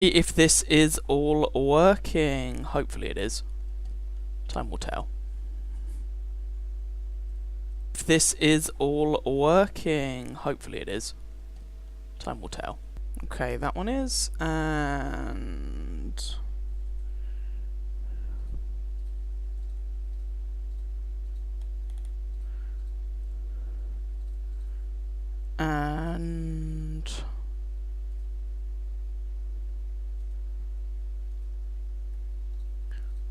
If this is all working. Hopefully it is. Time will tell. If this is all working. Hopefully it is. Time will tell. Okay, that one is, and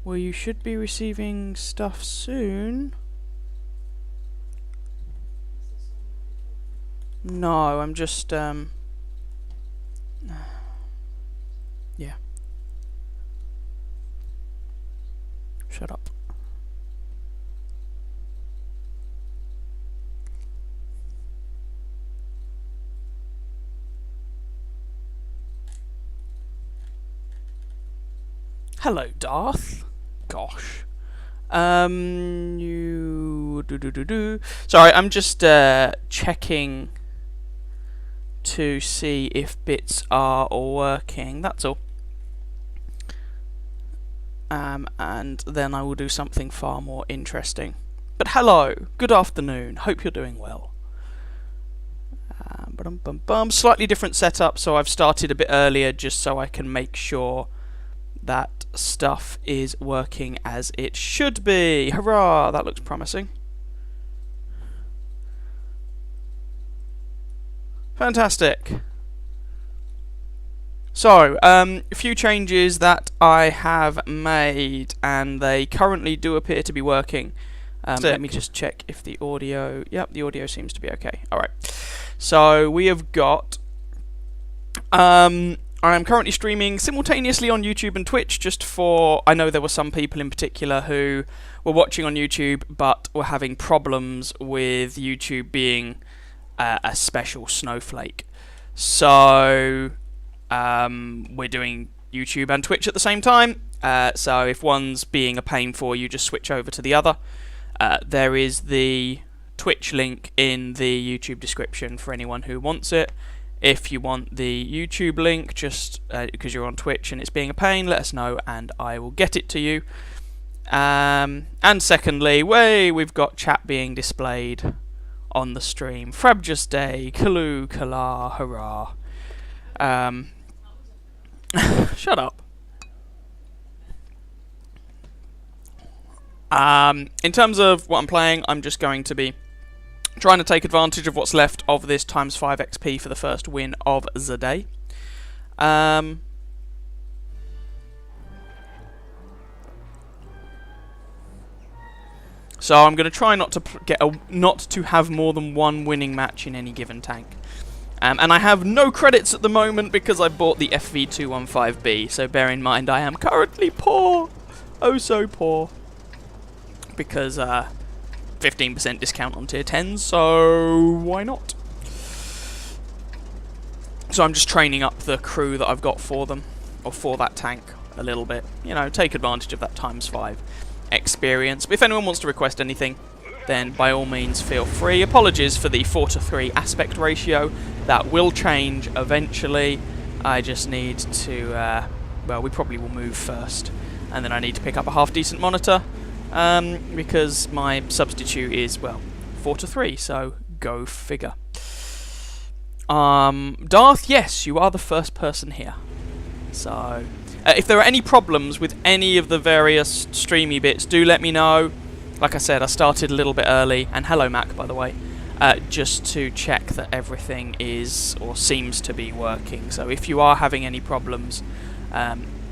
well, you should be receiving stuff soon. No, I'm just yeah. Shut up. Hello, Darth. Gosh. Sorry, I'm just checking to see if bits are working. That's all. And then I will do something far more interesting. But hello, good afternoon. Hope you're doing well. Slightly different setup, so I've started a bit earlier just so I can make sure that stuff is working as it should be. Hurrah! That looks promising. Fantastic. So, a few changes that I have made, and they currently do appear to be working. Let me just check if the audio... Yep, the audio seems to be okay. Alright. So, we have got... I'm currently streaming simultaneously on YouTube and Twitch, just for... I know there were some people in particular who were watching on YouTube, but were having problems with YouTube being a special snowflake. So... we're doing YouTube and Twitch at the same time, so if one's being a pain for you, just switch over to the other. There is the Twitch link in the YouTube description for anyone who wants it. If you want the YouTube link, just because you're on Twitch and it's being a pain, let us know and I will get it to you. And secondly, we've got chat being displayed on the stream. Frabjous Day, Kalu, Kala, hurrah. Shut up. In terms of what I'm playing, I'm just going to be trying to take advantage of what's left of this times 5 XP for the first win of the day. So I'm going to try not to have more than one winning match in any given tank. And I have no credits at the moment because I bought the FV215B, so bear in mind I am currently poor. Oh, so poor. Because 15% discount on tier 10s, so why not? So I'm just training up the crew that I've got for them, or for that tank, a little bit. You know, take advantage of that times 5 experience. But if anyone wants to request anything, then by all means feel free. Apologies for the 4:3 aspect ratio. That will change eventually. I just need to, well, we probably will move first. And then I need to pick up a half-decent monitor, because my substitute is, well, 4:3, so go figure. Darth, yes, you are the first person here. So, if there are any problems with any of the various streamy bits, do let me know. Like I said, I started a little bit early, and hello Mac, by the way, just to check that everything is, or seems to be, working. So if you are having any problems,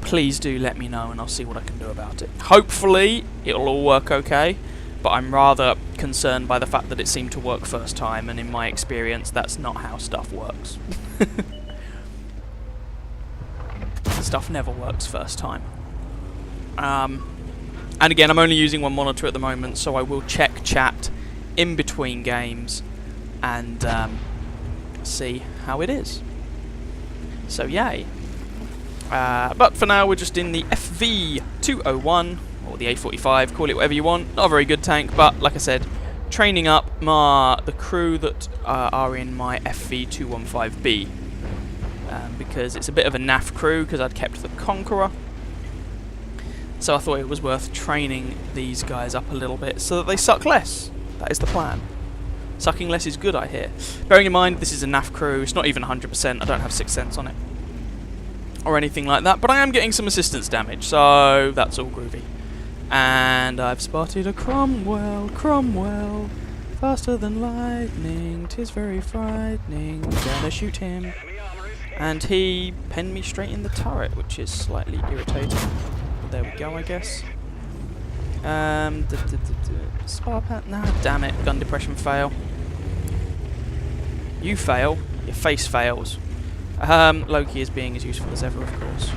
please do let me know, and I'll see what I can do about it. Hopefully, it'll all work okay, but I'm rather concerned by the fact that it seemed to work first time, and in my experience, that's not how stuff works. Stuff never works first time. And again, I'm only using one monitor at the moment, so I will check chat in between games and see how it is. So yay. But for now, we're just in the FV201, or the A45, call it whatever you want. Not a very good tank, but like I said, training up the crew that are in my FV215B. because it's a bit of a naff crew because I'd kept the Conqueror. So I thought it was worth training these guys up a little bit so that they suck less. That is the plan. Sucking less is good, I hear. Bearing in mind, this is a naff crew. It's not even 100%. I don't have 6 cents on it. Or anything like that. But I am getting some assistance damage, so that's all groovy. And I've spotted a Cromwell. Cromwell. Faster than lightning. 'Tis very frightening. Gonna shoot him. And he penned me straight in the turret, which is slightly irritating. There we go, I guess. Spar pat. Nah, damn it. Gun depression fail. You fail. Your face fails. Loki is being as useful as ever, of course.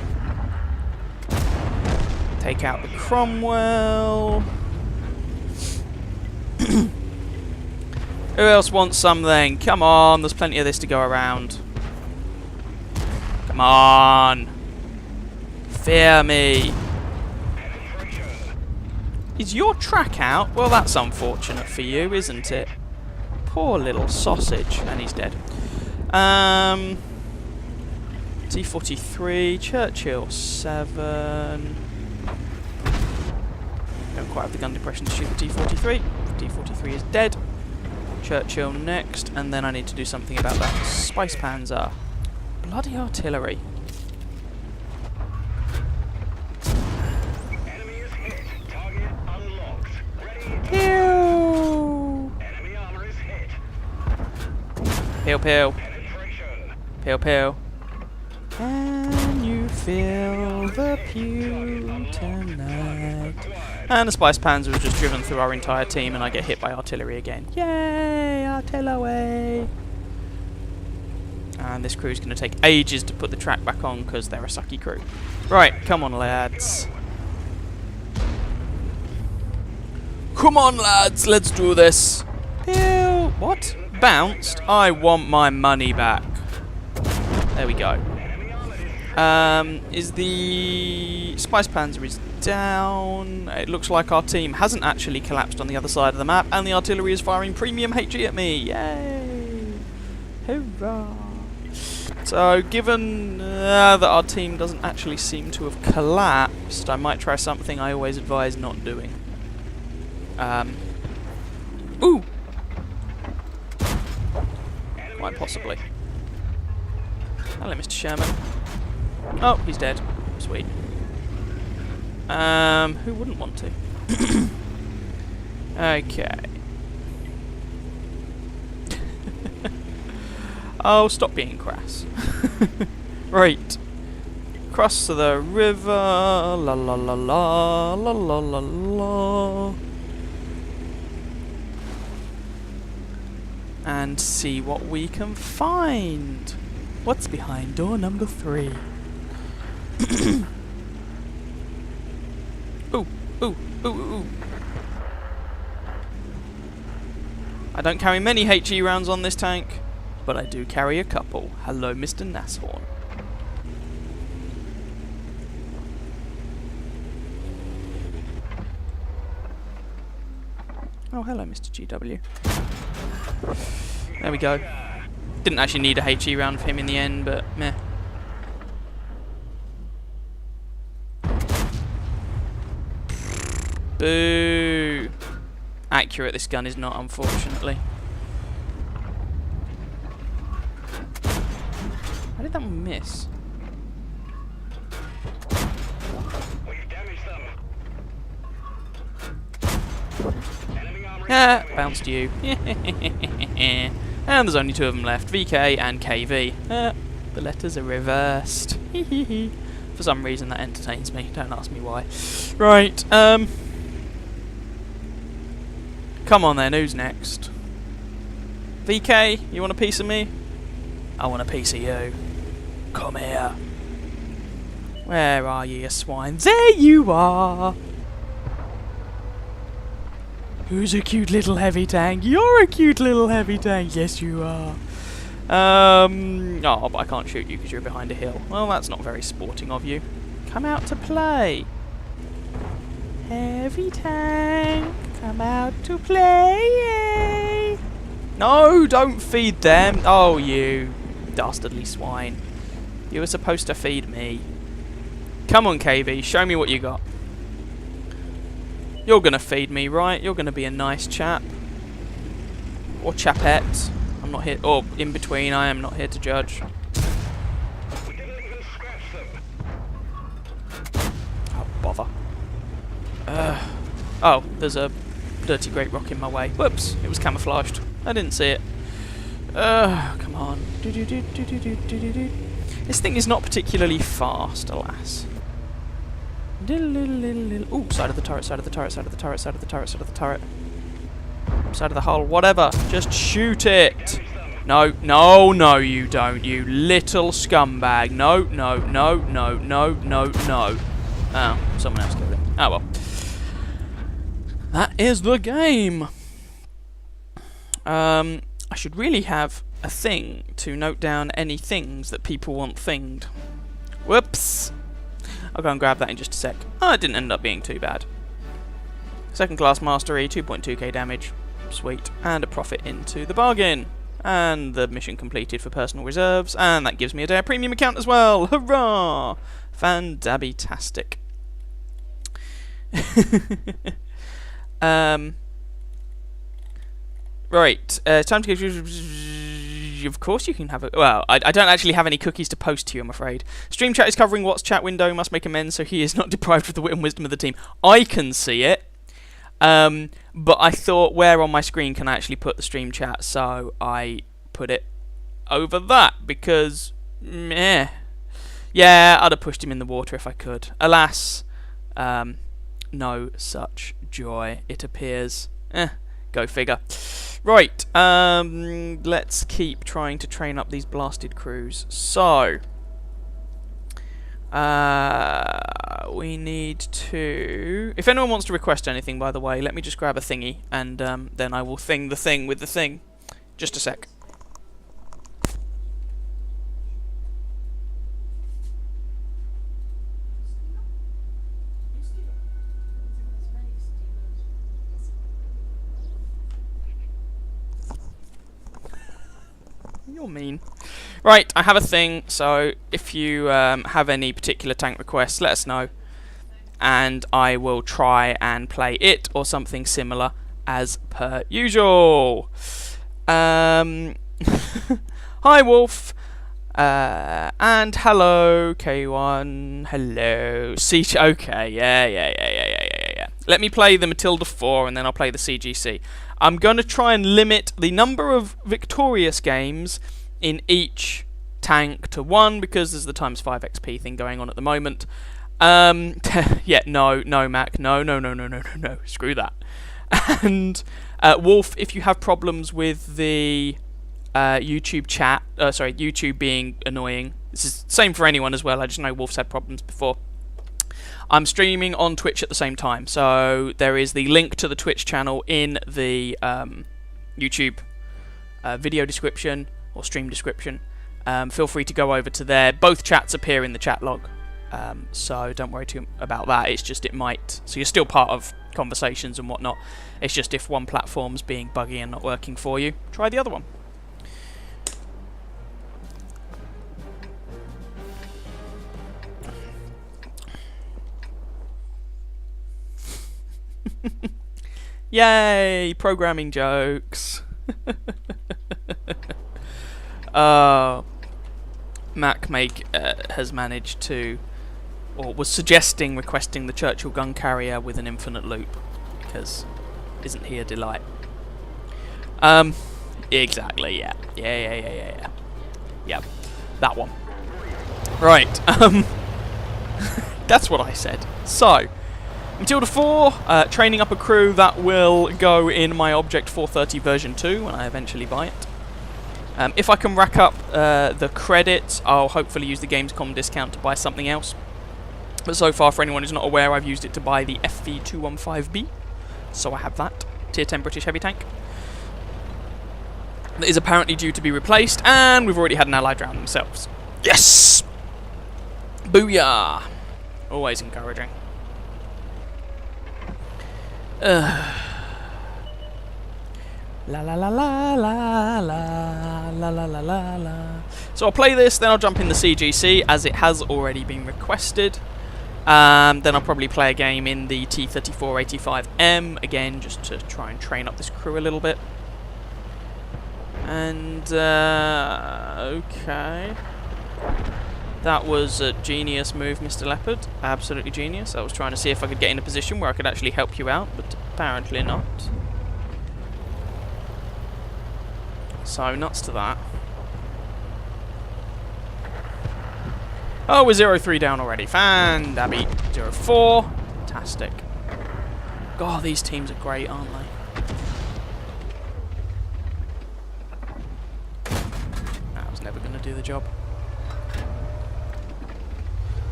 Take out the Cromwell. Who else wants something? Come on, there's plenty of this to go around. Come on. Fear me. Is your track out? Well, that's unfortunate for you, isn't it? Poor little sausage. And he's dead. T-43, Churchill 7. Don't quite have the gun depression to shoot the T-43. The T-43 is dead. Churchill next, and then I need to do something about that Spice Panzer. Bloody artillery. Enemy is hit. Target unlocked. Ready. Pew! Enemy armor is hit. Pew pew. Penetration. Pew pew. Can you feel the pew tonight? And the Spice Panzer was just driven through our entire team and I get hit by artillery again. Yay, artillery! And this crew's going to take ages to put the track back on because they're a sucky crew. Right, come on lads. Come on lads, let's do this. Pew! What? Bounced? I want my money back. There we go. Is the Spice Panzer is down. It looks like our team hasn't actually collapsed on the other side of the map, and the artillery is firing premium HE at me. Yay! Hurrah! So, given that our team doesn't actually seem to have collapsed, I might try something I always advise not doing. Ooh! Quite possibly. Hello, Mr. Sherman. Oh, he's dead. Sweet. Who wouldn't want to? Okay. Oh, stop being crass. Right. Cross the river. La la la la la la la la. And see what we can find. What's behind door number 3? Ooh, ooh, ooh, ooh. I don't carry many HE rounds on this tank, but I do carry a couple. Hello, Mr. Nashorn. Oh, hello, Mr. GW. There we go. Didn't actually need a HE round for him in the end, but meh. Boo! Accurate this gun is not, unfortunately. How did that one miss? We've damaged them. Enemy armor is Ah, bounced you. And there's only 2 of them left, VK and KV. The letters are reversed. For some reason that entertains me, don't ask me why. Right, come on then, who's next? VK, you want a piece of me? I want a piece of you. Come here. Where are you, you swines? There you are! Who's a cute little heavy tank? You're a cute little heavy tank. Yes, you are. Oh, but I can't shoot you because you're behind a hill. Well, that's not very sporting of you. Come out to play. Heavy tank, come out to play. No, don't feed them. Oh, you dastardly swine. You were supposed to feed me. Come on, KB, show me what you got. You're gonna feed me, right? You're gonna be a nice chap. Or chapette. I'm not here... Or in between, I am not here to judge. We didn't even scratch them. Oh, bother. Oh, there's a dirty great rock in my way. Whoops, it was camouflaged. I didn't see it. Come on. This thing is not particularly fast, alas. Ooh, side of the turret, side of the turret, side of the turret, side of the turret, side of the turret. Side of the hull, whatever. Just shoot it. No, no, no, you don't, you little scumbag. No, no, no, no, no, no, no. Oh, someone else killed it. Oh well. That is the game. I should really have a thing to note down any things that people want thinged. Whoops. I'll go and grab that in just a sec. Oh, it didn't end up being too bad. Second class mastery, 2.2k damage. Sweet. And a profit into the bargain. And the mission completed for personal reserves. And that gives me a day premium account as well. Hurrah! Fandabby-tastic. Right. Time to go... Of course you can have it. Well, I don't actually have any cookies to post to you, I'm afraid. Stream chat is covering what's chat window. Must make amends so he is not deprived of the wit and wisdom of the team. I can see it. But I thought, where on my screen can I actually put the stream chat? So I put it over that because, meh. Yeah, I'd have pushed him in the water if I could. Alas, no such joy, it appears. Go figure. Right, let's keep trying to train up these blasted crews. So, we need to... If anyone wants to request anything, by the way, let me just grab a thingy, and then I will thing the thing with the thing. Just a sec. You're mean. Right, I have a thing, so if you have any particular tank requests, let us know. And I will try and play it or something similar as per usual. Hi, Wolf. And hello, K1. Hello. Okay, yeah. Let me play the Matilda 4 and then I'll play the CGC. I'm going to try and limit the number of victorious games in each tank to 1 because there's the times 5 XP thing going on at the moment. Yeah, no, Mac, no, screw that. And Wolf, if you have problems with the YouTube chat, YouTube being annoying, this is the same for anyone as well, I just know Wolf's had problems before. I'm streaming on Twitch at the same time, so there is the link to the Twitch channel in the YouTube video description or stream description. Feel free to go over to there. Both chats appear in the chat log, so don't worry too about that. It's just it might... So you're still part of conversations and whatnot. It's just if one platform's being buggy and not working for you, try the other one. Yay! Programming jokes. Mac has managed to, or was suggesting requesting the Churchill gun carrier with an infinite loop, because isn't he a delight? Exactly. Yeah. Yep. That one. Right. That's what I said. So. Matilda 4, training up a crew that will go in my Object 430 version 2 when I eventually buy it. If I can rack up the credits, I'll hopefully use the Gamescom discount to buy something else. But so far, for anyone who's not aware, I've used it to buy the FV215B. So I have that. Tier 10 British heavy tank. That is apparently due to be replaced, and we've already had an ally drown themselves. Yes! Booyah! Always encouraging. La la la la la la la la la la la. So I'll play this, then I'll jump in the CGC as it has already been requested. Then I'll probably play a game in the T-3485M, again, just to try and train up this crew a little bit. And, okay. That was a genius move, Mr. Leopard. Absolutely genius. I was trying to see if I could get in a position where I could actually help you out, but apparently not. So, nuts to that. Oh, we're 0-3 down already. Funday 0-4. Fantastic. God, these teams are great, aren't they? That was never going to do the job.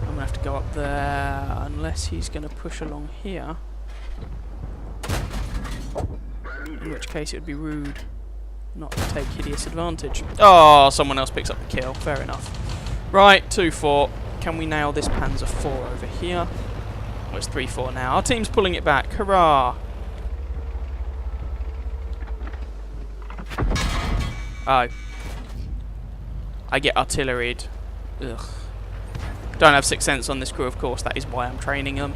I'm going to have to go up there unless he's going to push along here. In which case it would be rude not to take hideous advantage. Oh, someone else picks up the kill. Fair enough. Right, 2-4. Can we nail this Panzer IV over here? Oh, it's 3-4 now. Our team's pulling it back. Hurrah! Oh. I get artilleried. Ugh. Don't have Sixth Sense on this crew, of course. That is why I'm training them.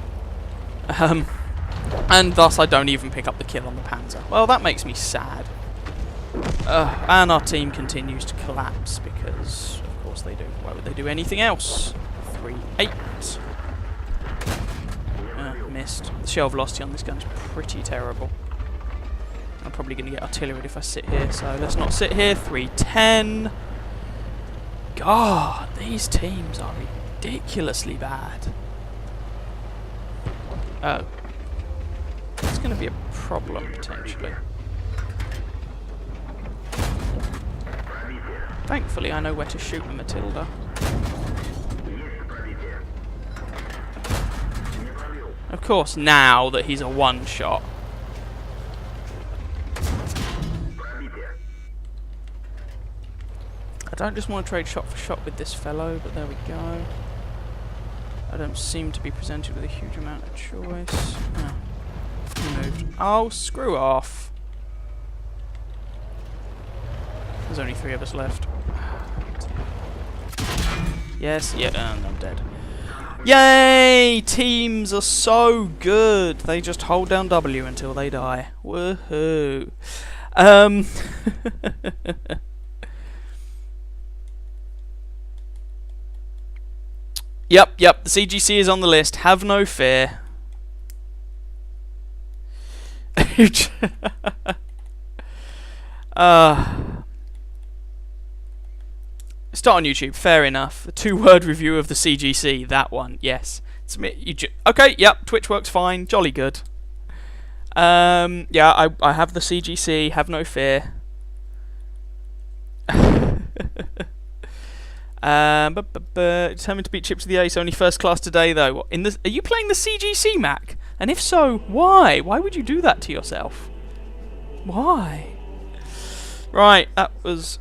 And thus I don't even pick up the kill on the Panzer. Well, that makes me sad. And our team continues to collapse because, of course, they do. Why would they do anything else? 3-8. Missed. The shell velocity on this gun's pretty terrible. I'm probably going to get artillery if I sit here, so let's not sit here. 3-10. God, these teams are ridiculously bad. Oh. It's going to be a problem, potentially. Thankfully, I know where to shoot the Matilda. Of course, now that he's a one-shot. I don't just want to trade shot for shot with this fellow, but there we go. I don't seem to be presented with a huge amount of choice. Oh, he moved. Oh, screw off. There's only 3 of us left. Yes, yeah, and I'm dead. Yay! Teams are so good. They just hold down W until they die. Woohoo! Yep, the CGC is on the list. Have no fear. Start on YouTube, fair enough. A 2-word review of the CGC, that one, yes. Okay, yep, Twitch works fine, jolly good. Yeah, I have the CGC, have no fear. Determined to beat Chip to the Ace, only first class today though. What, are you playing the CGC, Mac? And if so, why? Why would you do that to yourself? Why? Right, that was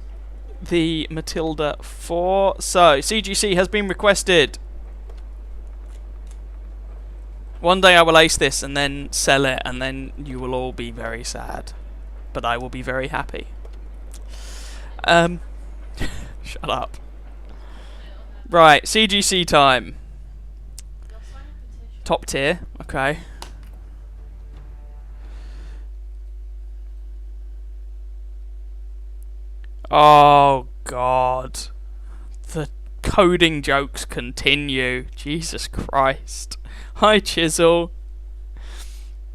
the Matilda 4. So, CGC has been requested. One day I will ace this and then sell it, and then you will all be very sad. But I will be very happy. Shut up. Right, CGC time. Top tier, okay. Oh, God. The coding jokes continue. Jesus Christ. Hi, Chisel.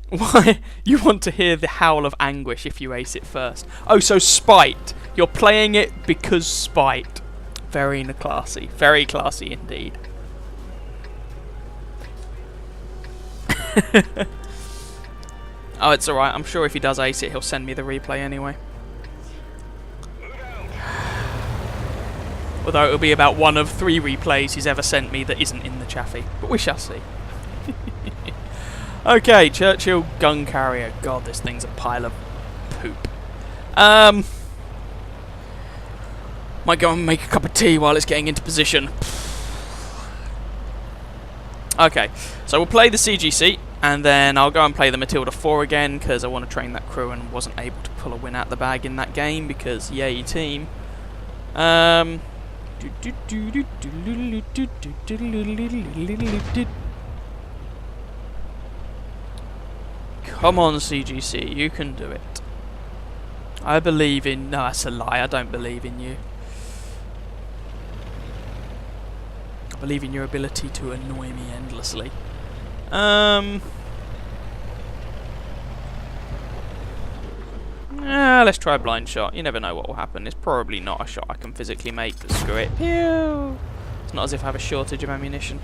Why? You want to hear the howl of anguish if you ace it first. Oh, so spite. You're playing it because spite. Very classy. Very classy indeed. Oh, it's alright. I'm sure if he does ace it, he'll send me the replay anyway. Although it'll be about one of 3 replays he's ever sent me that isn't in the chaffee. But we shall see. Okay, Churchill gun carrier. God, this thing's a pile of poop. Might go and make a cup of tea while it's getting into position. Okay, so we'll play the CGC, and then I'll go and play the Matilda 4 again, because I want to train that crew and wasn't able to pull a win out the bag in that game, because yay team. Come on, CGC, you can do it. I believe in... No, that's a lie. I don't believe in you. I believe in your ability to annoy me endlessly. Let's try a blind shot. You never know what will happen. It's probably not a shot I can physically make, but screw it. Pew! It's not as if I have a shortage of ammunition.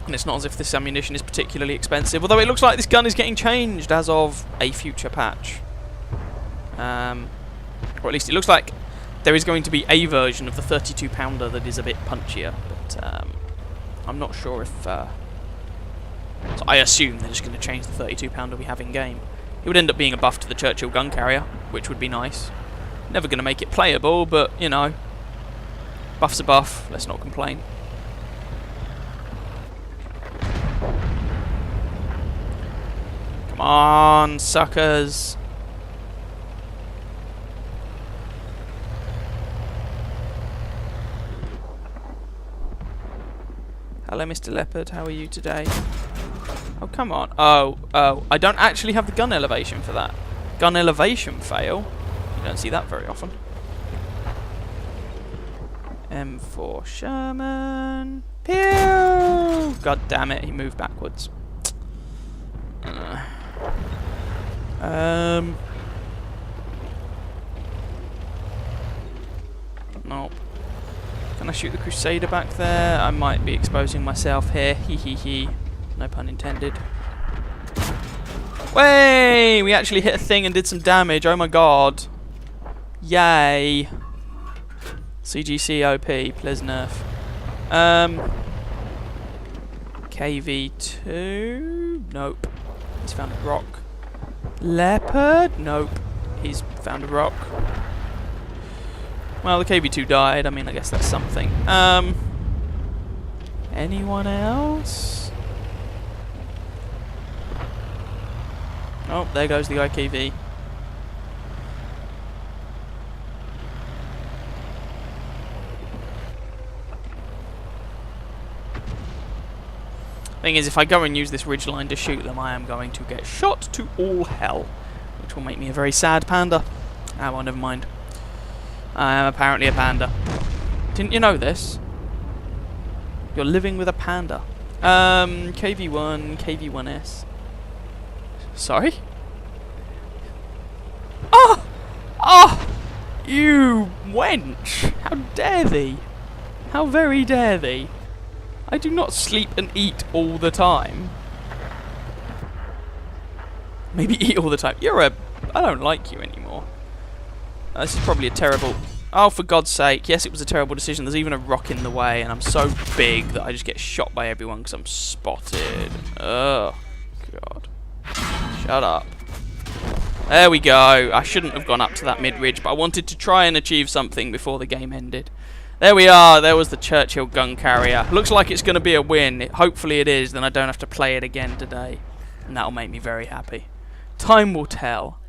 And it's not as if this ammunition is particularly expensive, although it looks like this gun is getting changed as of a future patch. Or at least it looks like there is going to be a version of the 32 pounder that is a bit punchier, but I'm not sure if... So I assume they're just going to change the 32 pounder we have in game. It would end up being a buff to the Churchill gun carrier, which would be nice. Never going to make it playable, but, you know, buff's a buff, let's not complain. Come on, suckers. Hello, Mr. Leopard, how are you today? Oh, come on. Oh, I don't actually have the gun elevation for that. Gun elevation fail? You don't see that very often. M4 Sherman. Pew! God damn it, he moved backwards. Nope. Can I shoot the Crusader back there? I might be exposing myself here. Hee hee hee. No pun intended. Way! We actually hit a thing and did some damage. Oh my god. Yay. CGC OP. Please nerf. KV2. Nope. He's found a rock. Leopard. Nope. He's found a rock. Well, the KV2 died. I mean, I guess that's something. Anyone else? Oh, there goes the IKV. Thing is, if I go and use this ridgeline to shoot them, I am going to get shot to all hell, which will make me a very sad panda. Ah, well, never mind. I am apparently a panda. Didn't you know this? You're living with a panda. KV1, KV1S. Sorry? Oh! Oh! You wench! How dare thee? How very dare thee? I do not sleep and eat all the time. Maybe eat all the time. You're a... I don't like you anymore. This is probably a terrible... Oh, for God's sake. Yes, it was a terrible decision. There's even a rock in the way, and I'm so big that I just get shot by everyone because I'm spotted. Oh, God. Shut up. There we go. I shouldn't have gone up to that mid-ridge, but I wanted to try and achieve something before the game ended. There we are. There was the Churchill gun carrier. Looks like it's going to be a win. Hopefully it is. Then I don't have to play it again today. And that'll make me very happy. Time will tell.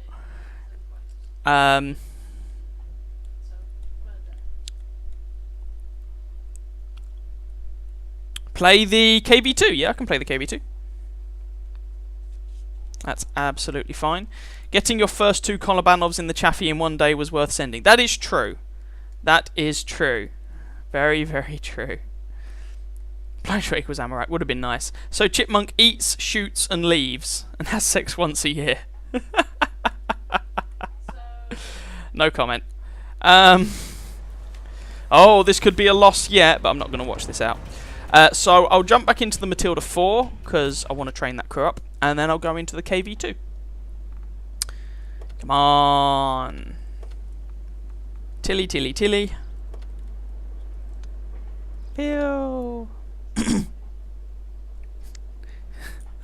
Play the KV2. Yeah, I can play the KV2. That's absolutely fine. Getting your first 2 Kolobanovs in the Chaffee in one day was worth sending. That is true. That is true. Very, very true. Blind Shrek was Amarak. Would have been nice. So Chipmunk eats, shoots, and leaves, and has sex once a year. No comment. Oh, this could be a loss yet, but I'm not going to watch this out. So I'll jump back into the Matilda 4, because I want to train that crew up, and then I'll go into the KV2. Come on. Tilly, tilly, tilly. Ew.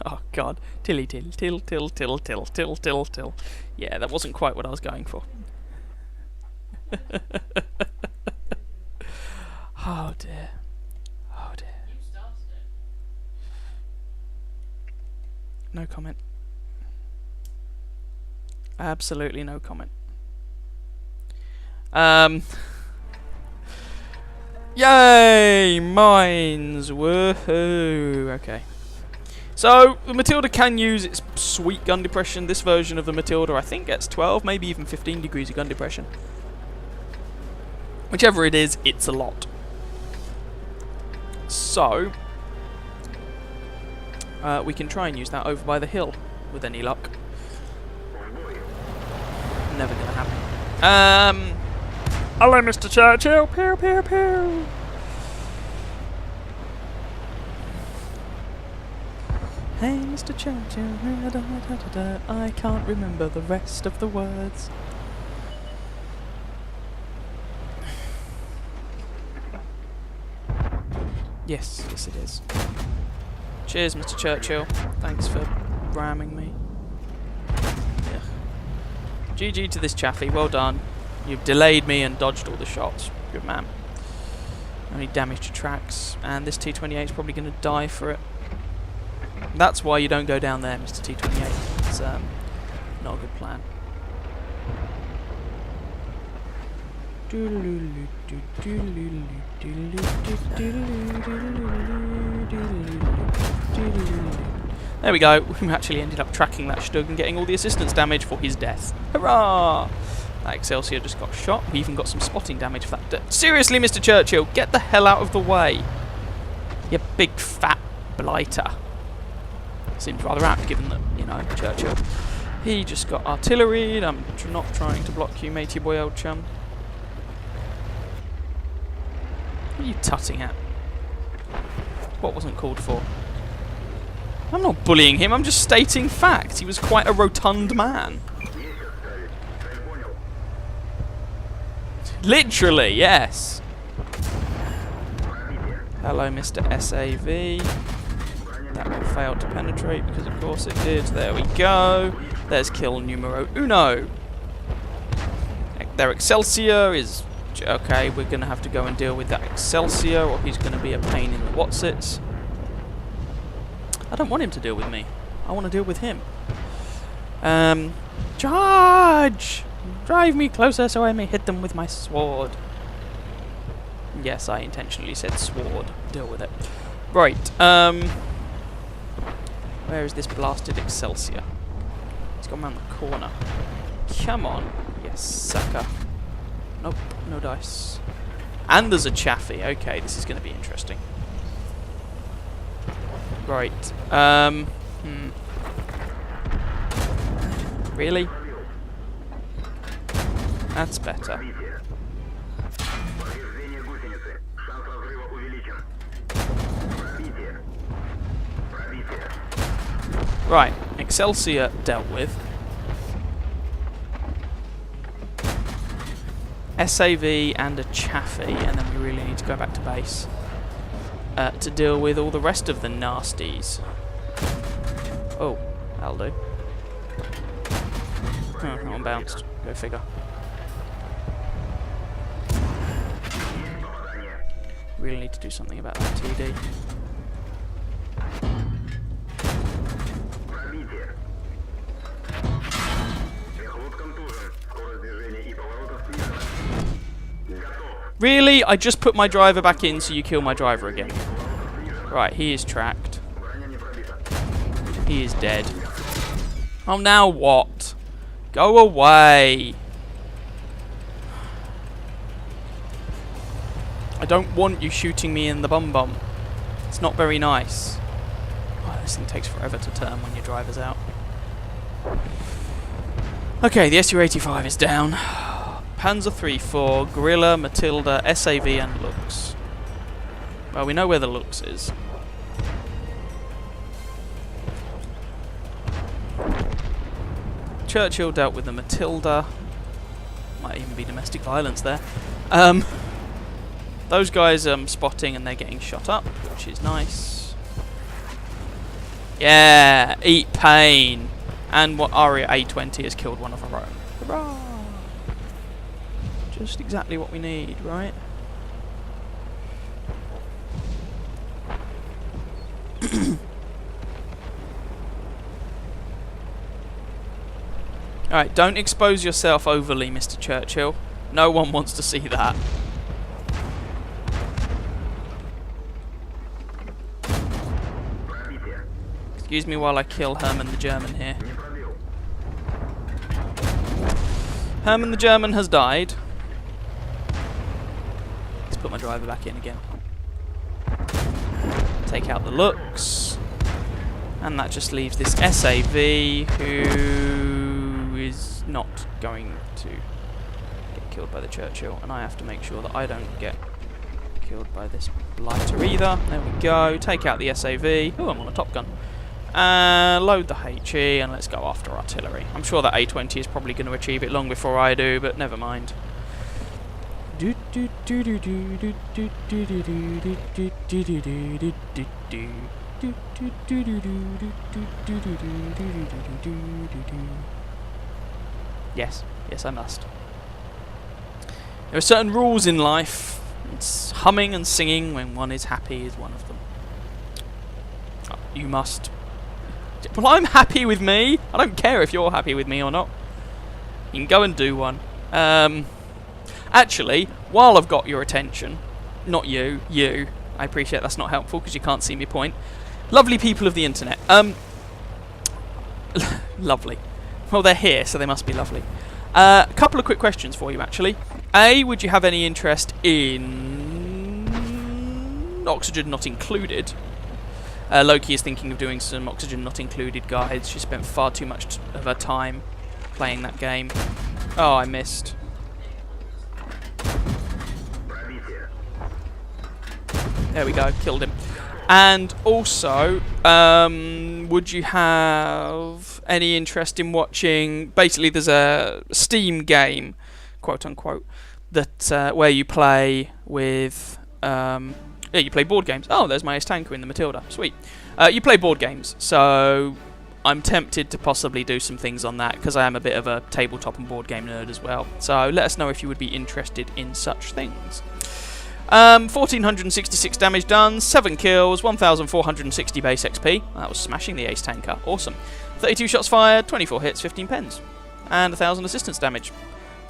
Oh, God. Tilly, till, till, till, till, till, till, till, till. Yeah, that wasn't quite what I was going for. Oh, dear. Oh, dear. No comment. Absolutely no comment. Yay! Mines! Woohoo! Okay. So, the Matilda can use its sweet gun depression. This version of the Matilda, I think, gets 12, maybe even 15 degrees of gun depression. Whichever it is, it's a lot. So, we can try and use that over by the hill, with any luck. Never gonna happen. Hello, Mr. Churchill. Pew, pew, pew. Hey, Mr. Churchill. Da, da, da, da. I can't remember the rest of the words. Yes, yes it is. Cheers, Mr. Churchill. Thanks for ramming me. Ugh. GG to this chaffee. Well done. You've delayed me and dodged all the shots. Good man. Only damaged your tracks, and this T-28 is probably going to die for it. That's why you don't go down there, Mr. T-28. It's not a good plan. There we go. We actually ended up tracking that Stug and getting all the assistance damage for his death. Hurrah! That Excelsior just got shot. We even got some spotting damage for that. Seriously, Mr. Churchill, get the hell out of the way. You big fat blighter. Seems rather apt given that, you know, Churchill. He just got artillery. I'm not trying to block you, matey boy, old chum. What are you tutting at? What wasn't called for? I'm not bullying him, I'm just stating fact. He was quite a rotund man. Literally, yes. Hello, Mr. SAV. That one failed to penetrate because of course it did. There we go. There's kill numero uno. Their Excelsior is... Okay, we're going to have to go and deal with that Excelsior, or he's going to be a pain in the whatsits. I don't want him to deal with me. I want to deal with him. Charge! Drive me closer so I may hit them with my sword. Yes, I intentionally said sword. Deal with it. Right, where is this blasted Excelsior? He's gone round the corner. Come on, you sucker. Nope, no dice. And there's a Chaffee. Okay, this is going to be interesting. Right. Really? That's better. Right, Excelsior dealt with. SAV and a Chaffee, and then we really need to go back to base to deal with all the rest of the nasties. Oh, that'll do. Oh, that one bounced. Go figure. Really need to do something about that TD. Really? I just put my driver back in so you kill my driver again. Right, he is tracked. He is dead. Oh, now what? Go away. I don't want you shooting me in the bum. It's not very nice. Oh, this thing takes forever to turn when your driver's out. Okay, the SU-85 is down. Panzer III-4, Gorilla, Matilda, SAV and Lux. Well, we know where the Lux is. Churchill dealt with the Matilda. Might even be domestic violence there. Those guys spotting and they're getting shot up, which is nice. Yeah, eat pain. And what Aria A20 has killed one of our own. Hurrah! Just exactly what we need, right? Alright, don't expose yourself overly, Mr. Churchill. No one wants to see that. Excuse me while I kill Herman the German here. Herman the German has died. Let's put my driver back in again. Take out the looks. And that just leaves this SAV who is not going to get killed by the Churchill. And I have to make sure that I don't get killed by this blighter either. There we go. Take out the SAV. Oh, I'm on a Top Gun. Load the HE and let's go after artillery. I'm sure that A20 is probably going to achieve it long before I do, but never mind. Yes, yes I must. There are certain rules in life. It's humming and singing when one is happy is one of them. Oh, you must. Well, I'm happy with me. I don't care if you're happy with me or not. You can go and do one. Actually, while I've got your attention, not you, I appreciate that's not helpful because you can't see me point. Lovely people of the internet. Lovely. Well, they're here, so they must be lovely. A couple of quick questions for you, actually. A, would you have any interest in Oxygen Not Included? Loki is thinking of doing some Oxygen Not Included guides. She spent far too much of her time playing that game. Oh, I missed. There we go, killed him. And also, would you have any interest in watching... Basically, there's a Steam game, quote unquote, that where you play with... yeah, you play board games. Oh, there's my Ace Tanker in the Matilda. Sweet. You play board games, so I'm tempted to possibly do some things on that, because I am a bit of a tabletop and board game nerd as well. So let us know if you would be interested in such things. 1,466 damage done, 7 kills, 1,460 base XP. That was smashing the Ace Tanker. Awesome. 32 shots fired, 24 hits, 15 pens. And 1,000 assistance damage.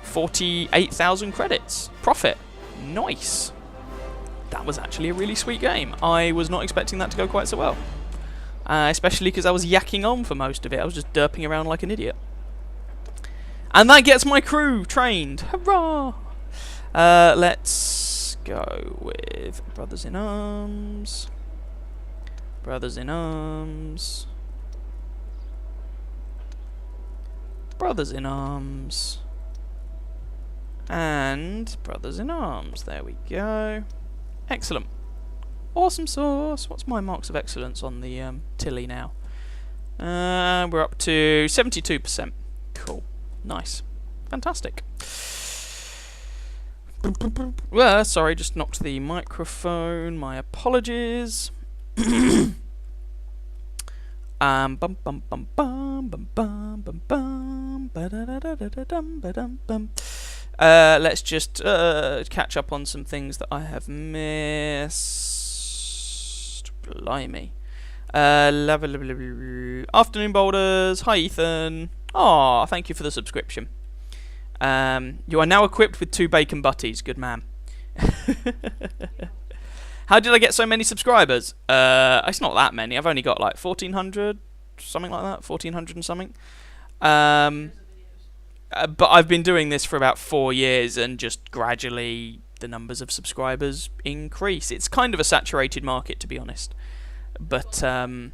48,000 credits. Profit. Nice. That was actually a really sweet game. I was not expecting that to go quite so well. Especially because I was yakking on for most of it. I was just derping around like an idiot. And that gets my crew trained. Hurrah! Let's go with Brothers in Arms. Brothers in Arms. Brothers in Arms. And Brothers in Arms. There we go. Excellent. Awesome sauce. What's my marks of excellence on the Tilly now? We're up to 72%. Cool. Nice. Fantastic. Sorry, just knocked the microphone. My apologies. Let's just catch up on some things that I have missed. Blimey. Afternoon Boulders. Hi, Ethan. Aw, thank you for the subscription. You are now equipped with 2 bacon butties. Good man. How did I get so many subscribers? It's not that many. I've only got like 1,400, something like that. 1,400 and something. But I've been doing this for about 4 years, and just gradually the numbers of subscribers increase. It's kind of a saturated market, to be honest. But and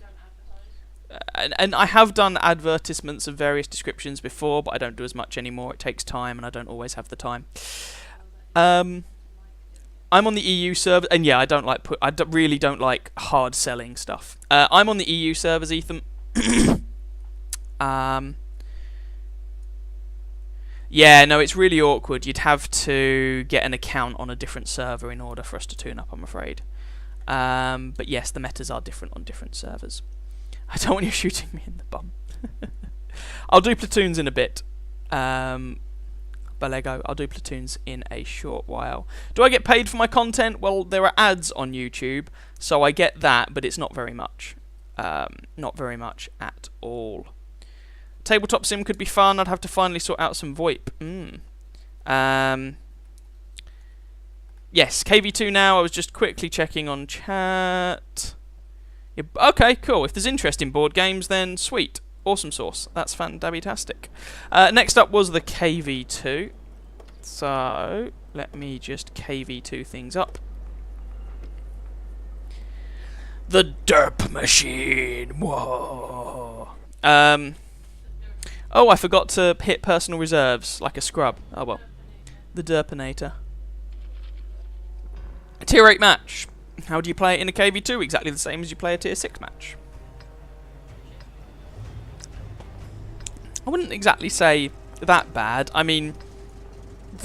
I have done advertisements of various descriptions before, but I don't do as much anymore. It takes time, and I don't always have the time. I'm on the EU server, and yeah, I really don't like hard selling stuff. I'm on the EU servers, Ethan. Yeah, no, it's really awkward. You'd have to get an account on a different server in order for us to tune up, I'm afraid. But yes, the metas are different on different servers. I don't want you shooting me in the bum. I'll do platoons in a bit. Balego, I'll do platoons in a short while. Do I get paid for my content? Well, there are ads on YouTube, so I get that, but it's not very much. Not very much at all. Tabletop sim could be fun. I'd have to finally sort out some VoIP. Yes, KV2 now. I was just quickly checking on chat. Okay, cool. If there's interest in board games, then sweet. Awesome sauce. That's fantastic. Next up was the KV2. So, let me just KV2 things up. The derp machine. Whoa. Oh, I forgot to hit personal reserves like a scrub. Oh well. The derpinator. A tier 8 match. How do you play it in a KV2? Exactly the same as you play a tier 6 match. I wouldn't exactly say that bad. I mean,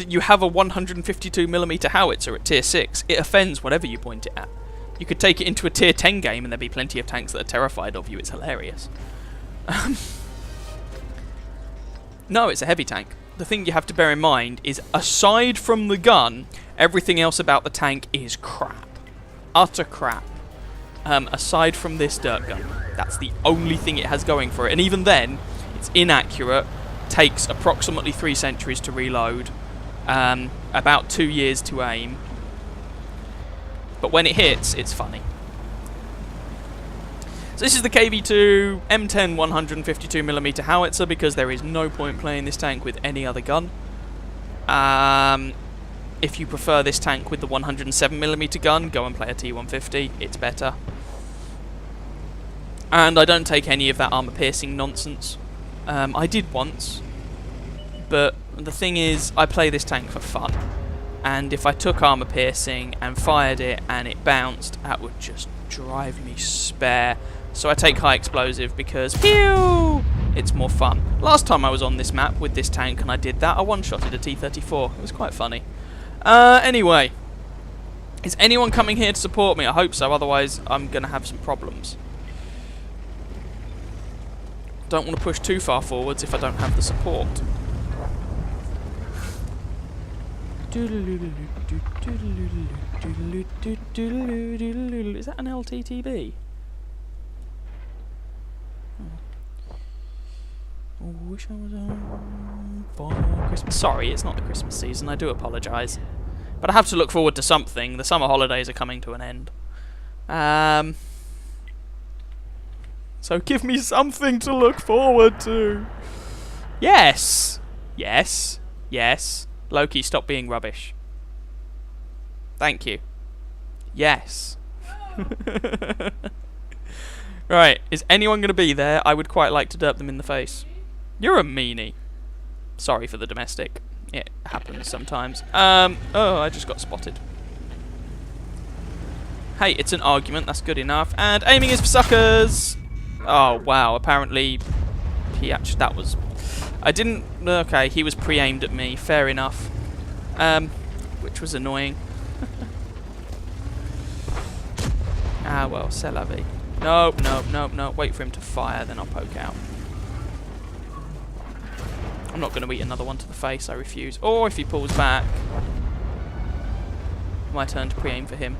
you have a 152mm howitzer at tier 6. It offends whatever you point it at. You could take it into a tier 10 game and there'd be plenty of tanks that are terrified of you. It's hilarious. No, it's a heavy tank. The thing you have to bear in mind is, aside from the gun, everything else about the tank is crap. Utter crap. Aside from this dirt gun. That's the only thing it has going for it. And even then, it's inaccurate. Takes approximately 3 centuries to reload. About 2 years to aim. But when it hits, it's funny. So this is the KV2 M10 152mm howitzer, because there is no point playing this tank with any other gun. If you prefer this tank with the 107mm gun, go and play a T150. It's better. And I don't take any of that armor-piercing nonsense. I did once, but the thing is, I play this tank for fun. And if I took armor-piercing and fired it and it bounced, that would just drive me spare. So I take high explosive because, pew, it's more fun. Last time I was on this map with this tank and I did that, I one-shotted a T-34. It was quite funny. Anyway, is anyone coming here to support me? I hope so, otherwise I'm going to have some problems. Don't want to push too far forwards if I don't have the support. Is that an LTTB? Oh, wish I was on for Christmas. Sorry, it's not the Christmas season. I do apologise, but I have to look forward to something. The summer holidays are coming to an end. So give me something to look forward to. Yes, yes, yes. Loki, stop being rubbish. Thank you. Yes. Right, is anyone going to be there? I would quite like to derp them in the face. You're a meanie. Sorry for the domestic. It happens sometimes. Oh, I just got spotted. Hey, it's an argument. That's good enough. And aiming is for suckers. Oh, wow. Apparently, he actually... That was... I didn't... Okay, he was pre-aimed at me. Fair enough. Which was annoying. Ah, well, c'est la vie. Nope, nope, nope, nope. Wait for him to fire, then I'll poke out. I'm not going to eat another one to the face. I refuse. Or if he pulls back, my turn to pre-aim for him.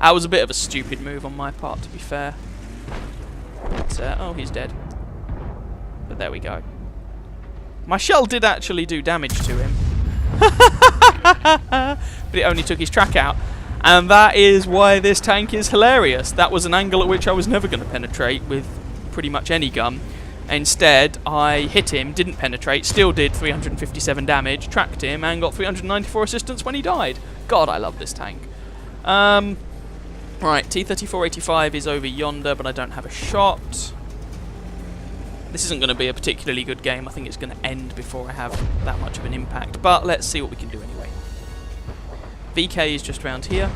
That was a bit of a stupid move on my part, to be fair. But, oh, he's dead. But there we go. My shell did actually do damage to him. But it only took his track out. And that is why this tank is hilarious. That was an angle at which I was never going to penetrate with pretty much any gun. Instead, I hit him, didn't penetrate, still did 357 damage, tracked him, and got 394 assistance when he died. God, I love this tank. Right, T-34-85 is over yonder, but I don't have a shot. This isn't going to be a particularly good game. I think it's going to end before I have that much of an impact. But let's see what we can do anyway. VK is just around here.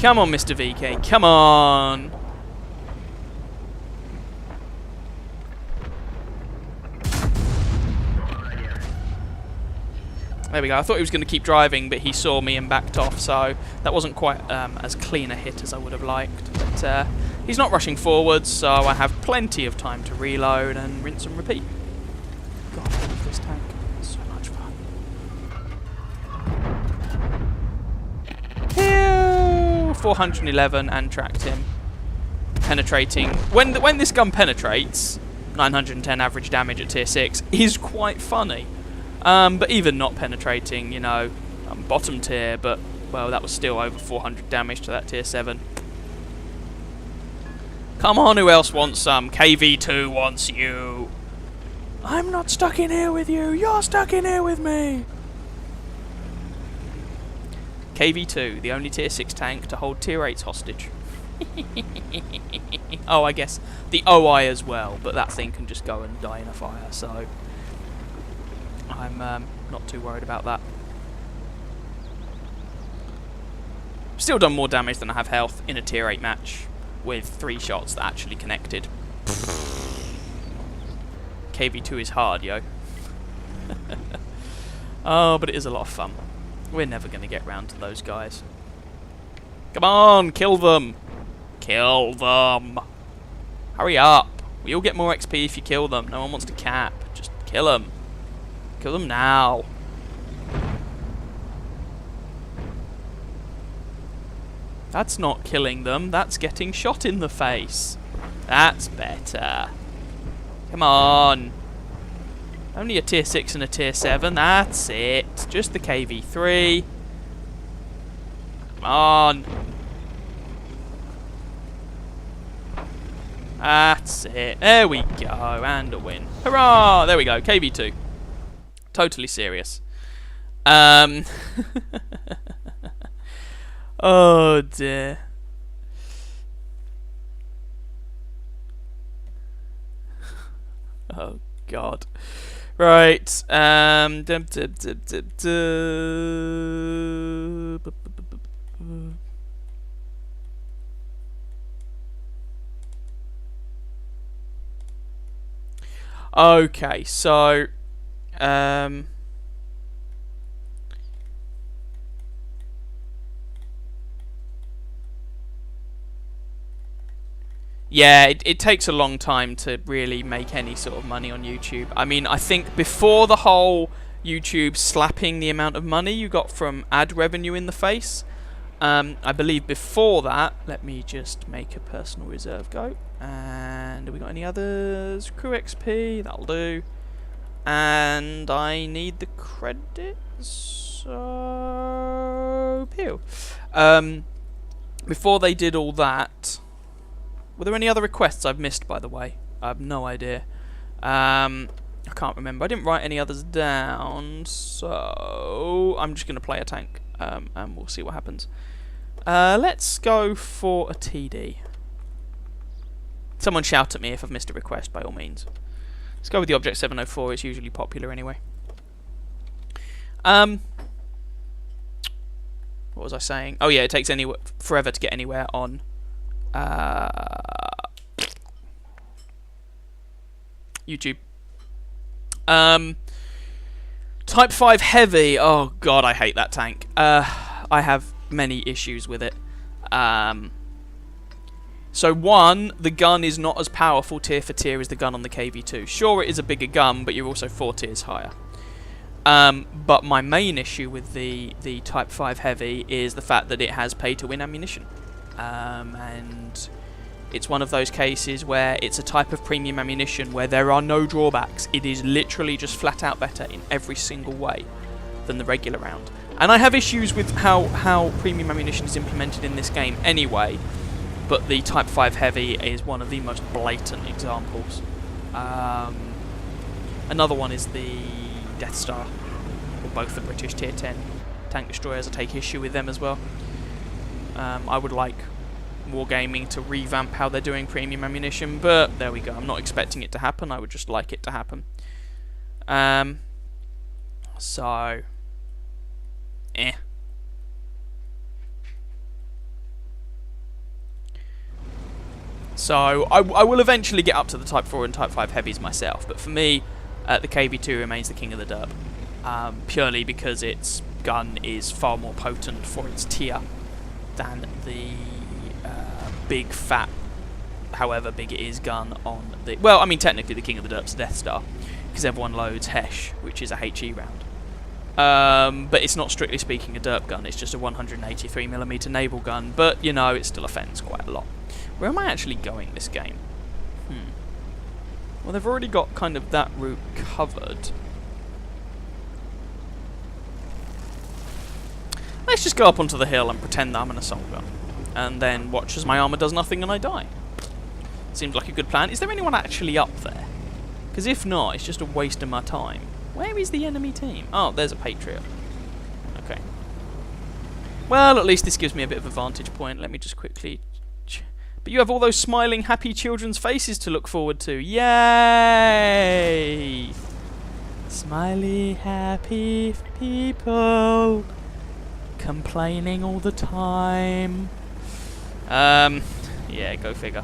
Come on, Mr. VK. Come on. There we go. I thought he was going to keep driving, but he saw me and backed off, so that wasn't quite as clean a hit as I would have liked. But he's not rushing forwards, so I have plenty of time to reload and rinse and repeat. God, I love this tank. It's so much fun. Pew! 411 and tracked him. Penetrating. When this gun penetrates, 910 average damage at tier 6 is quite funny. But even not penetrating, you know, I'm bottom tier, but Well, that was still over 400 damage to that tier 7. Come on, who else wants some? KV2 wants you. I'm not stuck in here with you. You're stuck in here with me. KV2, the only tier 6 tank to hold tier 8s hostage. Oh, I guess the OI as well, but that thing can just go and die in a fire, so I'm not too worried about that. Still done more damage than I have health in a tier 8 match with 3 shots that actually connected. KV2 is hard, yo. Oh, but it is a lot of fun. We're never going to get round to those guys. Come on, kill them. Kill them. Hurry up. You'll get more XP if you kill them. No one wants to cap. Just kill them. Kill them now. That's not killing them. That's getting shot in the face. That's better. Come on. Only a tier 6 and a tier 7. That's it. Just the KV3. Come on. That's it. There we go. And a win. Hurrah! There we go. KV2. Totally serious. Oh dear. Oh god. Right. Okay, so yeah, it takes a long time to really make any sort of money on YouTube. I mean, I think before the whole YouTube slapping the amount of money you got from ad revenue in the face, I believe before that, let me just make a personal reserve go. And have we got any others? Crew XP, that'll do. And I need the credits, so pew. Before they did all that, were there any other requests I've missed, by the way? I have no idea. I can't remember. I didn't write any others down, so I'm just going to play a tank, and we'll see what happens. Let's go for a TD. Someone shout at me if I've missed a request, by all means. Let's go with the Object 704. It's usually popular anyway. What was I saying? Oh yeah, it takes forever to get anywhere on YouTube. Type 5 Heavy. Oh god, I hate that tank. I have many issues with it. So one, the gun is not as powerful tier for tier as the gun on the KV2. Sure, it is a bigger gun, but you're also 4 tiers higher. But my main issue with the Type 5 Heavy is the fact that it has pay-to-win ammunition. And it's one of those cases where it's a type of premium ammunition where there are no drawbacks. It is literally just flat out better in every single way than the regular round. And I have issues with how premium ammunition is implemented in this game anyway, but the Type 5 Heavy is one of the most blatant examples. Another one is the Death Star, or both the British Tier 10 tank destroyers. I take issue with them as well. I would like Wargaming to revamp how they're doing premium ammunition, but there we go. I'm not expecting it to happen. I would just like it to happen. So, So, I will eventually get up to the Type 4 and Type 5 Heavies myself, but for me, the KV2 remains the king of the derp. Purely because its gun is far more potent for its tier than the big, fat, however big it is, gun on the... Well, I mean, technically the king of the derp's Death Star, because everyone loads Hesh, which is a HE round. But it's not strictly speaking a derp gun, it's just a 183mm naval gun, but, you know, it still offends quite a lot. Where am I actually going this game? Well, they've already got kind of that route covered. let's just go up onto the hill and pretend that I'm an assault gun. And then watch as my armour does nothing and I die. Seems like a good plan. Is there anyone actually up there? Because if not, it's just a waste of my time. Where is the enemy team? Oh, there's a Patriot. Okay. Well, at least this gives me a bit of a vantage point. Let me just quickly... But you have all those smiling, happy children's faces to look forward to. Yay! Smiley, happy people. Complaining all the time. Yeah, go figure.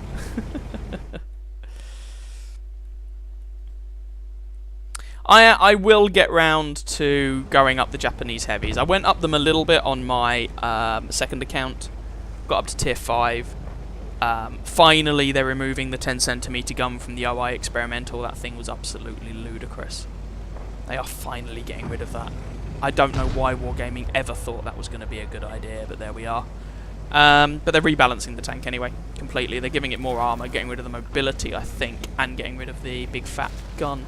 I will get round to going up the Japanese heavies. I went up them a little bit on my second account. Got up to tier 5. Finally, they're removing the 10cm gun from the OI experimental. That thing was absolutely ludicrous. They are finally getting rid of that. I don't know why Wargaming ever thought that was going to be a good idea, but there we are. But they're rebalancing the tank anyway, completely. They're giving it more armour, getting rid of the mobility, I think, and getting rid of the big fat gun.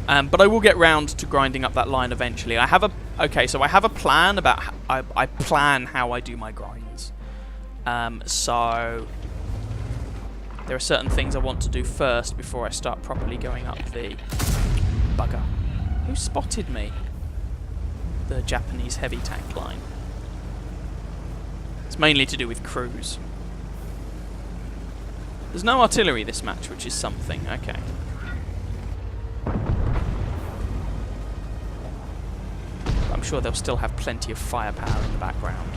But I will get round to grinding up that line eventually. I have a plan about I plan how I do my grinds. So there are certain things I want to do first before I start properly going up the bugger. Who spotted me? The Japanese heavy tank line. It's mainly to do with crews. There's no artillery this match, which is something. Okay. I'm sure they'll still have plenty of firepower in the background.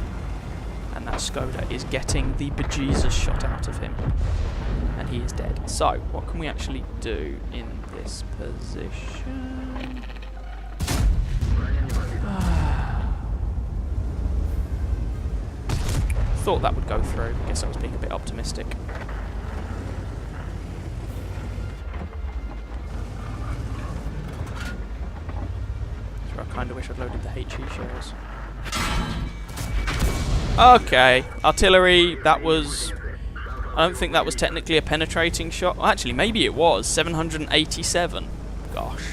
And that Skoda is getting the bejesus shot out of him. And he is dead. So, what can we actually do in this position? Thought that would go through. Guess I was being a bit optimistic. I kind of wish I'd loaded the HE shells. Okay, artillery, that was... I don't think that was technically a penetrating shot. Well, actually, maybe it was. 787. Gosh.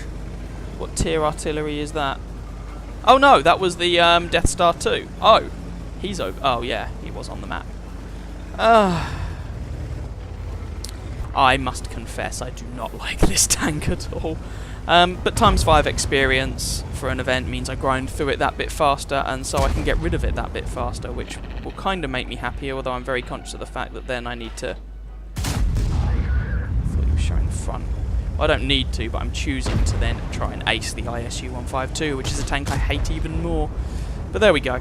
What tier artillery is that? Oh no, that was the Death Star 2. Oh, he's over. Oh yeah, he was on the map. I must confess, I do not like this tank at all. But times 5 experience for an event means I grind through it that bit faster, and so I can get rid of it that bit faster, which will kind of make me happier, although I'm very conscious of the fact that then I need to... I thought you were showing the front. Well, I don't need to, but I'm choosing to then try and ace the ISU 152, which is a tank I hate even more. But there we go.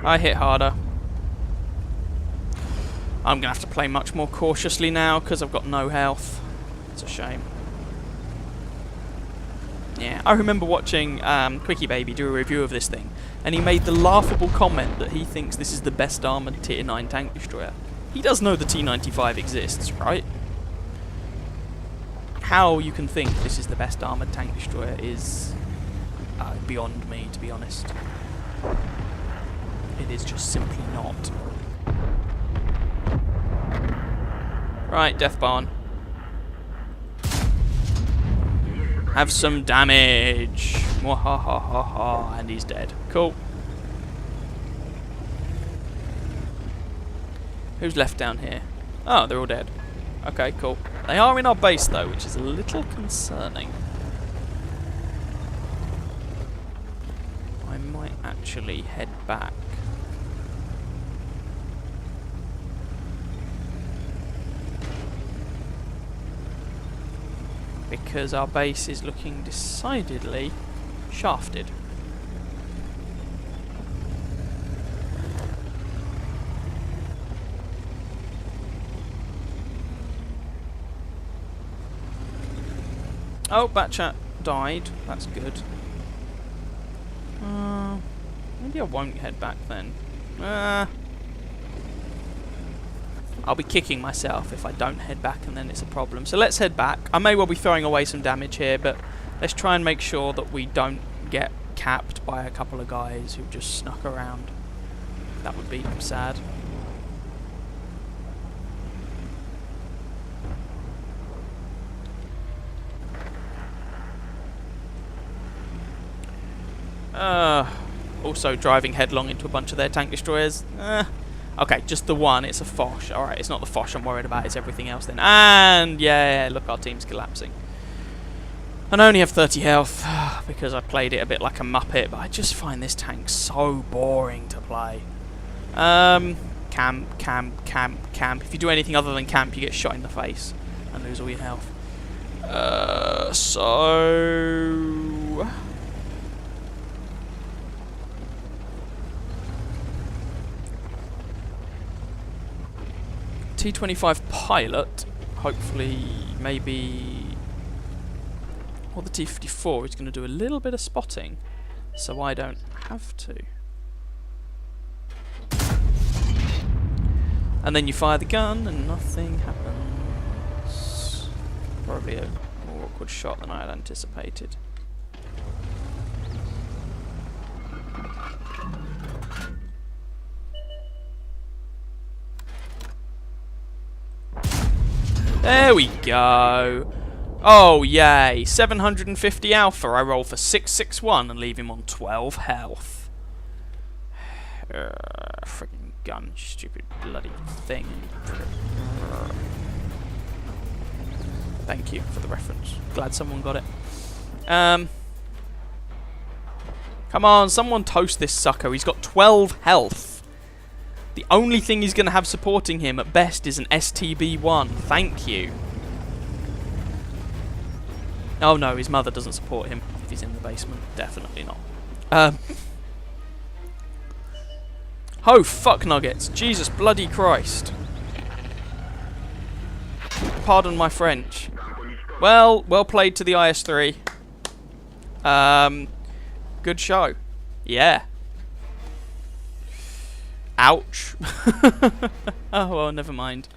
I hit harder. I'm going to have to play much more cautiously now because I've got no health. It's a shame. Yeah, I remember watching Quickie Baby do a review of this thing, and he made the laughable comment that he thinks this is the best armoured Tier 9 tank destroyer. He does know the T-95 exists, right? How you can think this is the best armoured tank destroyer is beyond me, to be honest. It is just simply not. Right, Death Barn. Have some damage. Mwahahaha, and he's dead. Cool. Who's left down here? Oh, they're all dead. Okay, cool. They are in our base though, which is a little concerning. I might actually head back. Because our base is looking decidedly shafted. Oh, Batchat died. That's good. Maybe I won't head back then. I'll be kicking myself if I don't head back, and then it's a problem. So let's head back. I may well be throwing away some damage here, but let's try and make sure that we don't get capped by a couple of guys who just snuck around. That would be sad. Also driving headlong into a bunch of their tank destroyers. Okay, just the one. It's a Foch. Alright, it's not the Foch I'm worried about. It's everything else then. And, yeah, look, our team's collapsing. And I only have 30 health because I played it a bit like a muppet, but I just find this tank so boring to play. Camp. If you do anything other than camp, you get shot in the face and lose all your health. So... T-25 pilot, hopefully, maybe... Or the T-54 is going to do a little bit of spotting, so I don't have to. And then you fire the gun and nothing happens. Probably a more awkward shot than I had anticipated. There we go. Oh, yay. 750 alpha. I roll for 661 and leave him on 12 health. Freaking gun, stupid bloody thing. Thank you for the reference. Glad someone got it. Come on, someone toast this sucker. He's got 12 health. The only thing he's going to have supporting him at best is an STB-1. Thank you. Oh no, his mother doesn't support him if he's in the basement. Definitely not. Oh, fuck nuggets. Jesus bloody Christ. Pardon my French. Well played to the IS-3. Good show. Yeah. Ouch. Oh, well, never mind.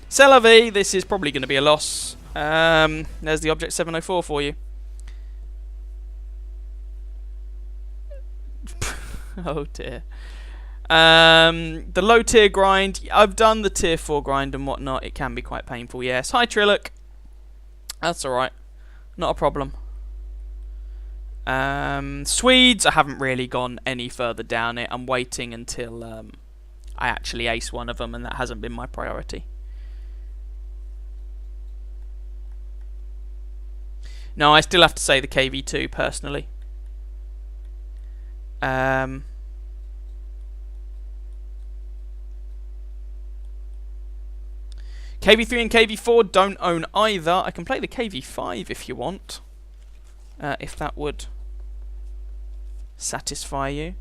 C'est la vie, this is probably going to be a loss. There's the Object 704 for you. Oh dear. The low tier grind, I've done the tier 4 grind and whatnot. It can be quite painful, yes. Hi Trillic. That's alright. Not a problem. Swedes, I haven't really gone any further down it. I'm waiting until I actually ace one of them, and that hasn't been my priority. No, I still have to say the KV2 personally. KV3 and KV4 don't own either. I can play the KV5 if you want. If that would satisfy you.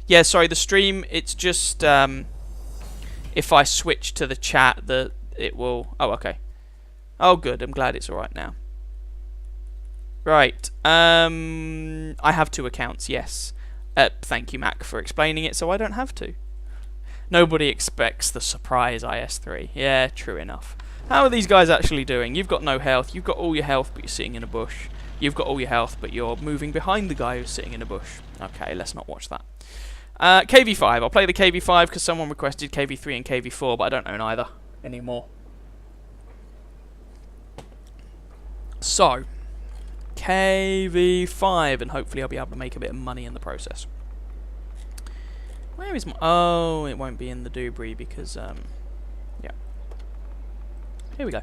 Yeah, sorry, the stream, it's just if I switch to the chat, it will... Oh, okay. Oh, good. I'm glad it's alright now. Right. I have 2 accounts, yes. Thank you, Mac, for explaining it so I don't have to. Nobody expects the surprise IS-3. Yeah, true enough. How are these guys actually doing? You've got no health. You've got all your health, but you're sitting in a bush. You've got all your health, but you're moving behind the guy who's sitting in a bush. Okay, let's not watch that. KV5. I'll play the KV5 because someone requested KV3 and KV4, but I don't own either anymore. So, KV5, and hopefully I'll be able to make a bit of money in the process. Where is my... Oh, it won't be in the Dubry because, yeah. Here we go.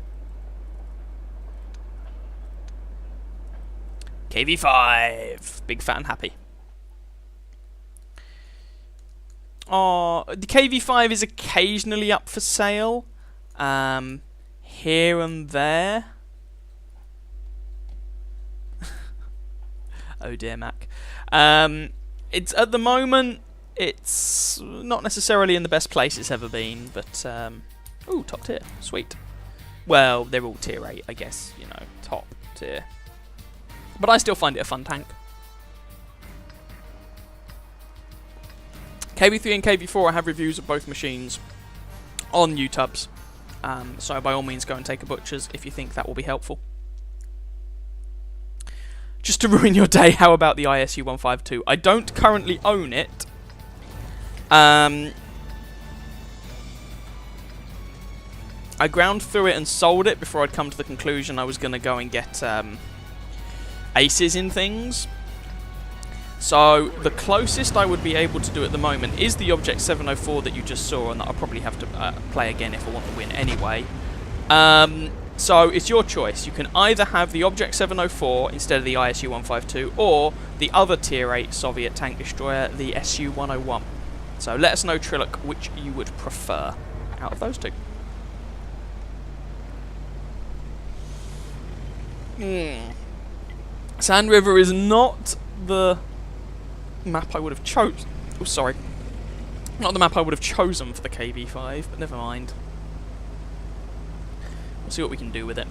KV5! Big fat and happy. Oh, the KV5 is occasionally up for sale. Here and there. Oh dear, Mac. It's at the moment, it's not necessarily in the best place it's ever been, but ooh, top tier, sweet. Well, they're all tier 8, I guess, you know, top tier. But I still find it a fun tank. KV3 and KV4, I have reviews of both machines on YouTubes. So by all means, go and take a butcher's if you think that will be helpful. Just to ruin your day, how about the ISU 152? I don't currently own it. I ground through it and sold it before I'd come to the conclusion I was going to go and get aces in things. So the closest I would be able to do at the moment is the Object 704 that you just saw, and that I'll probably have to play again if I want to win anyway. So it's your choice. You can either have the Object 704 instead of the ISU 152, or the other Tier 8 Soviet tank destroyer, the SU 101. So let us know, Trillock, which you would prefer out of those two. Sand River is not the map I would have chosen. Oh, sorry. Not the map I would have chosen for the KV-5, but never mind. We'll see what we can do with it.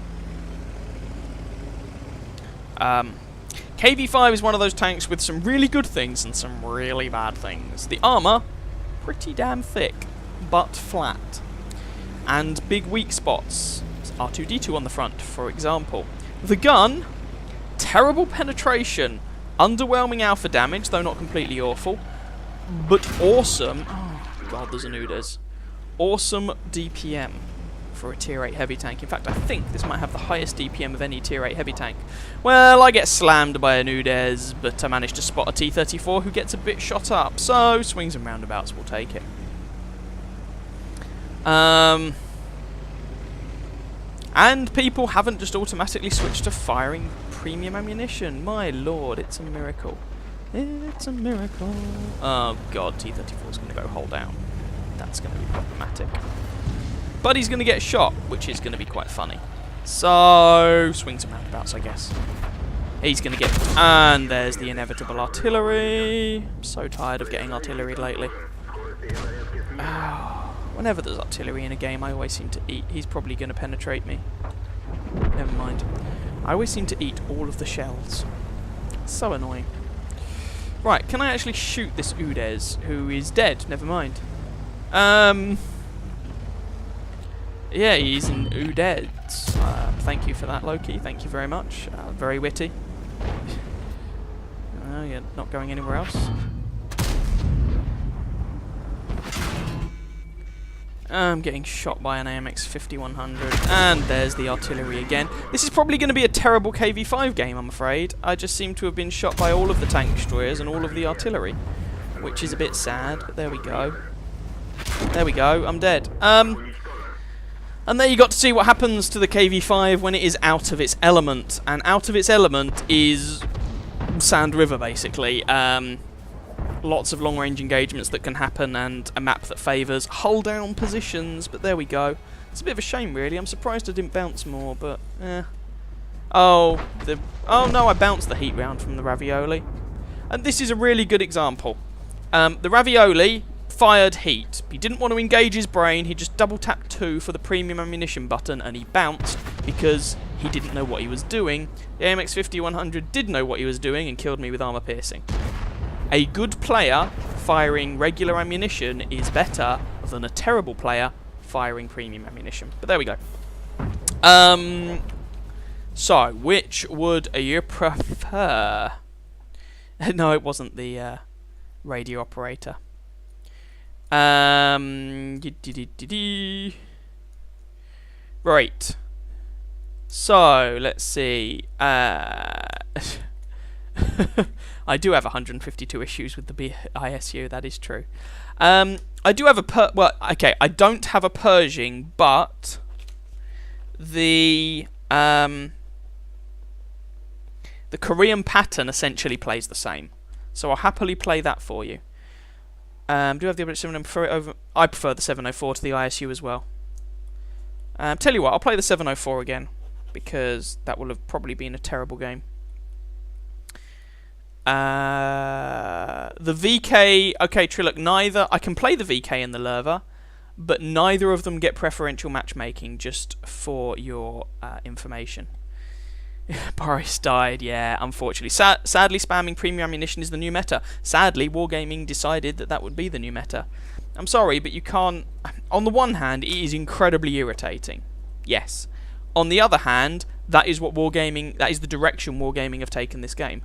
KV-5 is one of those tanks with some really good things and some really bad things. The armour, pretty damn thick, but flat. And big weak spots. R2-D2 on the front, for example. The gun, terrible penetration, underwhelming alpha damage, though not completely awful, but awesome. Oh god, there's an Udes. Awesome DPM for a Tier 8 heavy tank. In fact, I think this might have the highest DPM of any Tier 8 heavy tank. Well, I get slammed by an Udes, but I managed to spot a T-34 who gets a bit shot up, so swings and roundabouts will take it. And people haven't just automatically switched to firing premium ammunition. My lord, it's a miracle. It's a miracle. Oh god, T-34 is going to go hull down. That's going to be problematic. But he's going to get shot, which is going to be quite funny. So, swings and roundabouts, I guess. He's going to get... And there's the inevitable artillery. I'm so tired of getting artillery lately. Whenever there's artillery in a game, I always seem to eat. He's probably going to penetrate me. Never mind. I always seem to eat all of the shells. So annoying. Right, can I actually shoot this Udes, who is dead? Never mind. Yeah, he's an Udes. Thank you for that, Loki. Thank you very much. Very witty. You're not going anywhere else. I'm getting shot by an AMX 5100, and there's the artillery again. This is probably going to be a terrible KV-5 game, I'm afraid. I just seem to have been shot by all of the tank destroyers and all of the artillery, which is a bit sad, but there we go. There we go, I'm dead. And there you got to see what happens to the KV-5 when it is out of its element, and out of its element is Sand River, basically. Lots of long-range engagements that can happen, and a map that favours hull-down positions, but there we go. It's a bit of a shame, really. I'm surprised I didn't bounce more, but, Oh no, I bounced the heat round from the Ravioli. And this is a really good example. The Ravioli fired heat. He didn't want to engage his brain, he just double-tapped 2 for the premium ammunition button, and he bounced because he didn't know what he was doing. The AMX 5100 did know what he was doing and killed me with armour piercing. A good player firing regular ammunition is better than a terrible player firing premium ammunition. But there we go. So, which would you prefer? No, it wasn't the radio operator. Right. So, let's see. I do have 152 issues with the ISU, that is true. I do have I don't have a Pershing, but the Korean pattern essentially plays the same. So I'll happily play that for you. Do you have the Object 704 I prefer the 704 to the ISU as well. Tell you what, I'll play the 704 again, because that will have probably been a terrible game. The VK... Okay, Trillock, neither... I can play the VK and the Lerva, but neither of them get preferential matchmaking, just for your information. Boris died, yeah, unfortunately. Sadly, spamming premium ammunition is the new meta. Sadly, Wargaming decided that that would be the new meta. I'm sorry, but you can't... On the one hand, it is incredibly irritating. Yes. On the other hand, that is what wargaming. That is the direction wargaming have taken this game.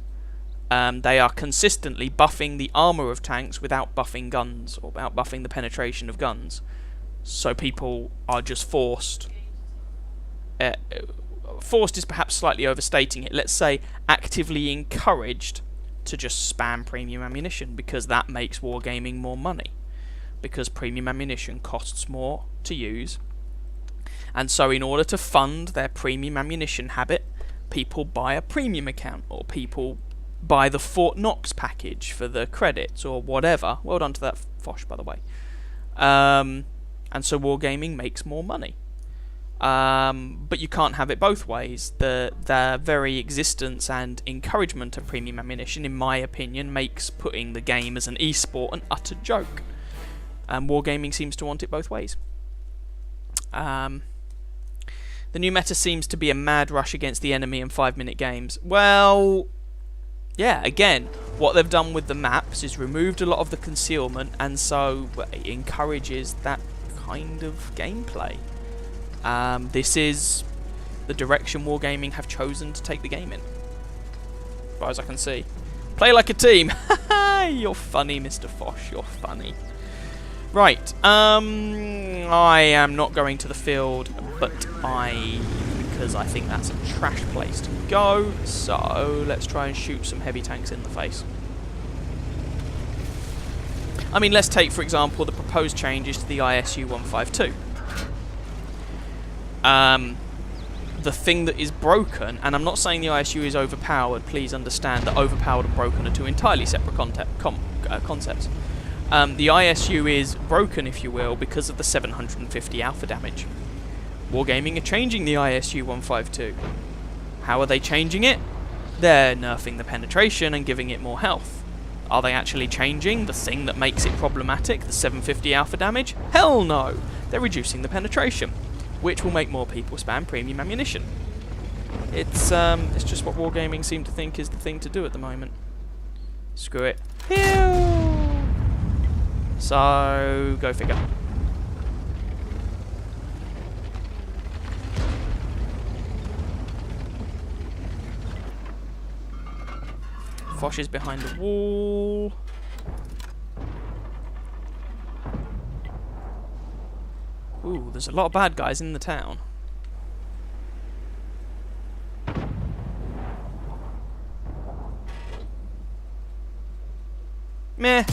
They are consistently buffing the armor of tanks without buffing guns, or without buffing the penetration of guns. So people are just forced. Forced is perhaps slightly overstating it. Let's say actively encouraged to just spam premium ammunition, because that makes wargaming more money. Because premium ammunition costs more to use. And so in order to fund their premium ammunition habit, people buy a premium account, or people buy the Fort Knox package for the credits, or whatever. Well done to that Fosh, by the way. And so wargaming makes more money. But you can't have it both ways. The very existence and encouragement of premium ammunition, in my opinion, makes putting the game as an esport an utter joke. And wargaming seems to want it both ways. The new meta seems to be a mad rush against the enemy in 5-minute games. Well, yeah, again, what they've done with the maps is removed a lot of the concealment, and so it encourages that kind of gameplay. This is the direction wargaming have chosen to take the game in, as far as I can see. Play like a team. You're funny, Mr. Fosh. You're funny. Right. I am not going to the field, because I think that's a trash place to go. So let's try and shoot some heavy tanks in the face. I mean, let's take, for example, the proposed changes to the ISU 152. The thing that is broken, and I'm not saying the ISU is overpowered, please understand that overpowered and broken are two entirely separate concepts. The ISU is broken, if you will, because of the 750 alpha damage. Wargaming are changing the ISU 152. How are they changing it? They're nerfing the penetration and giving it more health. Are they actually changing the thing that makes it problematic, the 750 alpha damage? Hell no! They're reducing the penetration, which will make more people spam premium ammunition. It's just what wargaming seem to think is the thing to do at the moment. Screw it. Pew! So, go figure. Fosh is behind the wall. Ooh, there's a lot of bad guys in the town. Meh.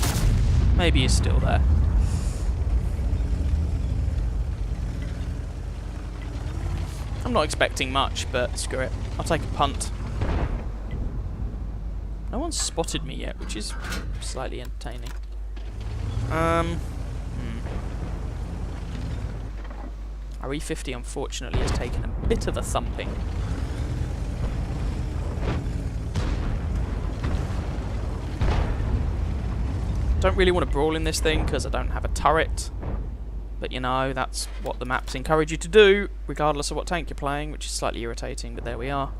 Maybe he's still there. I'm not expecting much, but screw it. I'll take a punt. No one's spotted me yet, which is slightly entertaining. Our E50, unfortunately, has taken a bit of a thumping. Don't really want to brawl in this thing because I don't have a turret. But you know, that's what the maps encourage you to do, regardless of what tank you're playing, which is slightly irritating, but there we are.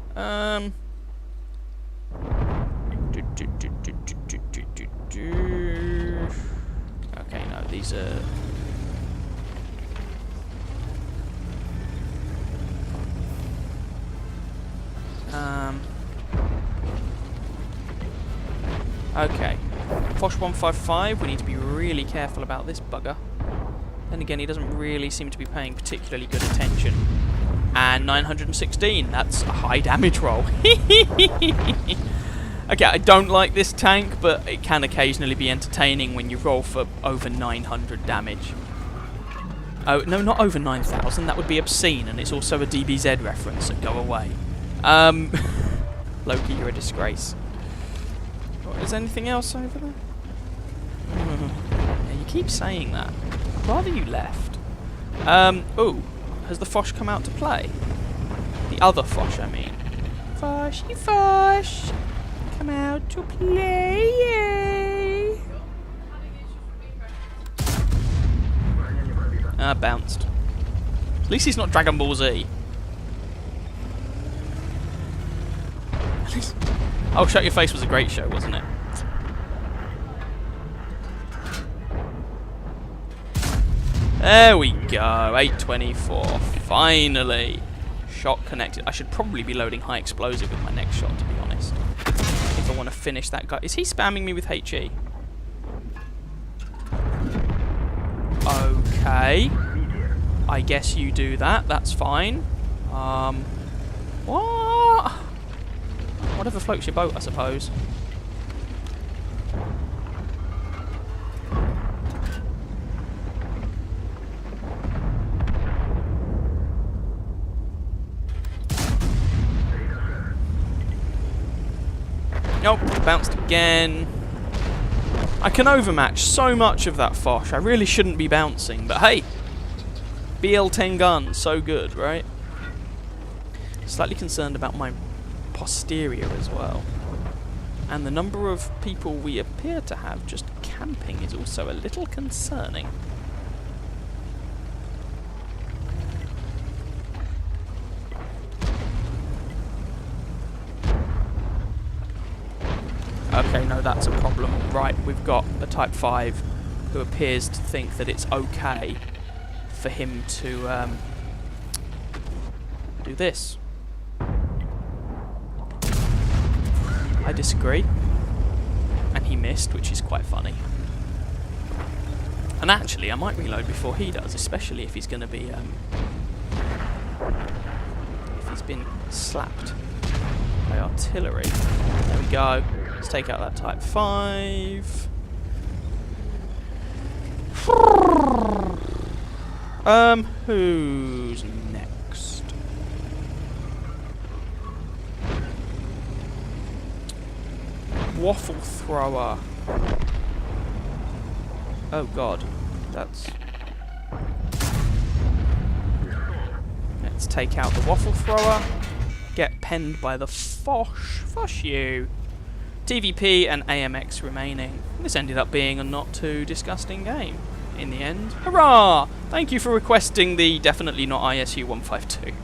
Okay, no, these are... Okay. Fosh 155, we need to be really careful about this bugger. Then again, he doesn't really seem to be paying particularly good attention. And 916, that's a high damage roll. Okay, I don't like this tank, but it can occasionally be entertaining when you roll for over 900 damage. Oh, no, not over 9,000, that would be obscene, and it's also a DBZ reference, so go away. Loki, you're a disgrace. Is there anything else over there? Yeah, you keep saying that. I'd rather you left. Ooh, has the Fosh come out to play? The other Fosh, I mean. Foshy Fosh, come out to play. Bounced. At least he's not Dragon Ball Z. Oh, Shut Your Face was a great show, wasn't it? There we go, 824. Finally. shot connected. I should probably be loading high explosive with my next shot, to be honest. If I want to finish that guy. Is he spamming me with HE? Okay. I guess you do that. That's fine. What? Whatever floats your boat, I suppose. Nope, bounced again. I can overmatch so much of that Foch. I really shouldn't be bouncing, but hey! BL-10 gun, so good, right? Slightly concerned about my posterior as well. And the number of people we appear to have just camping is also a little concerning. Okay, no, that's a problem. Right, we've got a Type 5 who appears to think that it's okay for him to do this. I disagree. And he missed, which is quite funny. And actually, I might reload before he does, especially if he's going to be, if he's been slapped by artillery. There we go. Let's take out that Type 5. Who's next? Waffle thrower. Oh god, that's... Let's take out the waffle thrower. Get penned by the Foch. Foch you. TVP and AMX remaining. This ended up being a not too disgusting game in the end. Hurrah! Thank you for requesting the definitely not ISU 152.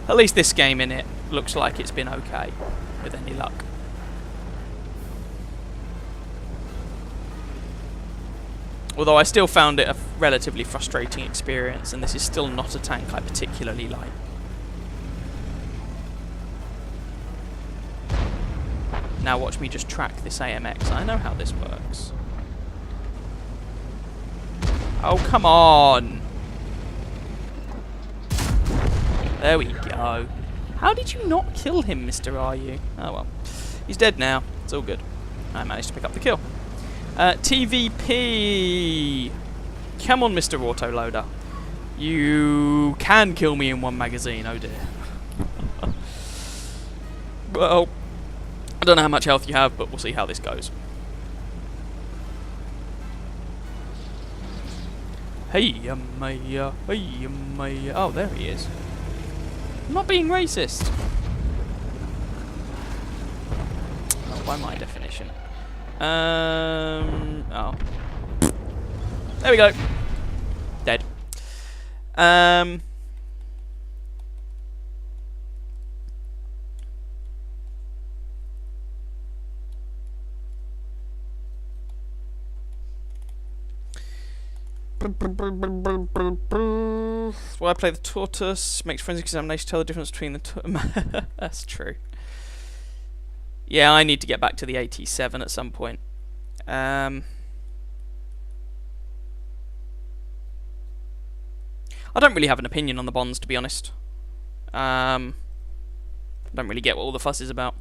At least this game in it looks like it's been okay, with any luck. Although I still found it a relatively frustrating experience, and this is still not a tank I particularly like. Now watch me just track this AMX. I know how this works. Oh, come on! There we go. How did you not kill him, Mr. RU? Oh well. He's dead now. It's all good. I managed to pick up the kill. TVP! Come on, Mr. Autoloader. You can kill me in one magazine, oh dear. Well, I don't know how much health you have, but we'll see how this goes. Hey, Maya, hey, Maya. Oh, there he is. I'm not being racist. Oh, by my definition. Oh. There we go. Dead. Well, I play the tortoise. Makes forensic examination tell the difference between the That's true. Yeah, I need to get back to the 87 at some point. I don't really have an opinion on the bonds, to be honest. I don't really get what all the fuss is about.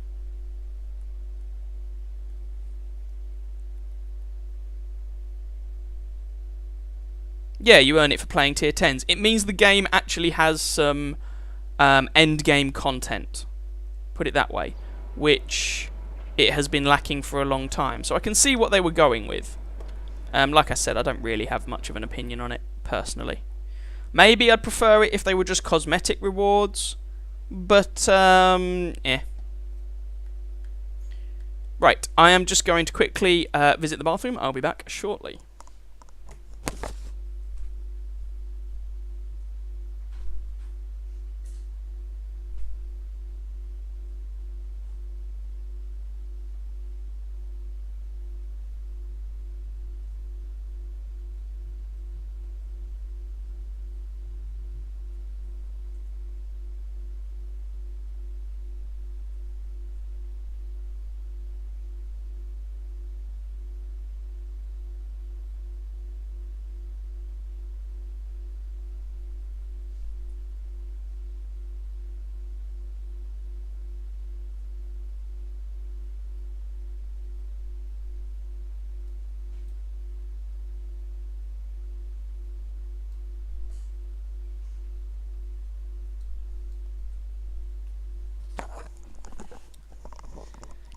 Yeah, you earn it for playing tier 10s. It means the game actually has some end game content. Put it that way. Which it has been lacking for a long time. So I can see what they were going with. Like I said, I don't really have much of an opinion on it, personally. Maybe I'd prefer it if they were just cosmetic rewards. But, eh. Right, I am just going to quickly visit the bathroom. I'll be back shortly.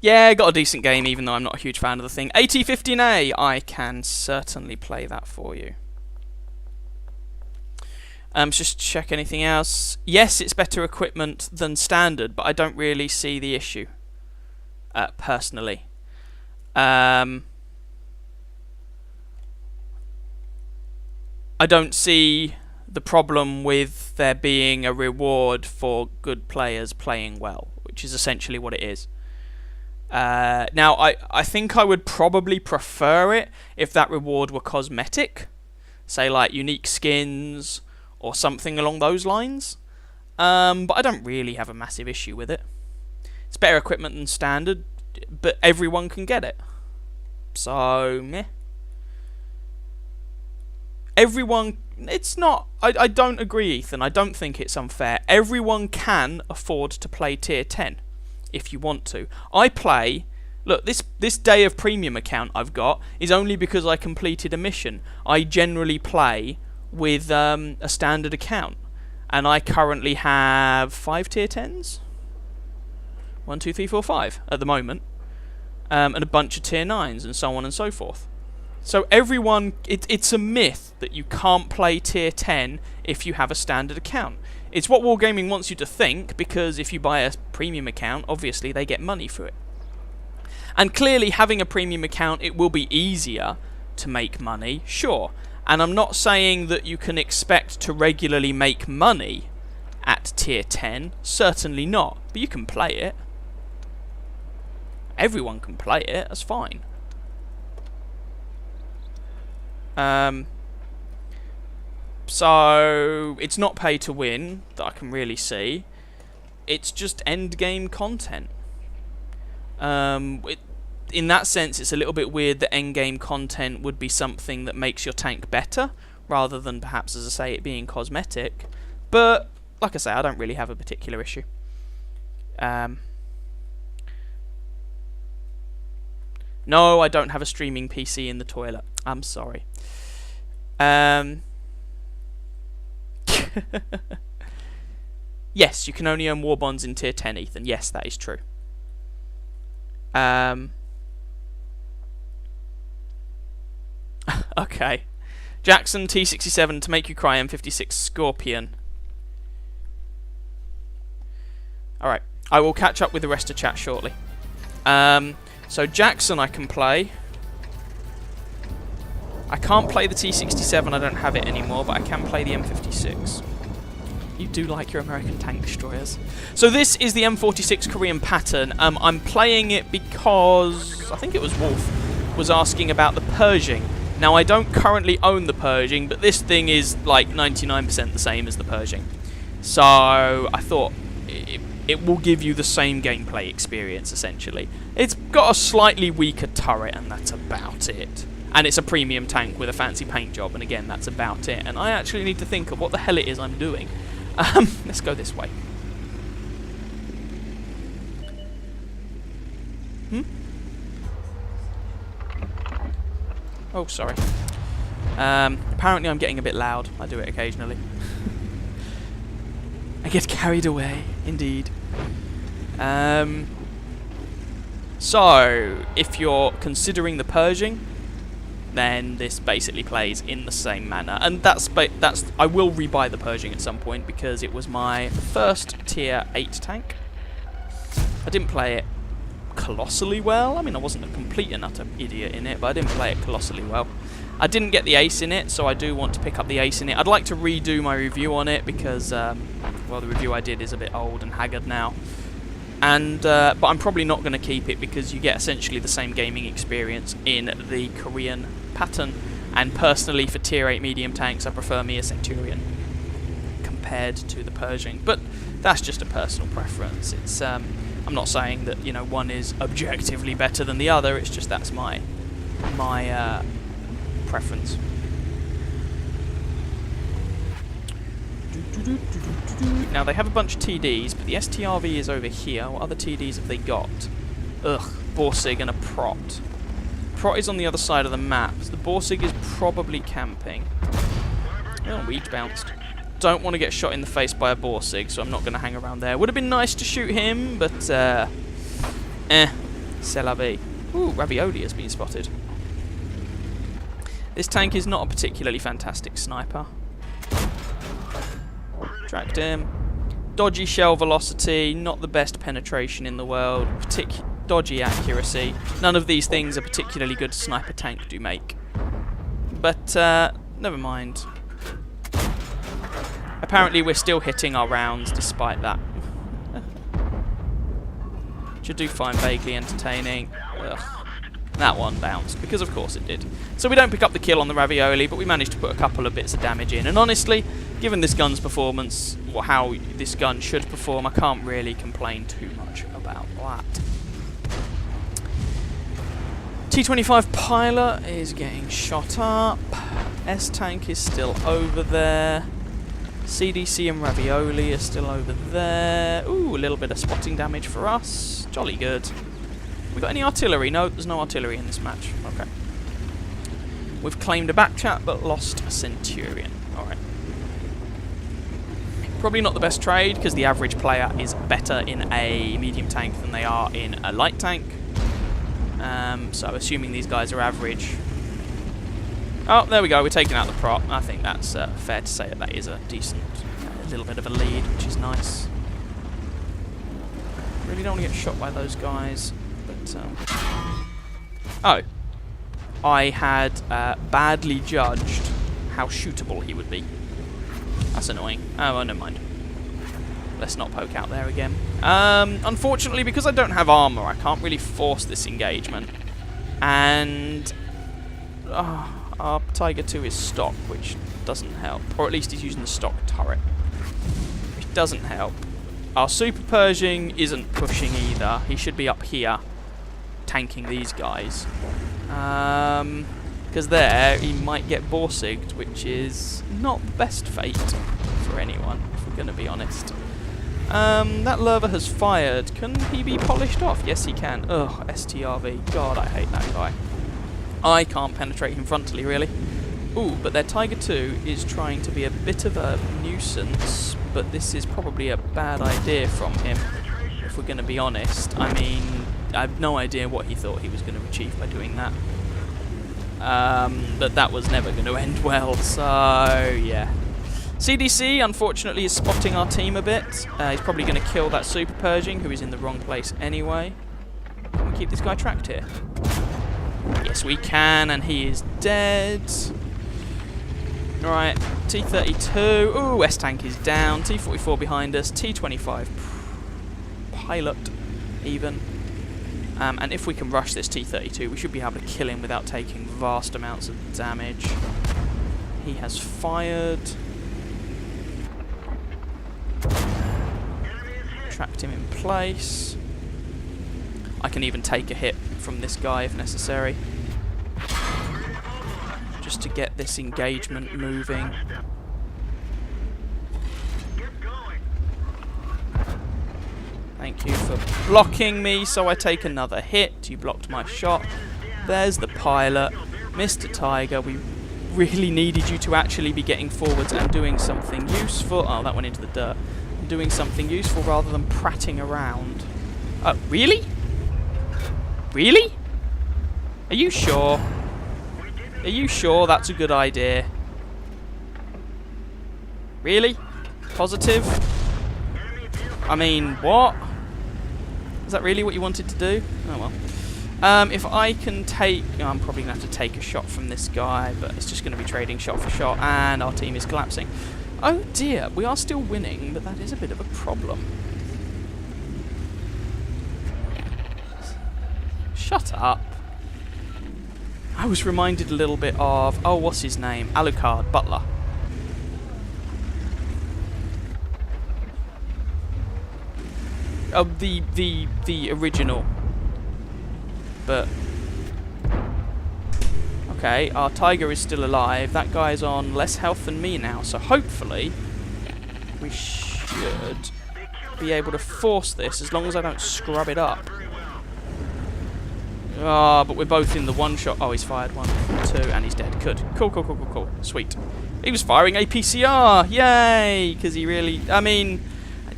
Yeah, got a decent game, even though I'm not a huge fan of the thing. AT-15A, I can certainly play that for you. Just check anything else. Yes, it's better equipment than standard, but I don't really see the issue, personally. I don't see the problem with there being a reward for good players playing well, which is essentially what it is. Now, I think I would probably prefer it if that reward were cosmetic, say like unique skins or something along those lines. But I don't really have a massive issue with it. It's better equipment than standard, but everyone can get it. So, meh. Everyone, it's not, I don't agree, Ethan. I don't think it's unfair. Everyone can afford to play tier 10 if you want to. I play, look, this day of premium account I've got is only because I completed a mission. I generally play with a standard account, and I currently have 5 tier 10s. 1, 2, 3, 4, 5 at the moment, and a bunch of tier 9s and so on and so forth. So everyone, it's a myth that you can't play tier 10 if you have a standard account. It's what Wargaming wants you to think, because if you buy a premium account, obviously they get money for it. And clearly, having a premium account, it will be easier to make money, sure. And I'm not saying that you can expect to regularly make money at tier 10, certainly not. But you can play it. Everyone can play it, that's fine. So, it's not pay to win, that I can really see. It's just end game content. In that sense, it's a little bit weird that end game content would be something that makes your tank better, rather than perhaps, as I say, it being cosmetic. But, like I say, I don't really have a particular issue. No, I don't have a streaming PC in the toilet. I'm sorry. Yes, you can only earn war bonds in tier 10, Ethan. Yes, that is true. Okay. Jackson T67 to make you cry, M56 Scorpion. Alright, I will catch up with the rest of chat shortly. So Jackson I can play. I can't play the T67, I don't have it anymore, but I can play the M56. You do like your American tank destroyers. So this is the M46 Korean pattern. I'm playing it because I think it was Wolf was asking about the Pershing. Now I don't currently own the Pershing, but this thing is like 99% the same as the Pershing. So I thought it will give you the same gameplay experience essentially. It's got a slightly weaker turret and that's about it. And it's a premium tank with a fancy paint job, and again, that's about it. And I actually need to think of what the hell it is I'm doing. Let's go this way. Oh, sorry. Apparently I'm getting a bit loud. I do it occasionally. I get carried away, indeed. So, if you're considering the Pershing, then this basically plays in the same manner. And that's I will rebuy the Pershing at some point because it was my first tier 8 tank. I didn't play it colossally well. I mean, I wasn't a complete and utter idiot in it, but I didn't play it colossally well. I didn't get the ace in it, so I do want to pick up the ace in it. I'd like to redo my review on it because, well, the review I did is a bit old and haggard now. And but I'm probably not going to keep it because you get essentially the same gaming experience in the Korean pattern. And personally, for tier 8 medium tanks, I prefer me a Centurion compared to the Pershing. But that's just a personal preference. It's I'm not saying that, you know, one is objectively better than the other. It's just that's my preference. Now they have a bunch of TDs, but the STRV is over here. What other TDs have they got? Ugh, Borsig and a Prot. Prot is on the other side of the map. So the Borsig is probably camping. Oh, weed bounced. Don't want to get shot in the face by a Borsig, so I'm not going to hang around there. Would have been nice to shoot him, but C'est la vie. Ooh, ravioli has been spotted. This tank is not a particularly fantastic sniper. Tracked him. Dodgy shell velocity, not the best penetration in the world. Dodgy accuracy. None of these things a particularly good sniper tank do make. But, never mind. Apparently we're still hitting our rounds despite that. Which I do find vaguely entertaining. Ugh. That one bounced, because of course it did. So we don't pick up the kill on the ravioli, but we managed to put a couple of bits of damage in. And honestly, given this gun's performance, or how this gun should perform, I can't really complain too much about that. T-25 pilot is getting shot up. S-tank is still over there. CDC and ravioli are still over there. Ooh, a little bit of spotting damage for us. Jolly good. We got any artillery? No, there's no artillery in this match. Okay. We've claimed a back chat, but lost a Centurion. Alright. Probably not the best trade, because the average player is better in a medium tank than they are in a light tank. So assuming these guys are average... Oh, there we go, we're taking out the prop. I think that's fair to say that that is a decent, little bit of a lead, which is nice. Really don't want to get shot by those guys, but... Oh. I had badly judged how shootable he would be. That's annoying. Oh, well, never mind. Let's not poke out there again. Unfortunately, because I don't have armor, I can't really force this engagement. And... our Tiger 2 is stock, which doesn't help. Or at least he's using the stock turret, which doesn't help. Our Super Pershing isn't pushing either. He should be up here, tanking these guys. Because there, he might get Borsigged, which is not the best fate for anyone, if we're going to be honest. That Lerva has fired. Can he be polished off? Yes, he can. Ugh, STRV. God, I hate that guy. I can't penetrate him frontally, really. Ooh, but their Tiger 2 is trying to be a bit of a nuisance, but this is probably a bad idea from him, if we're going to be honest. I mean, I have no idea what he thought he was going to achieve by doing that. But that was never going to end well, so yeah. CDC, unfortunately, is spotting our team a bit. He's probably going to kill that Super Pershing, who is in the wrong place anyway. Can we keep this guy tracked here? Yes, we can, and he is dead. Right, T-32. Ooh, S-tank is down. T-44 behind us. T-25 pilot, even. And if we can rush this T-32, we should be able to kill him without taking vast amounts of damage. He has fired. Trapped him in place. I can even take a hit from this guy if necessary, just to get this engagement moving. Thank you for blocking me, so I take another hit. You blocked my shot. There's the pilot. Mr. Tiger, we really needed you to actually be getting forwards and doing something useful. Oh, that went into the dirt. Doing something useful rather than prattling around. Oh, really? Really? Are you sure? Are you sure that's a good idea? Really? Positive? I mean, what? Is that really what you wanted to do? Oh well. If I can take... I'm probably going to have to take a shot from this guy, but it's just going to be trading shot for shot, and our team is collapsing. Oh dear, we are still winning, but that is a bit of a problem. Shut up. I was reminded a little bit of... Oh, what's his name? Alucard, Butler. Oh, the original. But... Okay, our Tiger is still alive. That guy's on less health than me now, so hopefully we should be able to force this as long as I don't scrub it up. Ah, but we're both in the one shot. Oh, he's fired 1, 2, and he's dead. Good. Cool, cool, cool, cool, cool. Sweet. He was firing APCR. Yay! Because he really... I mean,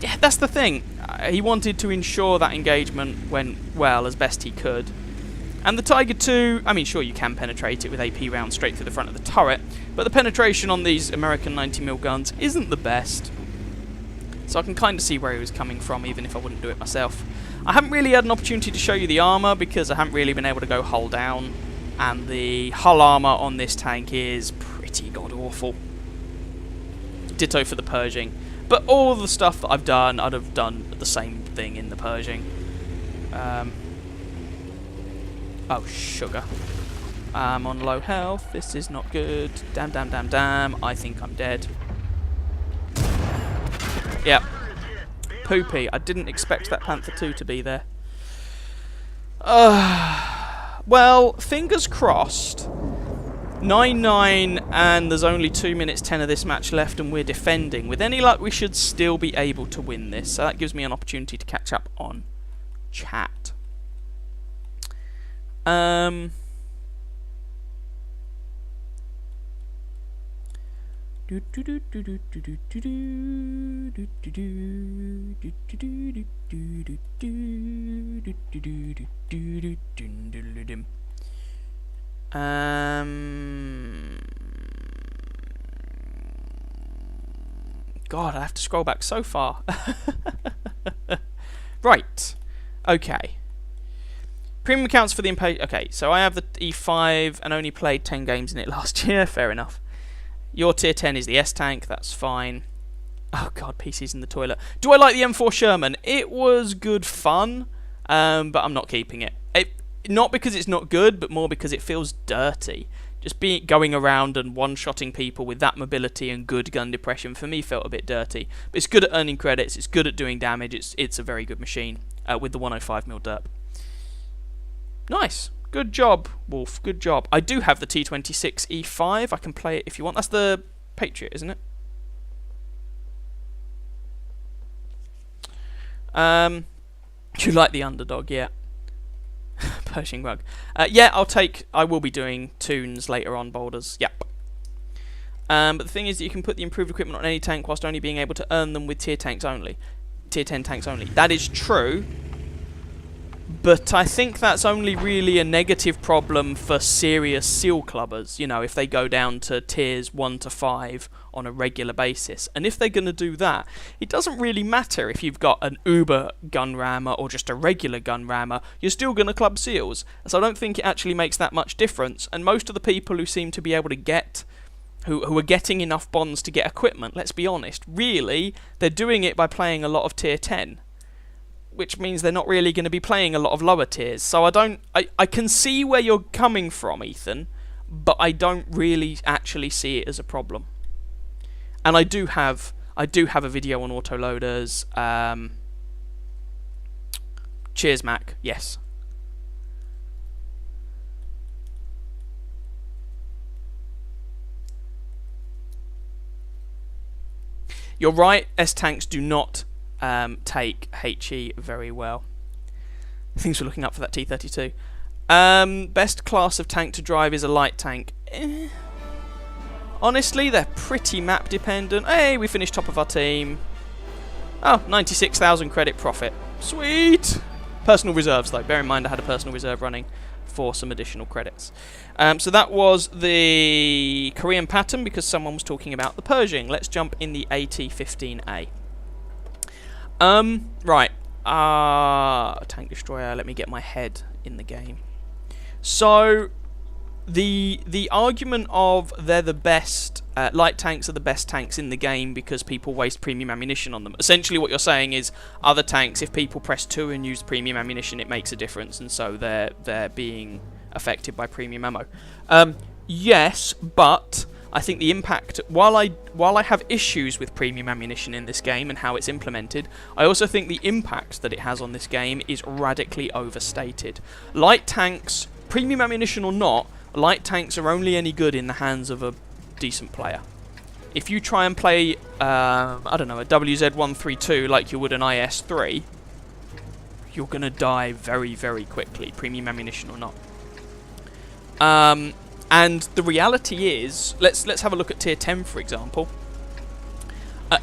yeah, that's the thing. he wanted to ensure that engagement went well as best he could. And the Tiger II, I mean, sure, you can penetrate it with AP rounds straight through the front of the turret, but the penetration on these American 90mm guns isn't the best. So I can kind of see where he was coming from, even if I wouldn't do it myself. I haven't really had an opportunity to show you the armour, because I haven't really been able to go hull down, and the hull armour on this tank is pretty god-awful. Ditto for the Pershing. But all the stuff that I've done, I'd have done the same thing in the Pershing. Oh, sugar. I'm on low health. This is not good. Damn, damn, damn, damn. I think I'm dead. Yep. Poopy. I didn't expect that Panther 2 to be there. Well, fingers crossed. 9-9, and there's only 2 minutes 10 of this match left, and we're defending. With any luck, we should still be able to win this. So that gives me an opportunity to catch up on chat. God, I have to scroll back so far. Right. Okay. Premium accounts for the impatient. Okay, so I have the E5 and only played 10 games in it last year. Fair enough. Your tier 10 is the S tank. That's fine. Oh god, PC's in the toilet. Do I like the M4 Sherman? It was good fun, but I'm not keeping it. Not because it's not good, but more because it feels dirty. Just going around and one-shotting people with that mobility and good gun depression for me felt a bit dirty. But it's good at earning credits. It's good at doing damage. It's a very good machine with the 105mm derp. Nice. Good job, Wolf. Good job. I do have the T26 E5. I can play it if you want. That's the Patriot, isn't it? You like the underdog, yeah. Pershing rug. Yeah, I will be doing tunes later on, boulders. Yep. But the thing is that you can put the improved equipment on any tank whilst only being able to earn them with tier 10 tanks only. That is true. But I think that's only really a negative problem for serious seal clubbers, you know, if they go down to tiers 1 to 5 on a regular basis. And if they're going to do that, it doesn't really matter if you've got an Uber gun rammer or just a regular gun rammer, you're still going to club seals. So I don't think it actually makes that much difference. And most of the people who seem to be able to get, who are getting enough bonds to get equipment, let's be honest, really, they're doing it by playing a lot of tier 10. Which means they're not really going to be playing a lot of lower tiers. So I can see where you're coming from, Ethan, but I don't really actually see it as a problem. And I do have a video on autoloaders. Cheers, Mac. Yes. You're right, S-tanks do not take HE very well. Things we're looking up for that T32. Best class of tank to drive is a light tank. Honestly, they're pretty map dependent. Hey, we finished top of our team. Oh, 96,000 credit profit. Sweet! Personal reserves, though. Bear in mind I had a personal reserve running for some additional credits. So that was the Korean pattern because someone was talking about the Pershing. Let's jump in the AT-15A. Right. Tank destroyer. Let me get my head in the game. So, the argument of they're the best, light tanks are the best tanks in the game because people waste premium ammunition on them. Essentially what you're saying is other tanks, if people press 2 and use premium ammunition, it makes a difference, and so they're being affected by premium ammo. Yes, but I think the impact, while I have issues with premium ammunition in this game and how it's implemented, I also think the impact that it has on this game is radically overstated. Light tanks, premium ammunition or not, light tanks are only any good in the hands of a decent player. If you try and play, I don't know, a WZ-132 like you would an IS-3, you're going to die very, very quickly, premium ammunition or not. And the reality is, let's have a look at tier 10 for example.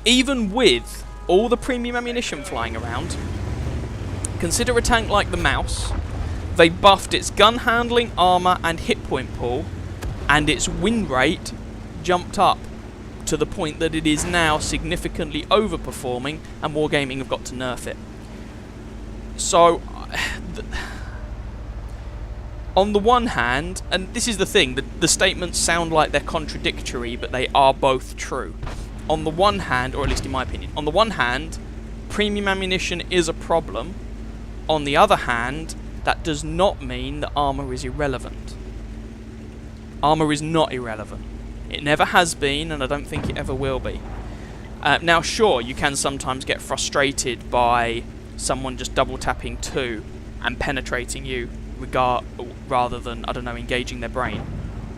Even with all the premium ammunition flying around, consider a tank like the Mouse. They buffed its gun handling, armor, and hit point pool, and its win rate jumped up to the point that it is now significantly overperforming, and Wargaming have got to nerf it. So, on the one hand, and this is the thing, the statements sound like they're contradictory, but they are both true. On the one hand, or at least in my opinion, on the one hand, premium ammunition is a problem. On the other hand, that does not mean that armor is irrelevant. Armor is not irrelevant. It never has been, and I don't think it ever will be. Now, sure, you can sometimes get frustrated by someone just double tapping 2 and penetrating you, rather than, I don't know, engaging their brain.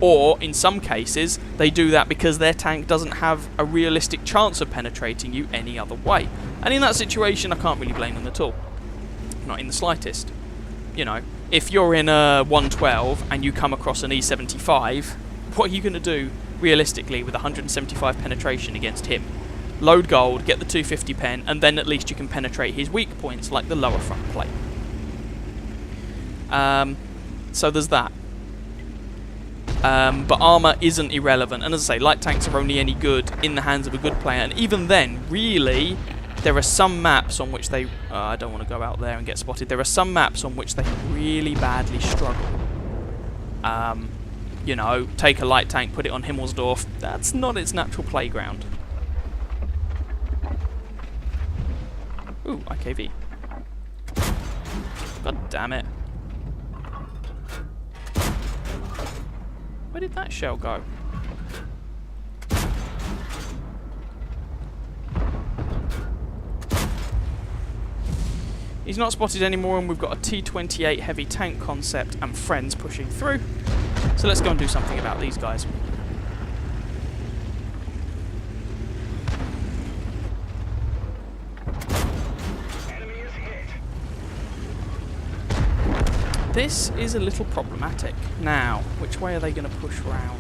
Or, in some cases, they do that because their tank doesn't have a realistic chance of penetrating you any other way. And in that situation, I can't really blame them at all. Not in the slightest. You know, if you're in a 112 and you come across an E75, what are you going to do, realistically, with 175 penetration against him? Load gold, get the 250 pen, and then at least you can penetrate his weak points, like the lower front plate. So there's that. But armor isn't irrelevant, and as I say, light tanks are only any good in the hands of a good player, and even then, really, there are some maps on which they... I don't want to go out there and get spotted. There are some maps on which they really badly struggle. You know, take a light tank, put it on Himmelsdorf. That's not its natural playground. Ooh, IKV. God damn it. Where did that shell go? He's not spotted anymore, and we've got a T-28 heavy tank concept and friends pushing through. So let's go and do something about these guys. This is a little problematic. Now, which way are they going to push round?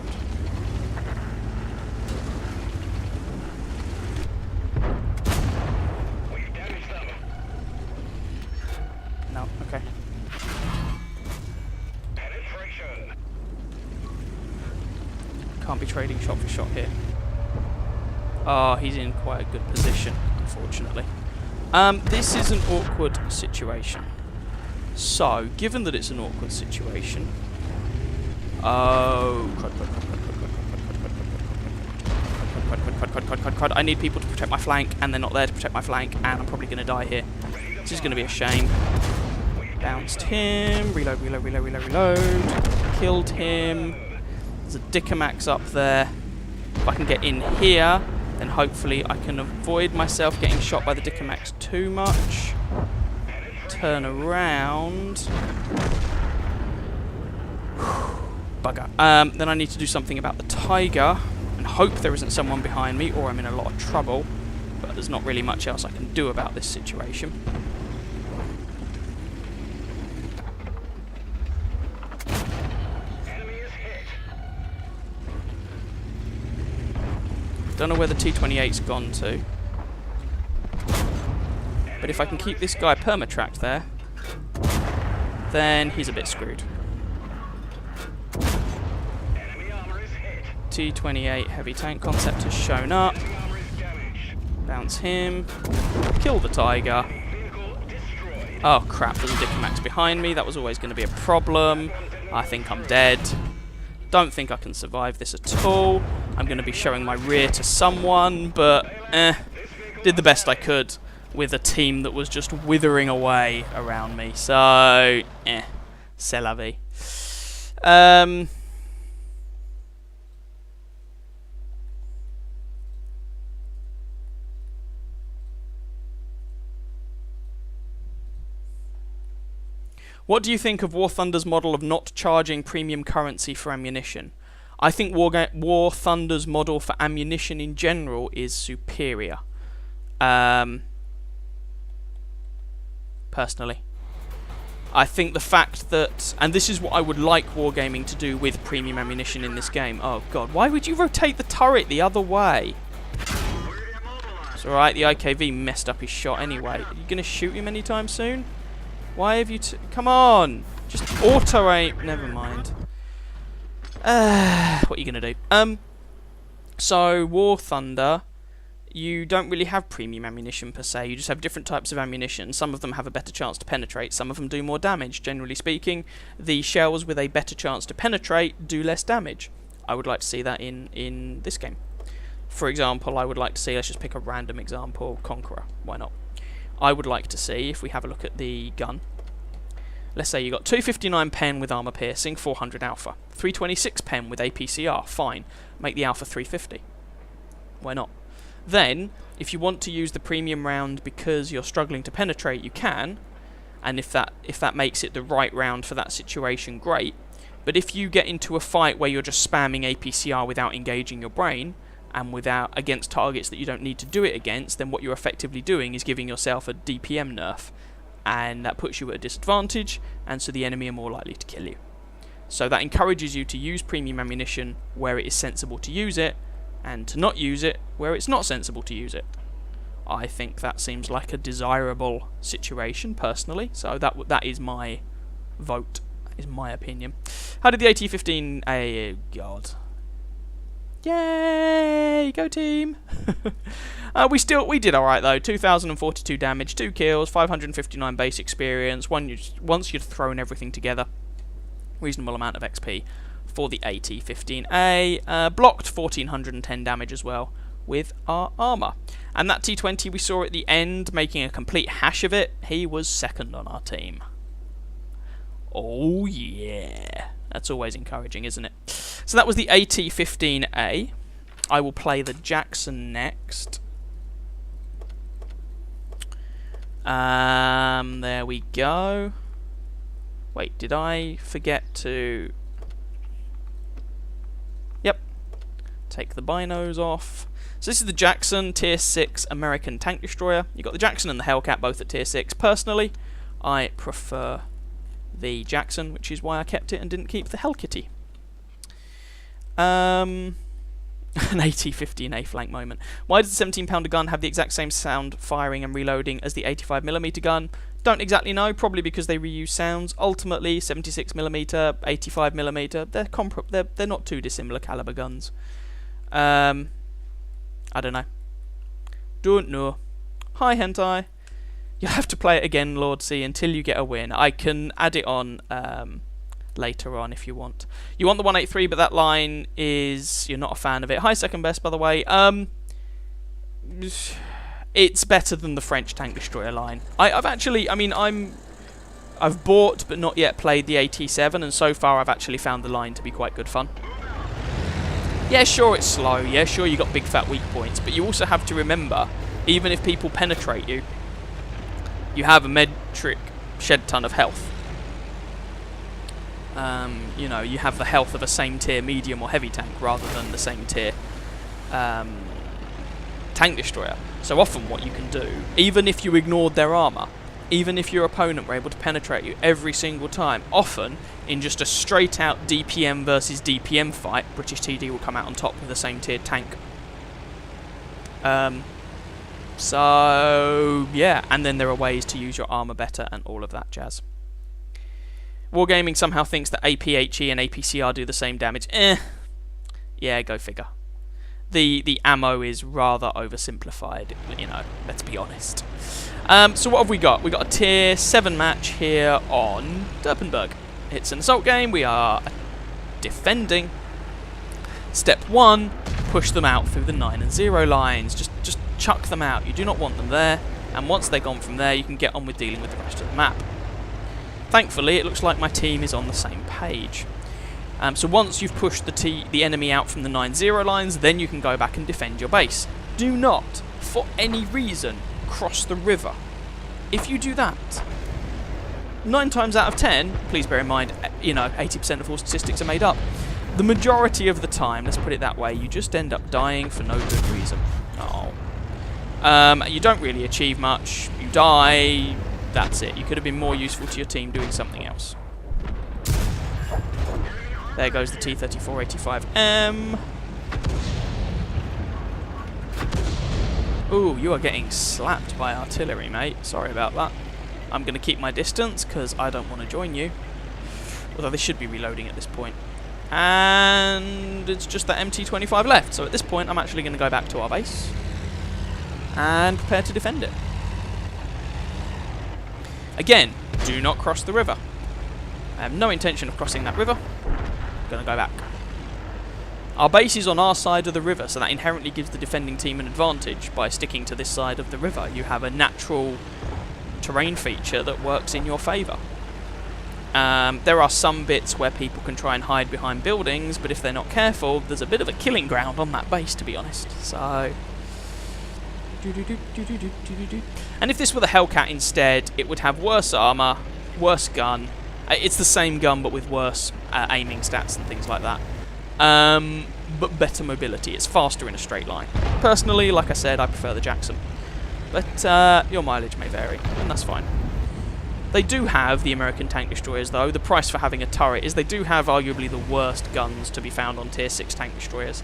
No, okay. Can't be trading shot for shot here. Oh, he's in quite a good position, unfortunately. This is an awkward situation. So, given that it's an awkward situation... Oh... Crud. I need people to protect my flank, and they're not there to protect my flank, and I'm probably going to die here. This is going to be a shame. Bounced him. Reload. Killed him. There's a Dicamax up there. If I can get in here, then hopefully I can avoid myself getting shot by the Dicamax too much. Turn around. Bugger. Then I need to do something about the Tiger and hope there isn't someone behind me, or I'm in a lot of trouble. But there's not really much else I can do about this situation. Don't know where the T-28's gone to. But if I can keep this guy permatracked there, then he's a bit screwed. T-28 heavy tank concept has shown up. Bounce him. Kill the Tiger. Oh crap, there's a Dicamax behind me. That was always going to be a problem. I think I'm dead. Don't think I can survive this at all. I'm going to be showing my rear to someone, but did the best I could with a team that was just withering away around me. So, c'est la vie. What do you think of War Thunder's model of not charging premium currency for ammunition? I think War Thunder's model for ammunition in general is superior. Personally. I think the fact that... And this is what I would like Wargaming to do with premium ammunition in this game. Oh god, why would you rotate the turret the other way? It's alright, the IKV messed up his shot anyway. Are you going to shoot him anytime soon? Why have you... Come on! Just auto-aim... Never mind. What are you going to do? So, War Thunder, you don't really have premium ammunition per se. You just have different types of ammunition. Some of them have a better chance to penetrate. Some of them do more damage. Generally speaking, the shells with a better chance to penetrate do less damage. I would like to see that in this game. For example, I would like to see, let's just pick a random example, Conqueror. Why not? I would like to see, if we have a look at the gun, let's say you got 259 pen with armor piercing, 400 alpha. 326 pen with APCR, fine. Make the alpha 350. Why not? Then, if you want to use the premium round because you're struggling to penetrate, you can. And if that makes it the right round for that situation, great. But if you get into a fight where you're just spamming APCR without engaging your brain, and against targets that you don't need to do it against, then what you're effectively doing is giving yourself a DPM nerf. And that puts you at a disadvantage, and so the enemy are more likely to kill you. So that encourages you to use premium ammunition where it is sensible to use it, and to not use it where it's not sensible to use it. I think that seems like a desirable situation, personally, so that is my vote, that is my opinion. How did the AT-15... God. Yay! Go team! We did alright though. 2,042 damage, 2 kills, 559 base experience. Once you'd thrown everything together, reasonable amount of XP for the AT-15A. Blocked 1,410 damage as well with our armour. And that T-20 we saw at the end, making a complete hash of it, he was second on our team. Oh yeah. That's always encouraging, isn't it? So that was the AT-15A. I will play the Jackson next. There we go. Wait, did I forget to... Yep. Take the binos off. So this is the Jackson Tier 6 American Tank Destroyer. You've got the Jackson and the Hellcat both at Tier 6. Personally, I prefer the Jackson, which is why I kept it and didn't keep the Hellkitty. An AT-15A flank moment. Why does the 17-pounder gun have the exact same sound thing and reloading as the 85mm gun? Don't exactly know, probably because they reuse sounds. Ultimately, 76mm, 85mm, they're not too dissimilar caliber guns. I don't know. Don't know. Hi, Hentai. You'll have to play it again, Lord C, until you get a win. I can add it on later on if you want. You want the 183, but that line is... You're not a fan of it. Hi, second best, by the way. It's better than the French Tank Destroyer line. I've bought but not yet played the AT-7, and so far I've actually found the line to be quite good fun. Yeah, sure, it's slow. Yeah, sure, you got big fat weak points, but you also have to remember, even if people penetrate you, you have a metric shed ton of health. You know, you have the health of a same tier medium or heavy tank rather than the same tier tank destroyer. So often what you can do, even if you ignored their armour, even if your opponent were able to penetrate you every single time, often in just a straight out DPM versus DPM fight, British TD will come out on top with the same tier tank. So, yeah, and then there are ways to use your armour better and all of that jazz. Wargaming somehow thinks that APHE and APCR do the same damage. Yeah, go figure. The ammo is rather oversimplified, you know, let's be honest. So what have we got? We got a tier 7 match here on Durpenberg. It's an assault game, we are defending. Step 1, push them out through the 9 and 0 lines. Just chuck them out. You do not want them there, and once they're gone from there, you can get on with dealing with the rest of the map. Thankfully, it looks like my team is on the same page. So once you've pushed the enemy out from the 9-0 lines, then you can go back and defend your base. Do not, for any reason, cross the river. If you do that, 9 times out of 10, please bear in mind, you know, 80% of all statistics are made up. The majority of the time, let's put it that way, you just end up dying for no good reason. Oh. You don't really achieve much. You die. That's it. You could have been more useful to your team doing something else. There goes the T-34-85M. Ooh, you are getting slapped by artillery, mate. Sorry about that. I'm going to keep my distance because I don't want to join you. Although they should be reloading at this point. And it's just that MT-25 left. So at this point, I'm actually going to go back to our base and prepare to defend it. Again, do not cross the river. I have no intention of crossing that river. I'm going to go back. Our base is on our side of the river, so that inherently gives the defending team an advantage by sticking to this side of the river. You have a natural terrain feature that works in your favour. There are some bits where people can try and hide behind buildings, but if they're not careful, there's a bit of a killing ground on that base, to be honest. So, and if this were the Hellcat instead, it would have worse armour, worse gun. It's the same gun, but with worse aiming stats and things like that. But better mobility. It's faster in a straight line. Personally, like I said, I prefer the Jackson. But your mileage may vary, and that's fine. They do have the American tank destroyers, though. The price for having a turret is they do have arguably the worst guns to be found on Tier 6 tank destroyers.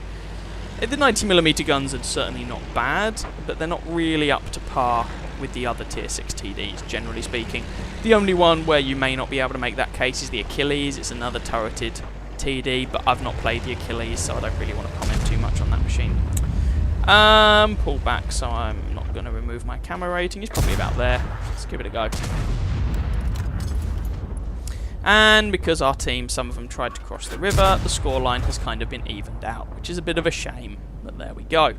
The 90mm guns are certainly not bad, but they're not really up to par with the other Tier 6 TDs, generally speaking. The only one where you may not be able to make that case is the Achilles. It's another turreted TD, but I've not played the Achilles, so I don't really want to comment too much on that machine. Pull back, so I'm not going to remove my camera rating. It's probably about there. Let's give it a go. And because our team, some of them tried to cross the river, the scoreline has kind of been evened out, which is a bit of a shame, but there we go.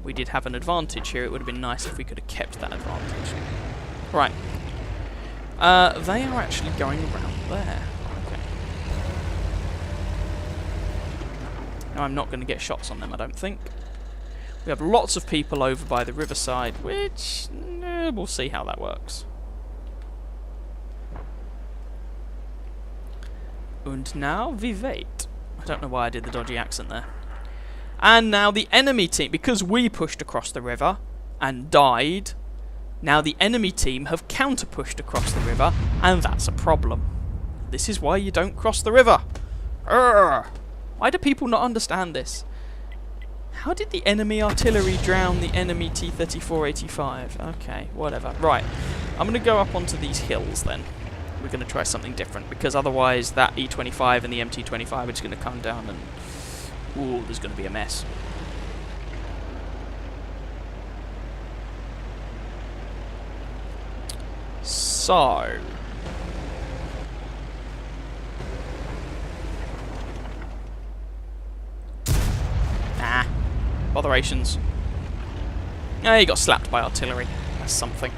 We did have an advantage here. It would have been nice if we could have kept that advantage. Right. They are actually going around there. Okay. Now I'm not going to get shots on them, I don't think. We have lots of people over by the riverside, which we'll see how that works. And now we wait. I don't know why I did the dodgy accent there. And now the enemy team, because we pushed across the river and died, now the enemy team have counter-pushed across the river, and that's a problem. This is why you don't cross the river. Urgh. Why do people not understand this? How did the enemy artillery drown the enemy T-34-85? Okay, whatever. Right, I'm going to go up onto these hills then. We're going to try something different, because otherwise that E-25 and the MT-25 are just going to come down and... ooh, there's going to be a mess. So... nah. Botherations. Ah, he got slapped by artillery. That's something.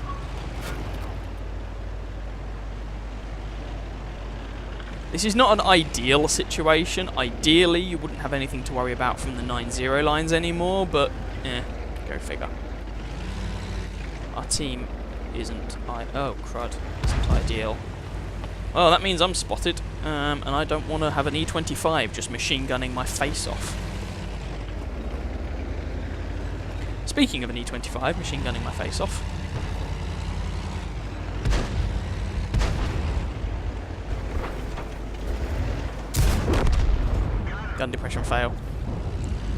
This is not an ideal situation. Ideally, you wouldn't have anything to worry about from the 9-0 lines anymore, but go figure. Our team isn't oh crud, isn't ideal. Well, that means I'm spotted, and I don't want to have an E-25 just machine gunning my face off. Speaking of an E-25 machine gunning my face off. Gun depression fail.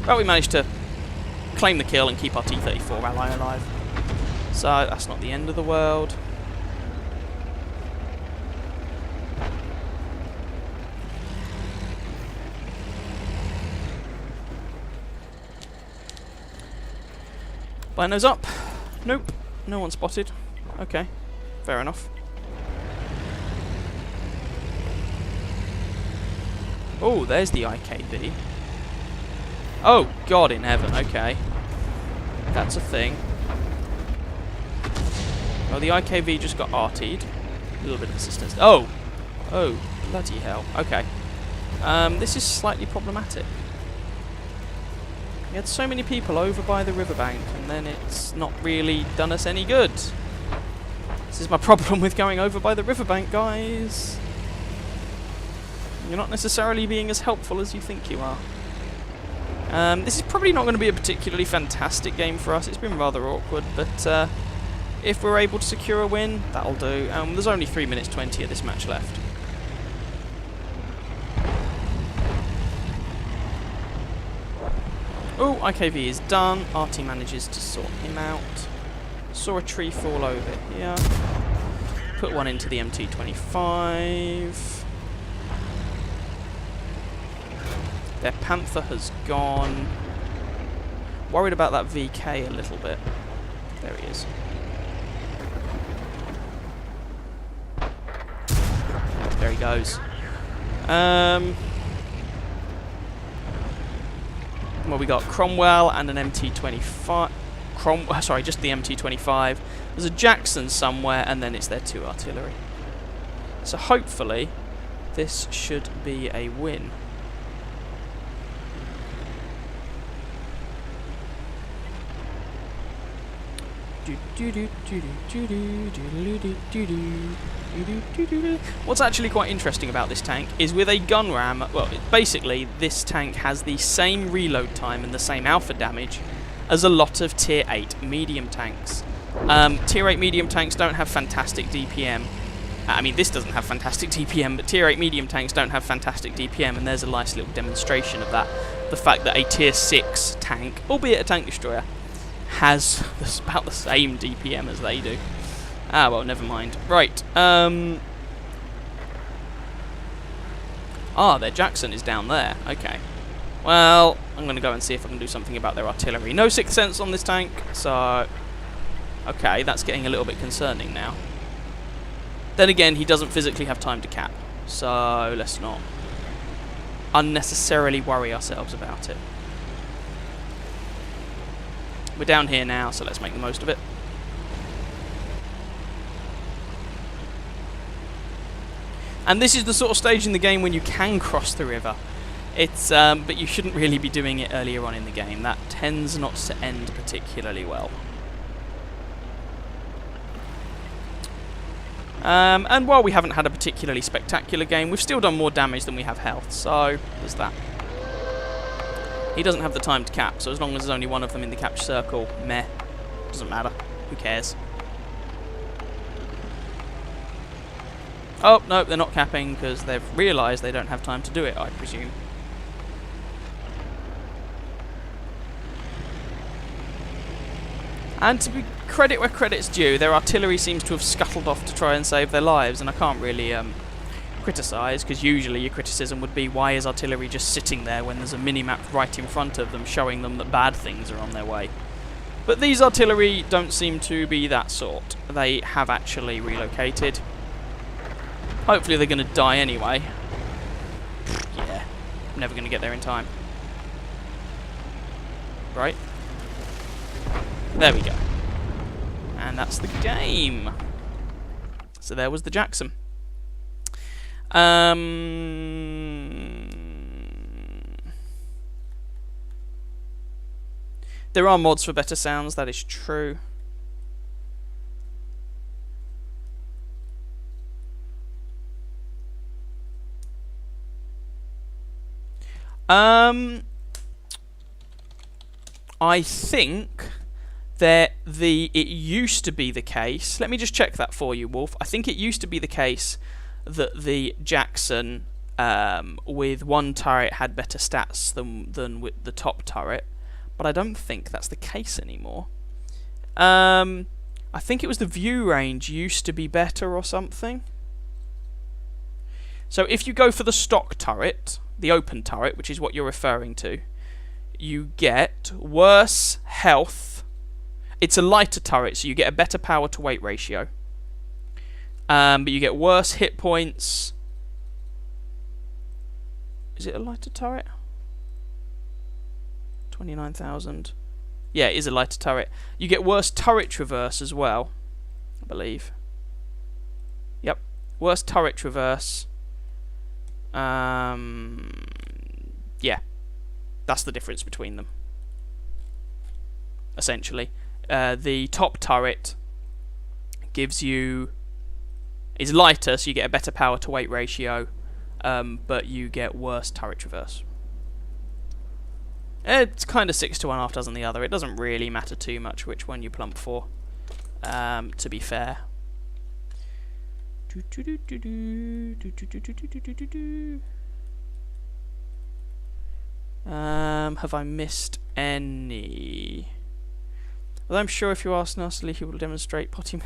Well, we managed to claim the kill and keep our T-34 ally alive. So that's not the end of the world. Binos up. Nope. No one spotted. Okay. Fair enough. Oh, there's the IKV. Oh, God in heaven, okay. That's a thing. Oh, the IKV just got RT'd. A little bit of assistance. Oh! Oh, bloody hell. Okay. This is slightly problematic. We had so many people over by the riverbank, and then it's not really done us any good. This is my problem with going over by the riverbank, guys. You're not necessarily being as helpful as you think you are. This is probably not going to be a particularly fantastic game for us. It's been rather awkward, but if we're able to secure a win, that'll do. There's only 3 minutes 20 of this match left. Oh, IKV is done. RT manages to sort him out. Saw a tree fall over here. Put one into the MT-25. Their Panther has gone. Worried about that VK a little bit. There he is. There he goes. Well, we got Cromwell and an MT-25. Sorry, just the MT-25. There's a Jackson somewhere, and then it's their 2 artillery. So hopefully, this should be a win. What's actually quite interesting about this tank is with a gun ram, well, basically this tank has the same reload time and the same alpha damage as a lot of tier 8 medium tanks. Tier 8 medium tanks don't have fantastic DPM. I mean, this doesn't have fantastic DPM, but tier 8 medium tanks don't have fantastic DPM, and there's a nice little demonstration of that. The fact that a tier 6 tank, albeit a tank destroyer, has about the same DPM as they do. Ah, well, never mind. Right. Their Jackson is down there. Okay. Well, I'm going to go and see if I can do something about their artillery. No sixth sense on this tank, so... Okay, that's getting a little bit concerning now. Then again, he doesn't physically have time to cap, so let's not unnecessarily worry ourselves about it. We're down here now, so let's make the most of it. And this is the sort of stage in the game when you can cross the river. It's but you shouldn't really be doing it earlier on in the game. That tends not to end particularly well. And while we haven't had a particularly spectacular game, we've still done more damage than we have health, so there's that. He doesn't have the time to cap, so as long as there's only one of them in the capture circle, meh. Doesn't matter. Who cares? Oh, no, they're not capping because they've realised they don't have time to do it, I presume. And to be credit where credit's due, their artillery seems to have scuttled off to try and save their lives, and I can't really criticise, because usually your criticism would be, why is artillery just sitting there when there's a mini-map right in front of them showing them that bad things are on their way? But these artillery don't seem to be that sort. They have actually relocated. Hopefully they're going to die anyway. Yeah, I'm never going to get there in time. Right? There we go. And that's the game. So there was the Jackson. There are mods for better sounds, that is true. I think that it used to be the case. Let me just check that for you, Wolf. I think it used to be the case that the Jackson with one turret had better stats than with the top turret, but I don't think that's the case anymore. I think it was the view range used to be better or something. So if you go for the stock turret, the open turret, which is what you're referring to, you get worse health. It's a lighter turret, so you get a better power to weight ratio. But you get worse hit points. Is it a lighter turret? 29,000. Yeah, it is a lighter turret. You get worse turret traverse as well, I believe. Yep, worse turret traverse. Yeah, that's the difference between them. Essentially, the top turret gives you is lighter, so you get a better power to weight ratio, but you get worse turret traverse. It's kind of 6 to 1 half dozen the other. It doesn't really matter too much which one you plump for, to be fair. Have I missed any? Well, I'm sure if you ask nastily, he will demonstrate potty.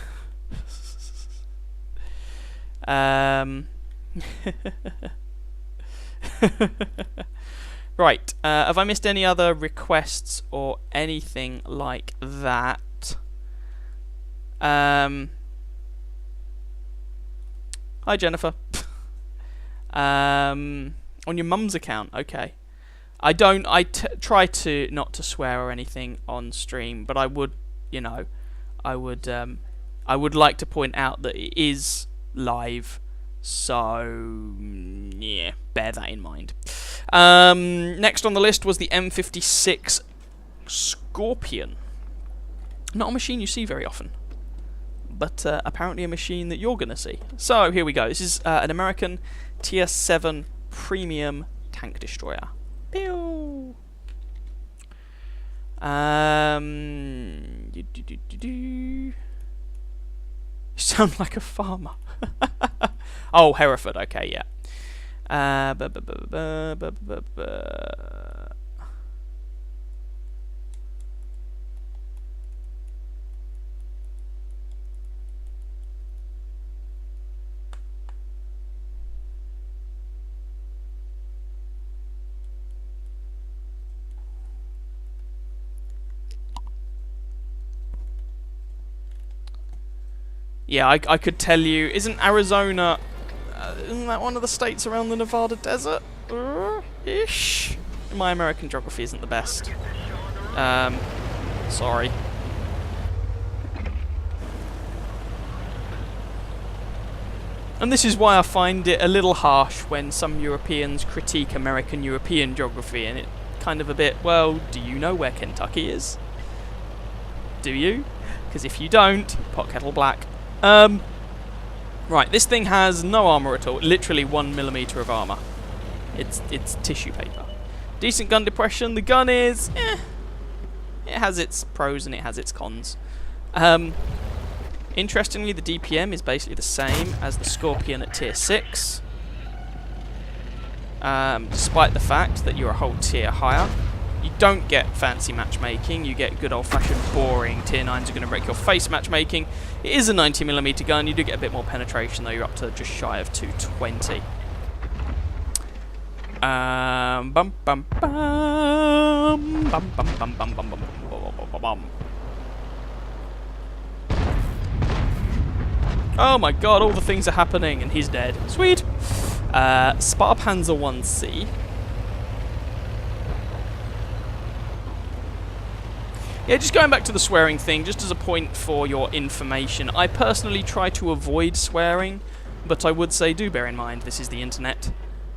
Right. Have I missed any other requests or anything like that? Hi, Jennifer. On your mum's account, okay. I try to not to swear or anything on stream, but I would, you know, I would like to point out that it is live, so yeah, bear that in mind. Next on the list was the M56 Scorpion. Not a machine you see very often, but apparently a machine that you're gonna see. So here we go. This is an American Tier 7 premium tank destroyer. Pew. You sound like a farmer. Oh, Hereford. Okay, yeah. Yeah, I could tell you. Isn't Arizona... isn't that one of the states around the Nevada desert? Ish. My American geography isn't the best. Sorry. And this is why I find it a little harsh when some Europeans critique American European geography, and it kind of a bit, well, do you know where Kentucky is? Do you? Because if you don't, pot kettle black. Right, this thing has no armour at all. Literally 1mm of armour. It's tissue paper. Decent gun depression. The gun is, it has its pros and it has its cons. Interestingly, the DPM is basically the same as the Scorpion at Tier 6. Despite the fact that you're a whole tier higher. You don't get fancy matchmaking, you get good old-fashioned boring Tier 9s are going to break your face matchmaking. It is a 90mm gun, you do get a bit more penetration though, you're up to just shy of 220. Bum bum bum bum bum bum bum bum bum bum bum. Oh my god, all the things are happening and he's dead. Sweet! Sparpanzer 1C. Yeah, just going back to the swearing thing, just as a point for your information, I personally try to avoid swearing, but I would say do bear in mind this is the internet.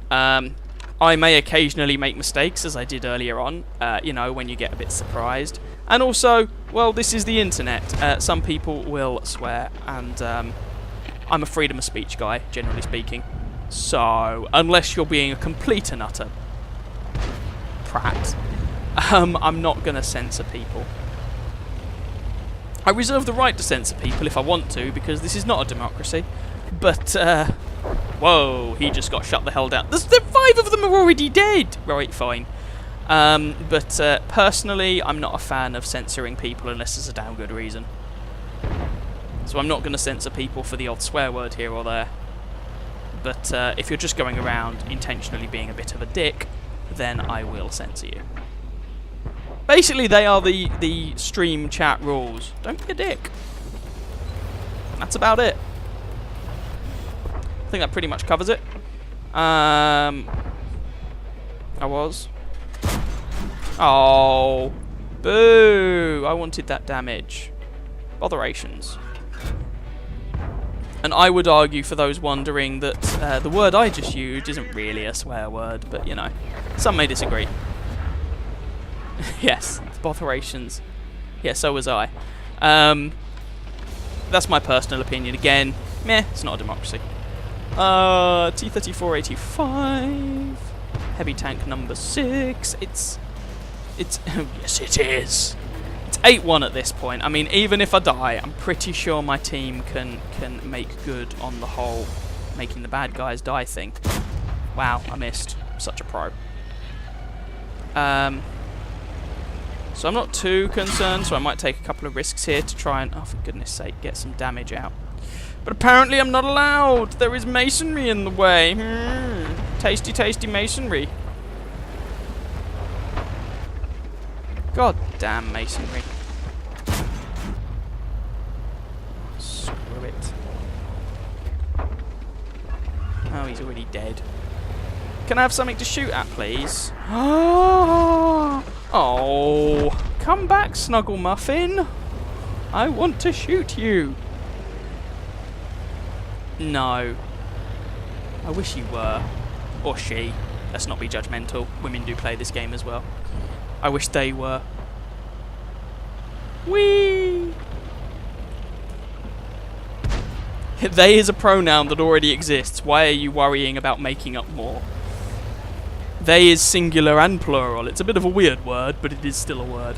I may occasionally make mistakes, as I did earlier on, you know, when you get a bit surprised. And also, well, this is the internet. Some people will swear, and I'm a freedom of speech guy, generally speaking. So, unless you're being a complete and utter prat, I'm not going to censor people. I reserve the right to censor people if I want to, because this is not a democracy. But, whoa, he just got shut the hell down. 5 of them are already dead! Right, fine. But personally, I'm not a fan of censoring people unless there's a damn good reason. So I'm not going to censor people for the odd swear word here or there. But if you're just going around intentionally being a bit of a dick, then I will censor you. Basically, they are the stream chat rules. Don't be a dick. That's about it. I think that pretty much covers it. I was. Oh. Boo. I wanted that damage. Botherations. And I would argue for those wondering that the word I just used isn't really a swear word, but you know, some may disagree. Yes, botherations. Yeah, so was I. That's my personal opinion. Again, meh, it's not a democracy. T-3485. Heavy tank number 6. It's yes, it is. It's 8-1 at this point. I mean, even if I die, I'm pretty sure my team can make good on the whole making the bad guys die thing. Wow, I missed. I'm such a pro. So I'm not too concerned, so I might take a couple of risks here to try and, oh for goodness sake, get some damage out. But apparently I'm not allowed! There is masonry in the way. Tasty, tasty masonry. God damn masonry. Screw it. Oh, he's already dead. Can I have something to shoot at, please? Oh, come back, Snuggle Muffin. I want to shoot you. No. I wish you were. Or she. Let's not be judgmental. Women do play this game as well. I wish they were. Whee! They is a pronoun that already exists. Why are you worrying about making up more? They is singular and plural. It's a bit of a weird word, but it is still a word.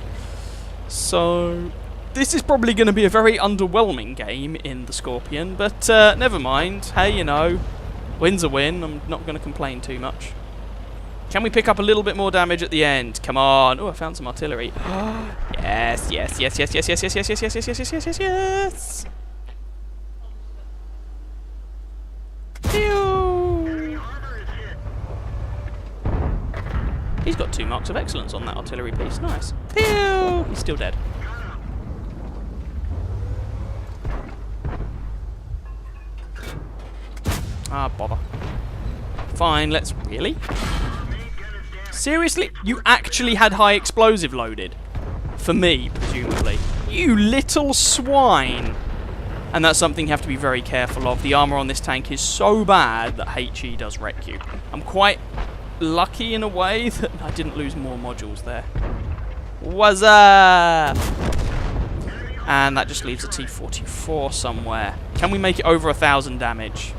So, this is probably going to be a very underwhelming game in the Scorpion, but never mind. Hey, you know, win's a win. I'm not going to complain too much. Can we pick up a little bit more damage at the end? Come on. Oh, I found some artillery. Yes, yes, yes, yes, yes, yes, yes, yes, yes, yes, yes, yes, yes, yes, yes, yes. He's got 2 marks of excellence on that artillery piece. Nice. Pew! He's still dead. Ah, bother. Fine, let's... Really? Seriously? You actually had high explosive loaded? For me, presumably. You little swine! And that's something you have to be very careful of. The armour on this tank is so bad that HE does wreck you. I'm quite lucky in a way that I didn't lose more modules there. What's up? And that just leaves a T-44 somewhere. Can we make it over 1,000 damage?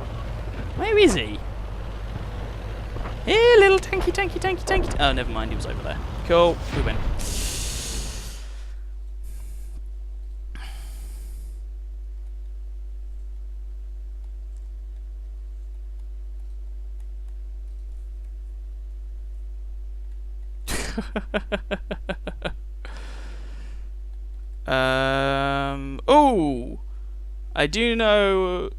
Where is he? Here, little tanky, tanky, tanky, tanky. Oh, never mind, he was over there. Cool, we win. Oh, I do know.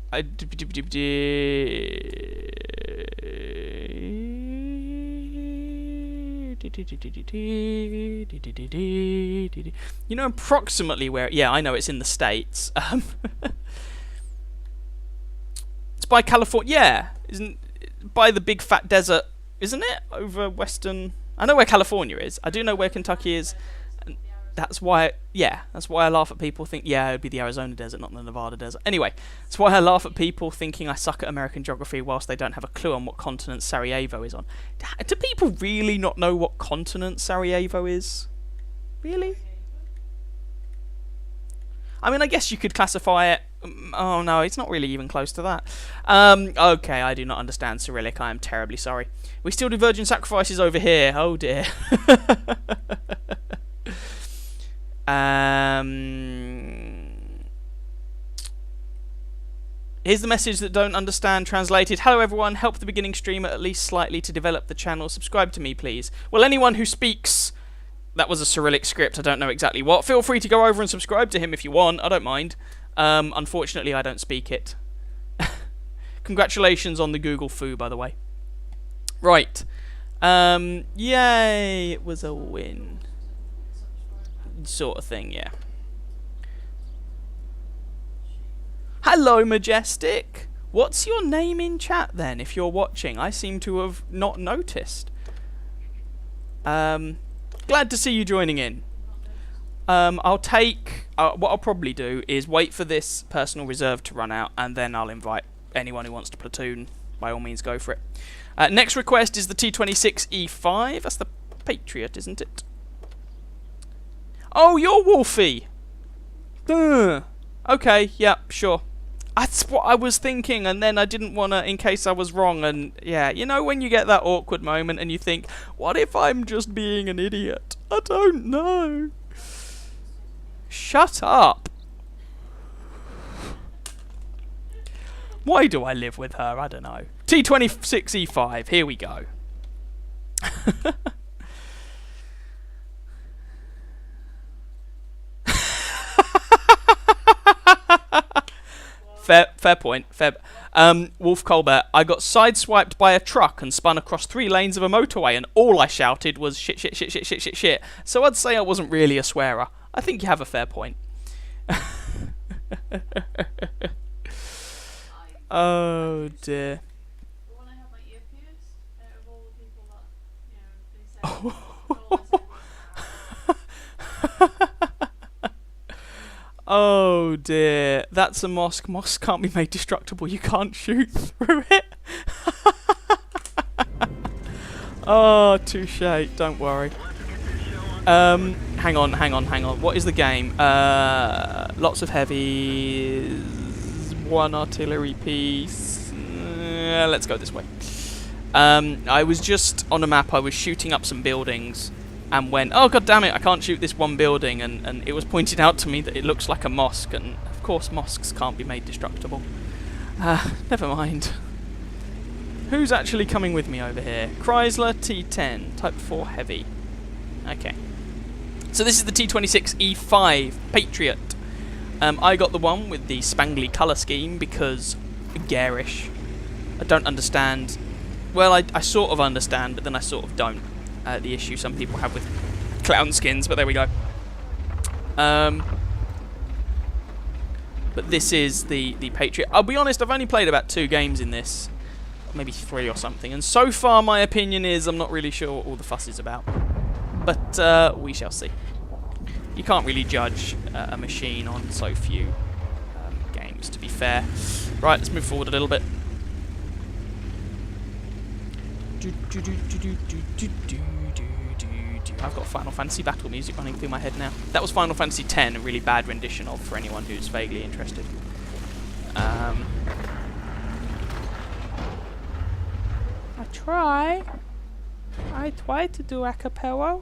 You know approximately where? Yeah, I know it's in the States. It's by California. Yeah, isn't by the big fat desert, isn't it? Over western. I know where California is. I do know where Kentucky is. And that's why, yeah, that's why I laugh at people think, yeah, it would be the Arizona desert, not the Nevada desert. Anyway, that's why I laugh at people thinking I suck at American geography whilst they don't have a clue on what continent Sarajevo is on. Do people really not know what continent Sarajevo is? Really? I mean, I guess you could classify it... Oh, no, it's not really even close to that. Okay, I do not understand Cyrillic. I am terribly sorry. We still do virgin sacrifices over here. Oh, dear. Here's the message that don't understand translated. Hello, everyone. Help the beginning streamer at least slightly to develop the channel. Subscribe to me, please. Well, anyone who speaks... That was a Cyrillic script. I don't know exactly what. Feel free to go over and subscribe to him if you want. I don't mind. Unfortunately, I don't speak it. Congratulations on the Google foo, by the way. Right. Yay! It was a win. Sort of thing, yeah. Hello, Majestic. What's your name in chat, then, if you're watching? I seem to have not noticed. Glad to see you joining in. I'll take... what I'll probably do is wait for this personal reserve to run out, and then I'll invite anyone who wants to platoon. By all means, go for it. Next request is the T-26E5. That's the Patriot, isn't it? Oh, you're Wolfie! Okay, yeah, sure. That's what I was thinking, and then I didn't want to, in case I was wrong, and yeah, you know when you get that awkward moment and you think, what if I'm just being an idiot? I don't know. Shut up. Why do I live with her? I don't know. T-26E5, here we go. Fair point. Wolf Colbert, I got sideswiped by a truck and spun across 3 lanes of a motorway, and all I shouted was shit, shit, shit, shit, shit, shit, shit. So I'd say I wasn't really a swearer. I think you have a fair point. Oh dear. When I had my ear pierced, out of all the people that, they said, Oh dear. That's a mosque. Mosques can't be made destructible. You can't shoot through it. Oh, touche. Don't worry. Hang on. What is the game? Lots of heavies. 1 artillery piece. Let's go this way. I was just on a map. I was shooting up some buildings and went, oh god damn it, I can't shoot this one building, and it was pointed out to me that it looks like a mosque, and of course mosques can't be made destructible. Never mind. Who's actually coming with me over here? Chrysler T10, Type 4 Heavy. Okay. So this is the T26 E5 Patriot. I got the one with the spangly colour scheme because garish. I don't understand. Well, I sort of understand, but then I sort of don't. The issue some people have with clown skins, but there we go. But this is the Patriot. I'll be honest, I've only played about 2 games in this. Maybe 3 or something. And so far, my opinion is I'm not really sure what all the fuss is about. But we shall see. You can't really judge a machine on so few games, to be fair. Right, let's move forward a little bit. I've got Final Fantasy battle music running through my head now. That was Final Fantasy X, a really bad rendition of, for anyone who's vaguely interested. I try to do a cappella.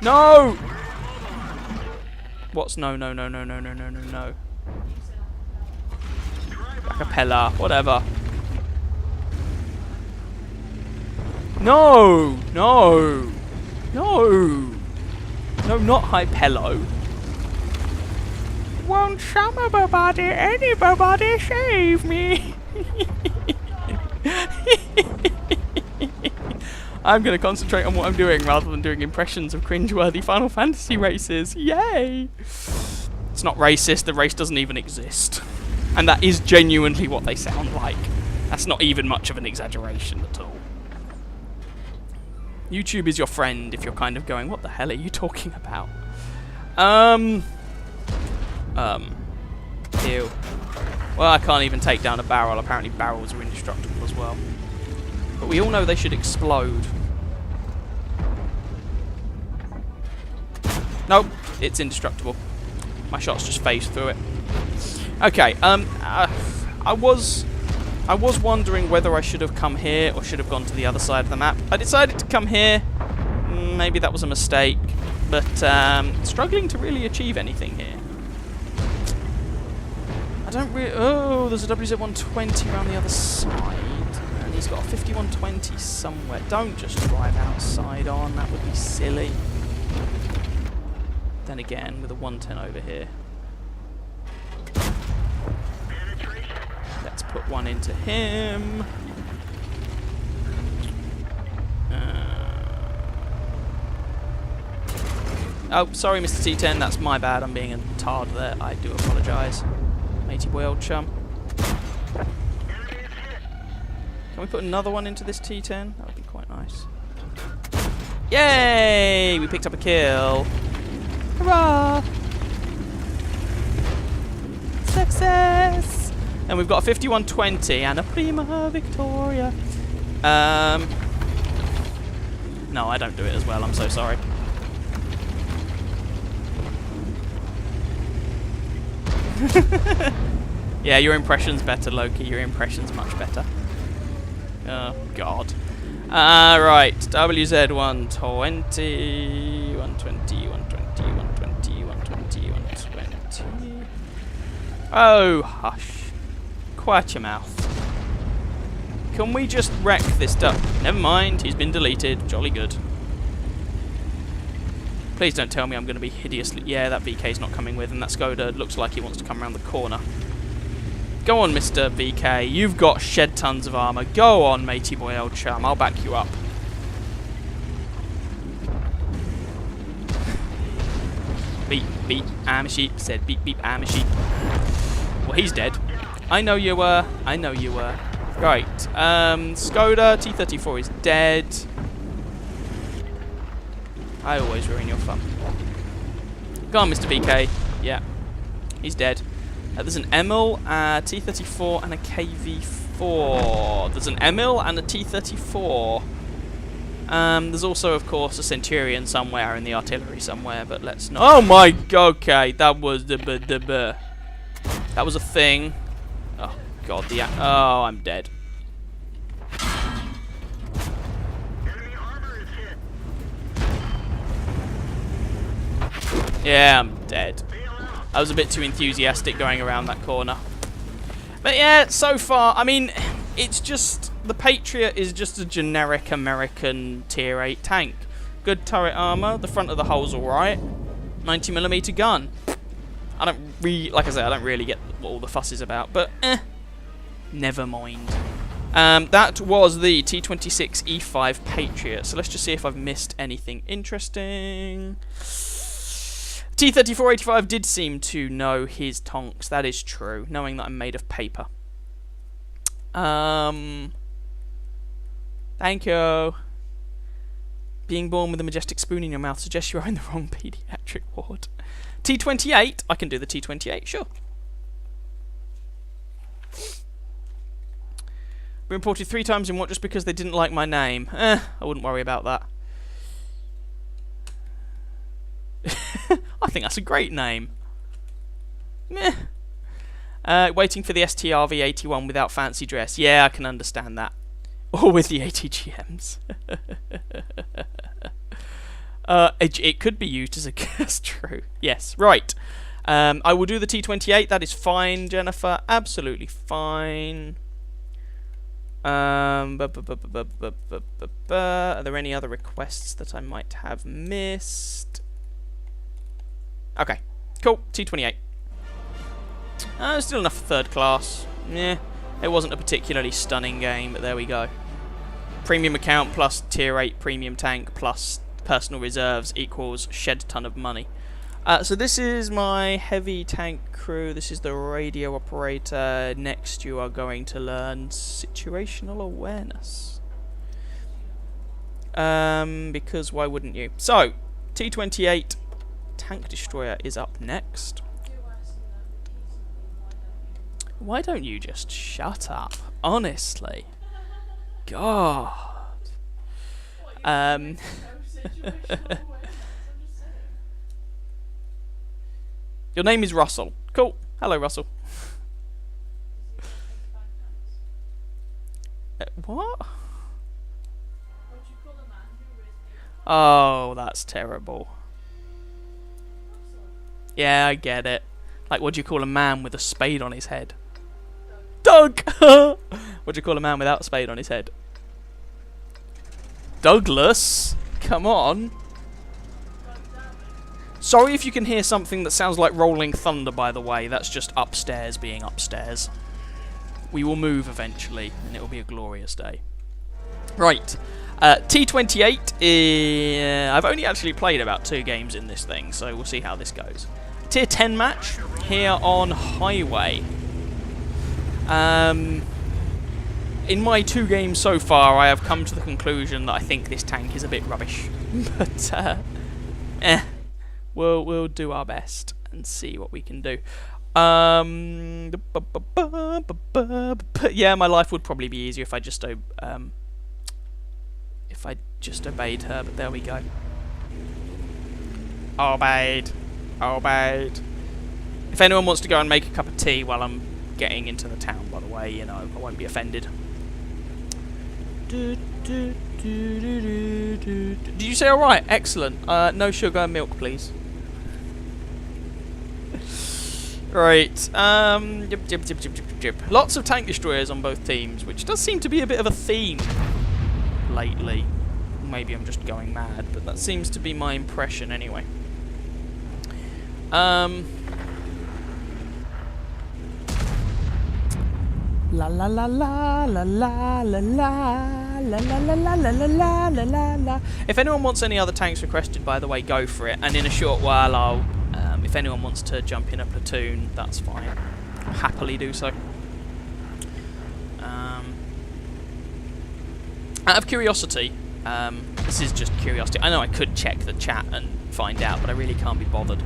No! What's no? Acapella, whatever. No, not Hypello. Won't anybody save me? I'm going to concentrate on what I'm doing rather than doing impressions of cringeworthy Final Fantasy races. Yay! It's not racist, the race doesn't even exist. And that is genuinely what they sound like. That's not even much of an exaggeration at all. YouTube is your friend if you're kind of going, what the hell are you talking about? Ew. Well, I can't even take down a barrel. Apparently barrels are indestructible as well. But we all know they should explode. Nope, it's indestructible. My shots just phased through it. Okay, I was wondering whether I should have come here or should have gone to the other side of the map. I decided to come here. Maybe that was a mistake, but struggling to really achieve anything here. I don't really... Oh, there's a WZ-120 around the other side, and he's got a 5120 somewhere. Don't just drive outside on, that would be silly. Then again, with a 110 over here. Let's put one into him. Oh, sorry, Mr. T10, that's my bad. I'm being a tard there. I do apologise. Matey boy, old chum. Can we put another one into this T10? That would be quite nice. Yay! We picked up a kill. Hurrah! Success! And we've got a 5120 and a Prima Victoria. No, I don't do it as well. I'm so sorry. Yeah, your impression's better, Loki. Your impression's much better. Oh, God. Right. WZ 120, 120, 120, 120, 120, 120. Oh, hush. Quiet your mouth. Can we just wreck this duck? Never mind, he's been deleted. Jolly good. Please don't tell me I'm going to be hideously... Yeah, that VK's not coming with, and that Skoda looks like he wants to come around the corner. Go on, Mr. VK. You've got shed tons of armour. Go on, matey boy old chum. I'll back you up. Beep, beep, I'm a sheep. Said beep, beep, I'm a sheep. Well, he's dead. I know you were. I know you were. Right. Skoda, T-34 is dead. I always ruin your fun. Go on, Mr. VK. Yeah. He's dead. There's an Emil, T-34, and a KV-4. There's an Emil and a T-34. There's also, of course, a Centurion somewhere in the artillery somewhere, but let's not... Oh my god, okay, that was that was a thing. Oh god, oh, I'm dead. Yeah, I'm dead. I was a bit too enthusiastic going around that corner. But yeah, so far, I mean, it's just... The Patriot is just a generic American Tier 8 tank. Good turret armor, the front of the hull's alright. 90mm gun. I don't really... Like I said, I don't really get what all the fuss is about, but never mind. That was the T-26 E5 Patriot. So let's just see if I've missed anything interesting. T-34-85 did seem to know his tonks, that is true, knowing that I'm made of paper. Thank you. Being born with a majestic spoon in your mouth suggests you are in the wrong pediatric ward. T-28, I can do the T-28, sure. Been reported 3 times in what just because they didn't like my name. I wouldn't worry about that. I think that's a great name. Meh. Waiting for the STRV-81 without fancy dress. Yeah, I can understand that. Or with the ATGMs. It could be used as a curse, true. Yes, right. I will do the T-28. That is fine, Jennifer. Absolutely fine. Are there any other requests that I might have missed? Okay, cool. T-28. Still enough for 3rd class. Yeah, it wasn't a particularly stunning game, but there we go. Premium account plus Tier 8 premium tank plus personal reserves equals shed ton of money. So this is my heavy tank crew. This is the radio operator. Next you are going to learn situational awareness. Because why wouldn't you? So, T-28 tank destroyer is up next. Why don't you just shut up? Honestly. God. Your name is Russell. Cool. Hello, Russell. What? Oh, that's terrible. Yeah, I get it. Like, what do you call a man with a spade on his head? Doug! What do you call a man without a spade on his head? Douglas? Come on. Sorry if you can hear something that sounds like rolling thunder, by the way. That's just upstairs being upstairs. We will move eventually, and it will be a glorious day. Right. T-28, I've only actually played about 2 games in this thing, so we'll see how this goes. Tier 10 match here on Highway. In my 2 games so far, I have come to the conclusion that I think this tank is a bit rubbish. But, we'll do our best and see what we can do. Yeah, my life would probably be easier if I just obeyed her, but there we go. Obeyed. Obeyed. If anyone wants to go and make a cup of tea while I'm getting into the town, by the way, you know, I won't be offended. Did you say alright? Excellent. No sugar and milk, please. Right. Lots of tank destroyers on both teams, which does seem to be a bit of a theme lately. Maybe I'm just going mad, but that seems to be my impression anyway. La la la la la la la la la la la la la la la la la. If anyone wants any other tanks requested, by the way, go for it. And in a short while, I'll. If anyone wants to jump in a platoon, that's fine. I'll happily do so. Out of curiosity, this is just curiosity. I know I could check the chat and find out, but I really can't be bothered.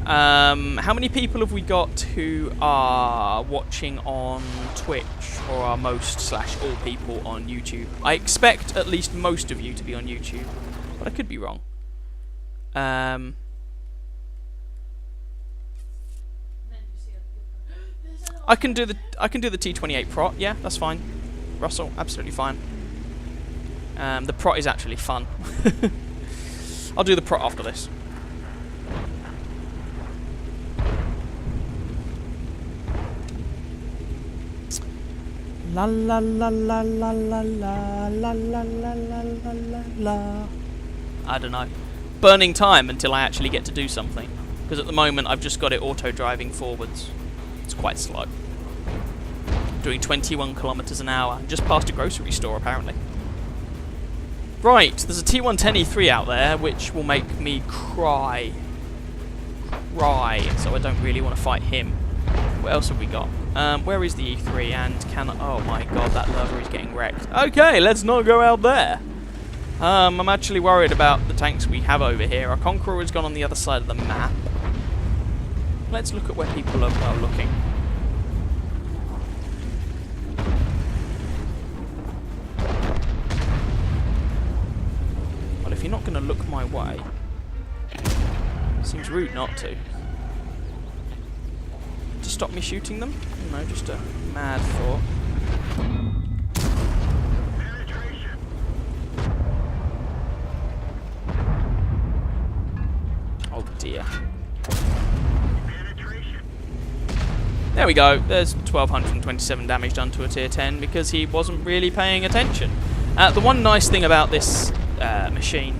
How many people have we got who are watching on Twitch, or are most/all people on YouTube? I expect at least most of you to be on YouTube, but I could be wrong. I can do the T28 prot. Yeah, that's fine. Russell, absolutely fine. The prot is actually fun. I'll do the prot after this. La la la la la la la la la la la la la. I don't know. Burning time until I actually get to do something. Because at the moment I've just got it auto-driving forwards. It's quite slow. Doing 21 kilometers an hour. Just past a grocery store apparently. Right, there's a T110E3 out there which will make me cry. So I don't really want to fight him. What else have we got? Where is the E3 and can... Oh my god, that lever is getting wrecked. Okay, let's not go out there. I'm actually worried about the tanks we have over here. Our Conqueror has gone on the other side of the map. Let's look at where people are looking. Well, if you're not going to look my way... Seems rude not to. To stop me shooting them? No, just a mad thought. Oh dear. There we go. There's 1,227 damage done to a tier 10 because he wasn't really paying attention. The one nice thing about this machine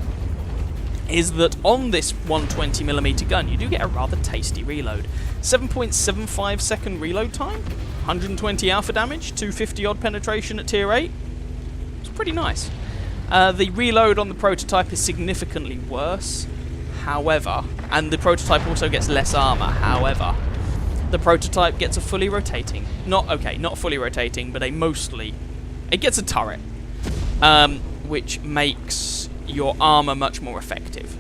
is that on this 120mm gun you do get a rather tasty reload. 7.75 second reload time, 120 alpha damage, 250 odd penetration at tier 8. It's pretty nice. The reload on the prototype is significantly worse, however, and the prototype also gets less armor, however, the prototype gets a fully rotating, not fully rotating, but it gets a turret, which makes your armor much more effective.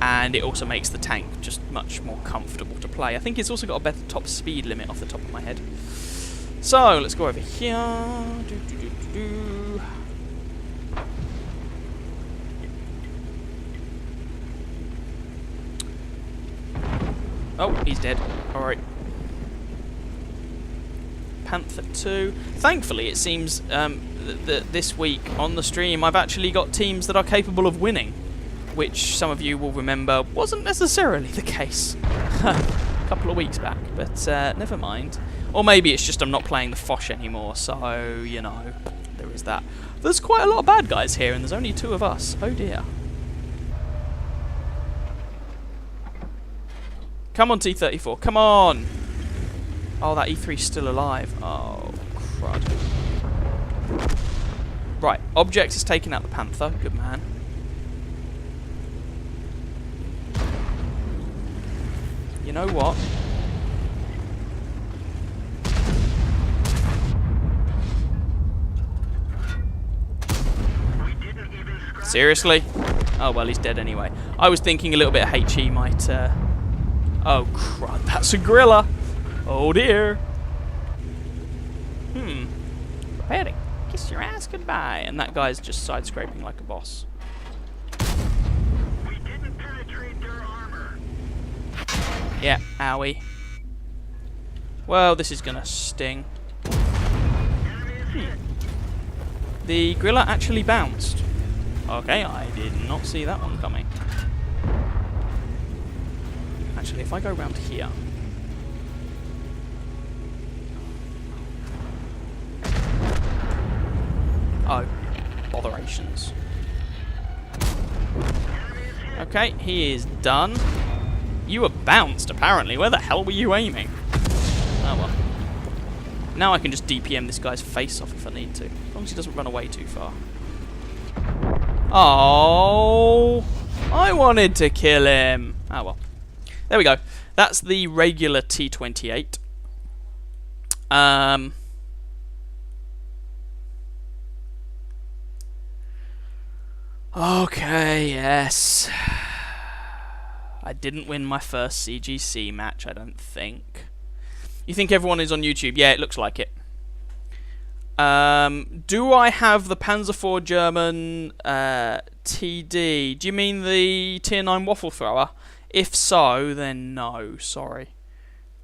And it also makes the tank just much more comfortable to play. I think it's also got a better top speed limit off the top of my head. So, let's go over here. Oh, he's dead. Alright. Panther 2. Thankfully, it seems that this week on the stream I've actually got teams that are capable of winning, which some of you will remember wasn't necessarily the case a couple of weeks back, but never mind. Or maybe it's just I'm not playing the Foch anymore, so, you know, there is that. There's quite a lot of bad guys here, and there's only 2 of us. Oh dear. Come on, T-34, come on! Oh, that E3's still alive. Oh, crud. Right, Object has taken out the Panther. Good man. You know what? Seriously? Oh, well, he's dead anyway. I was thinking a little bit of HE might... Oh, crud, that's a gorilla! Oh, dear! Preparing. Kiss your ass goodbye. And that guy's just side-scraping like a boss. We didn't penetrate their armor. Yeah, owie. Well, this is gonna sting. The gorilla actually bounced. Okay, I did not see that one coming. Actually, if I go around here... Oh, botherations. Okay, he is done. You were bounced, apparently. Where the hell were you aiming? Oh well. Now I can just DPM this guy's face off if I need to. As long as he doesn't run away too far. Oh, I wanted to kill him. Oh well. There we go. That's the regular T28. Okay, yes. I didn't win my first CGC match, I don't think. You think everyone is on YouTube? Yeah, it looks like it. Do I have the Panzer IV German TD? Do you mean the Tier 9 waffle thrower? If so, then no, sorry.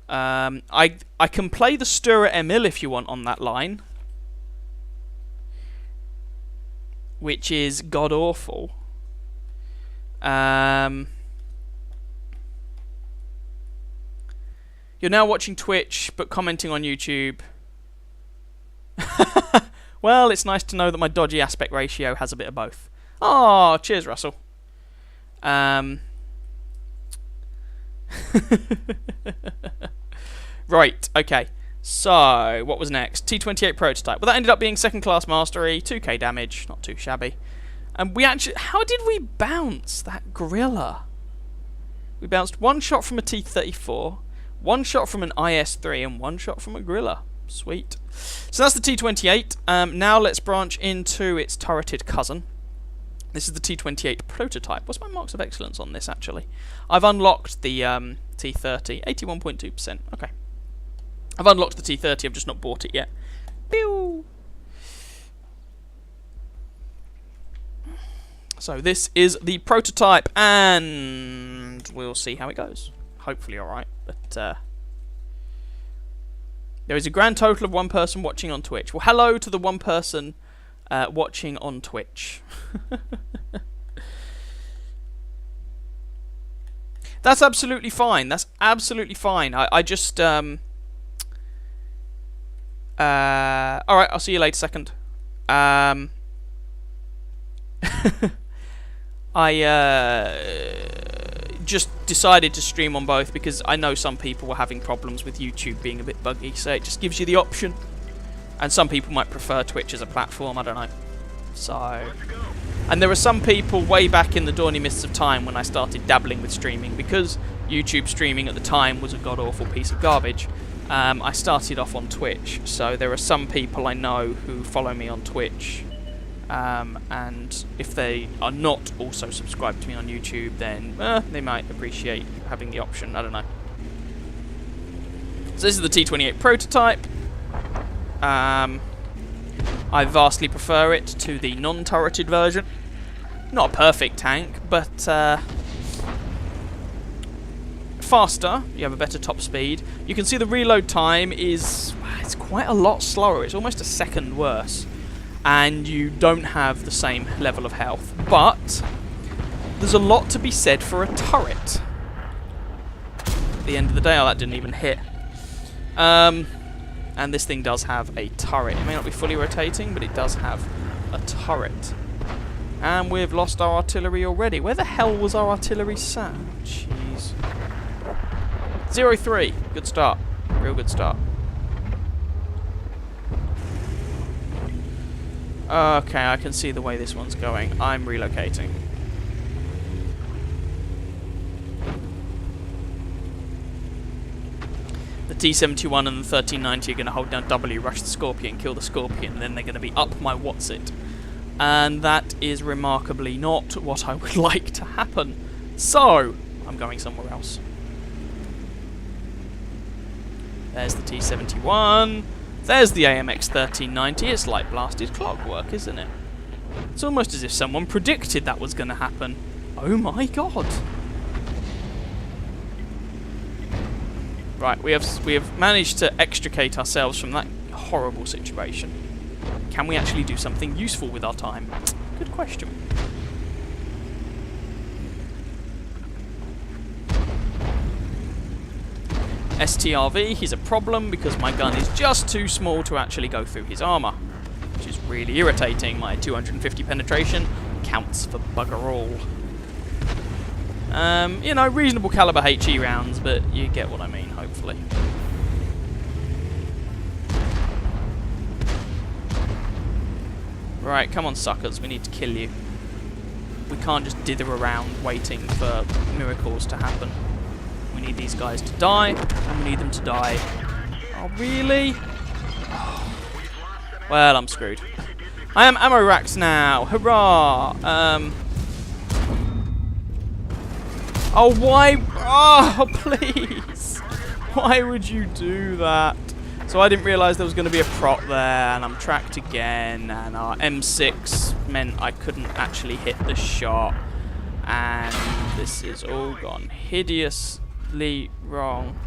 I can play the Stura Emil if you want on that line, which is god awful. You're now watching Twitch, but commenting on YouTube. Well, it's nice to know that my dodgy aspect ratio has a bit of both. Oh, cheers, Russell. Right, okay. So, what was next? T28 prototype. Well, that ended up being second class mastery, 2k damage, not too shabby. And we actually... How did we bounce that gorilla? We bounced one shot from a T34, one shot from an IS-3, and one shot from a gorilla. Sweet. So that's the T28. Now let's branch into its turreted cousin. This is the T28 prototype. What's my marks of excellence on this, actually? I've unlocked the T30. 81.2%. Okay. I've unlocked the T30. I've just not bought it yet. Pew! So this is the prototype, and we'll see how it goes. Hopefully alright, but there is a grand total of one person watching on Twitch. Well, hello to the one person watching on Twitch. That's absolutely fine. That's absolutely fine. I just... Alright, I'll see you later, second. I just decided to stream on both because I know some people were having problems with YouTube being a bit buggy, so it just gives you the option. And some people might prefer Twitch as a platform, I don't know. So... And there are some people way back in the dawny mists of time when I started dabbling with streaming, because YouTube streaming at the time was a god-awful piece of garbage. I started off on Twitch, so there are some people I know who follow me on Twitch. And if they are not also subscribed to me on YouTube, then they might appreciate having the option. I don't know. So this is the T28 prototype. I vastly prefer it to the non-turreted version. Not a perfect tank, but faster. You have a better top speed. You can see the reload time is it's quite a lot slower. It's almost a second worse. And you don't have the same level of health. But there's a lot to be said for a turret. At the end of the day, oh, that didn't even hit. And this thing does have a turret. It may not be fully rotating, but it does have a turret. And we've lost our artillery already. Where the hell was our artillery sat? Jeez. 0-3. Good start. Real good start. Okay, I can see the way this one's going. I'm relocating. The T-71 and the 1390 are going to hold down W, rush the Scorpion, kill the Scorpion, and then they're going to be up my what's-it. And that is remarkably not what I would like to happen. So, I'm going somewhere else. There's the T-71. There's the AMX 1390. It's like blasted clockwork, isn't it? It's almost as if someone predicted that was going to happen. Oh my god. Right, we have managed to extricate ourselves from that horrible situation. Can we actually do something useful with our time? Good question. STRV, he's a problem because my gun is just too small to actually go through his armour, which is really irritating. My 250 penetration counts for bugger all. You know, reasonable caliber HE rounds, but you get what I mean, hopefully. Right, come on, suckers. We need to kill you. We can't just dither around waiting for miracles to happen. We need these guys to die, and we need them to die. Oh, really? Well, I'm screwed. I am ammo racks now. Hurrah! Oh, why? Oh, please! Why would you do that? So I didn't realise there was going to be a prop there, and I'm tracked again, and our M6 meant I couldn't actually hit the shot, and this is all gone hideously wrong.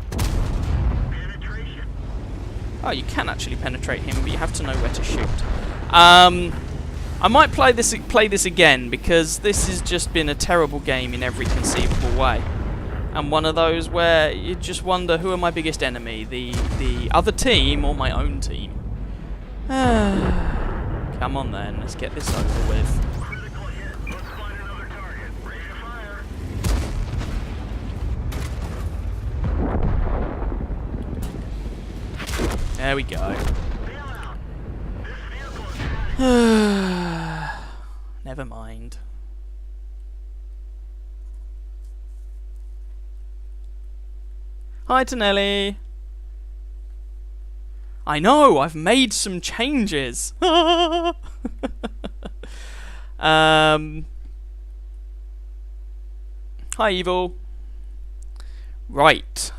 Oh, you can actually penetrate him, but you have to know where to shoot. I might play this again, because this has just been a terrible game in every conceivable way. And one of those where you just wonder, who are my biggest enemy? The other team or my own team? Come on then, let's get this over with. There we go. Never mind. Hi, Tonelli. I know, I've made some changes. Hi, Evil. Right.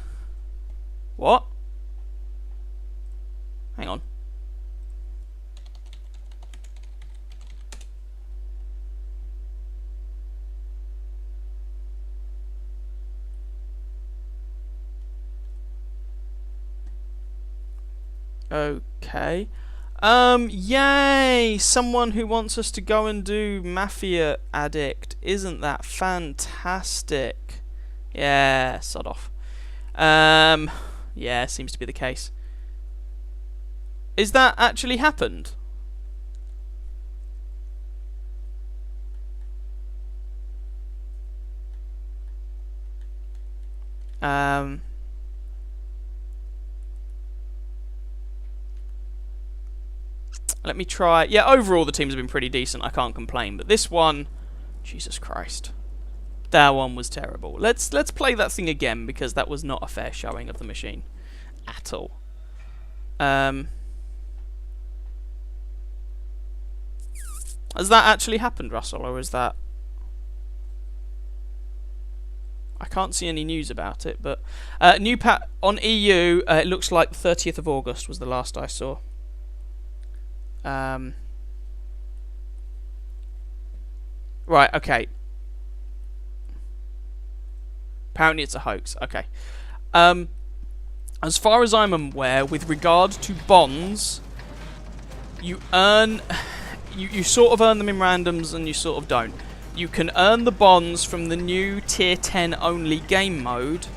What? Hang on. Okay. Yay! Someone who wants us to go and do Mafia Addict. Isn't that fantastic? Yeah, sod off. Yeah, seems to be the case. Is that actually happened? Let me try. Yeah, overall the teams have been pretty decent. I can't complain. But this one, Jesus Christ, that one was terrible. Let's play that thing again, because that was not a fair showing of the machine at all. Has that actually happened, Russell, or is that? I can't see any news about it, but new pat on EU. It looks like the 30th of August was the last I saw. Right, okay. Apparently it's a hoax. Okay. As far as I'm aware, with regard to bonds, you earn... You sort of earn them in randoms and you sort of don't. You can earn the bonds from the new Tier 10 only game mode,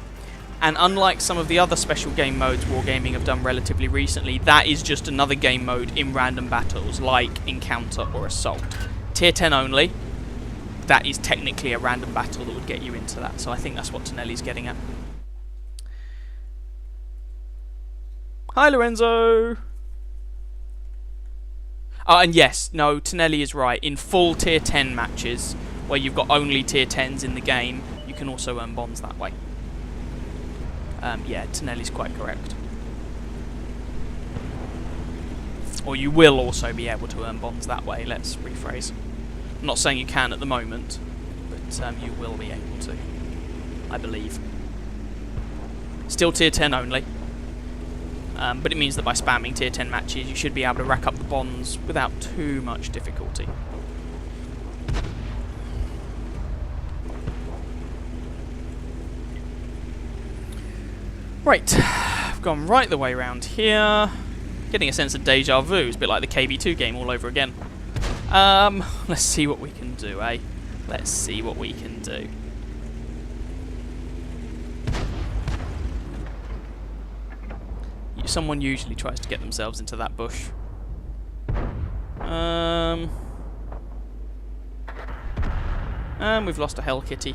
and unlike some of the other special game modes Wargaming have done relatively recently, that is just another game mode in random battles, like Encounter or Assault. Tier 10 only, that is technically a random battle that would get you into that, so I think that's what Tonelli's getting at. Hi, Lorenzo! And yes, no, Tonelli is right. In full Tier 10 matches, where you've got only Tier 10s in the game, you can also earn bonds that way. Yeah, Tonelli's quite correct. Or you will also be able to earn bonds that way, let's rephrase. I'm not saying you can at the moment, but you will be able to, I believe. Still Tier 10 only. But it means that by spamming Tier 10 matches, you should be able to rack up the bonds without too much difficulty. Right, I've gone right the way around here. Getting a sense of deja vu. It's a bit like the KB2 game all over again. Let's see what we can do, eh? Let's see what we can do. Someone usually tries to get themselves into that bush. And we've lost a Hell Kitty.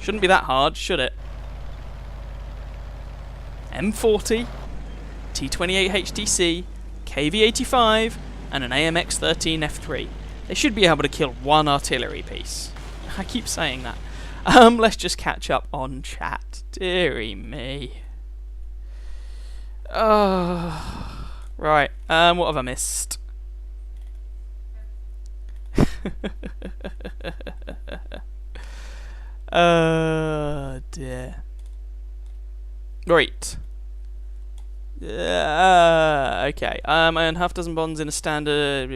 Shouldn't be that hard, should it? M40, T28 HTC, KV85, and an AMX-13 F3. They should be able to kill one artillery piece. I keep saying that. Let's just catch up on chat. Deary me. Right, what have I missed? Dear. Right. Okay. I earn half dozen bonds in a standard.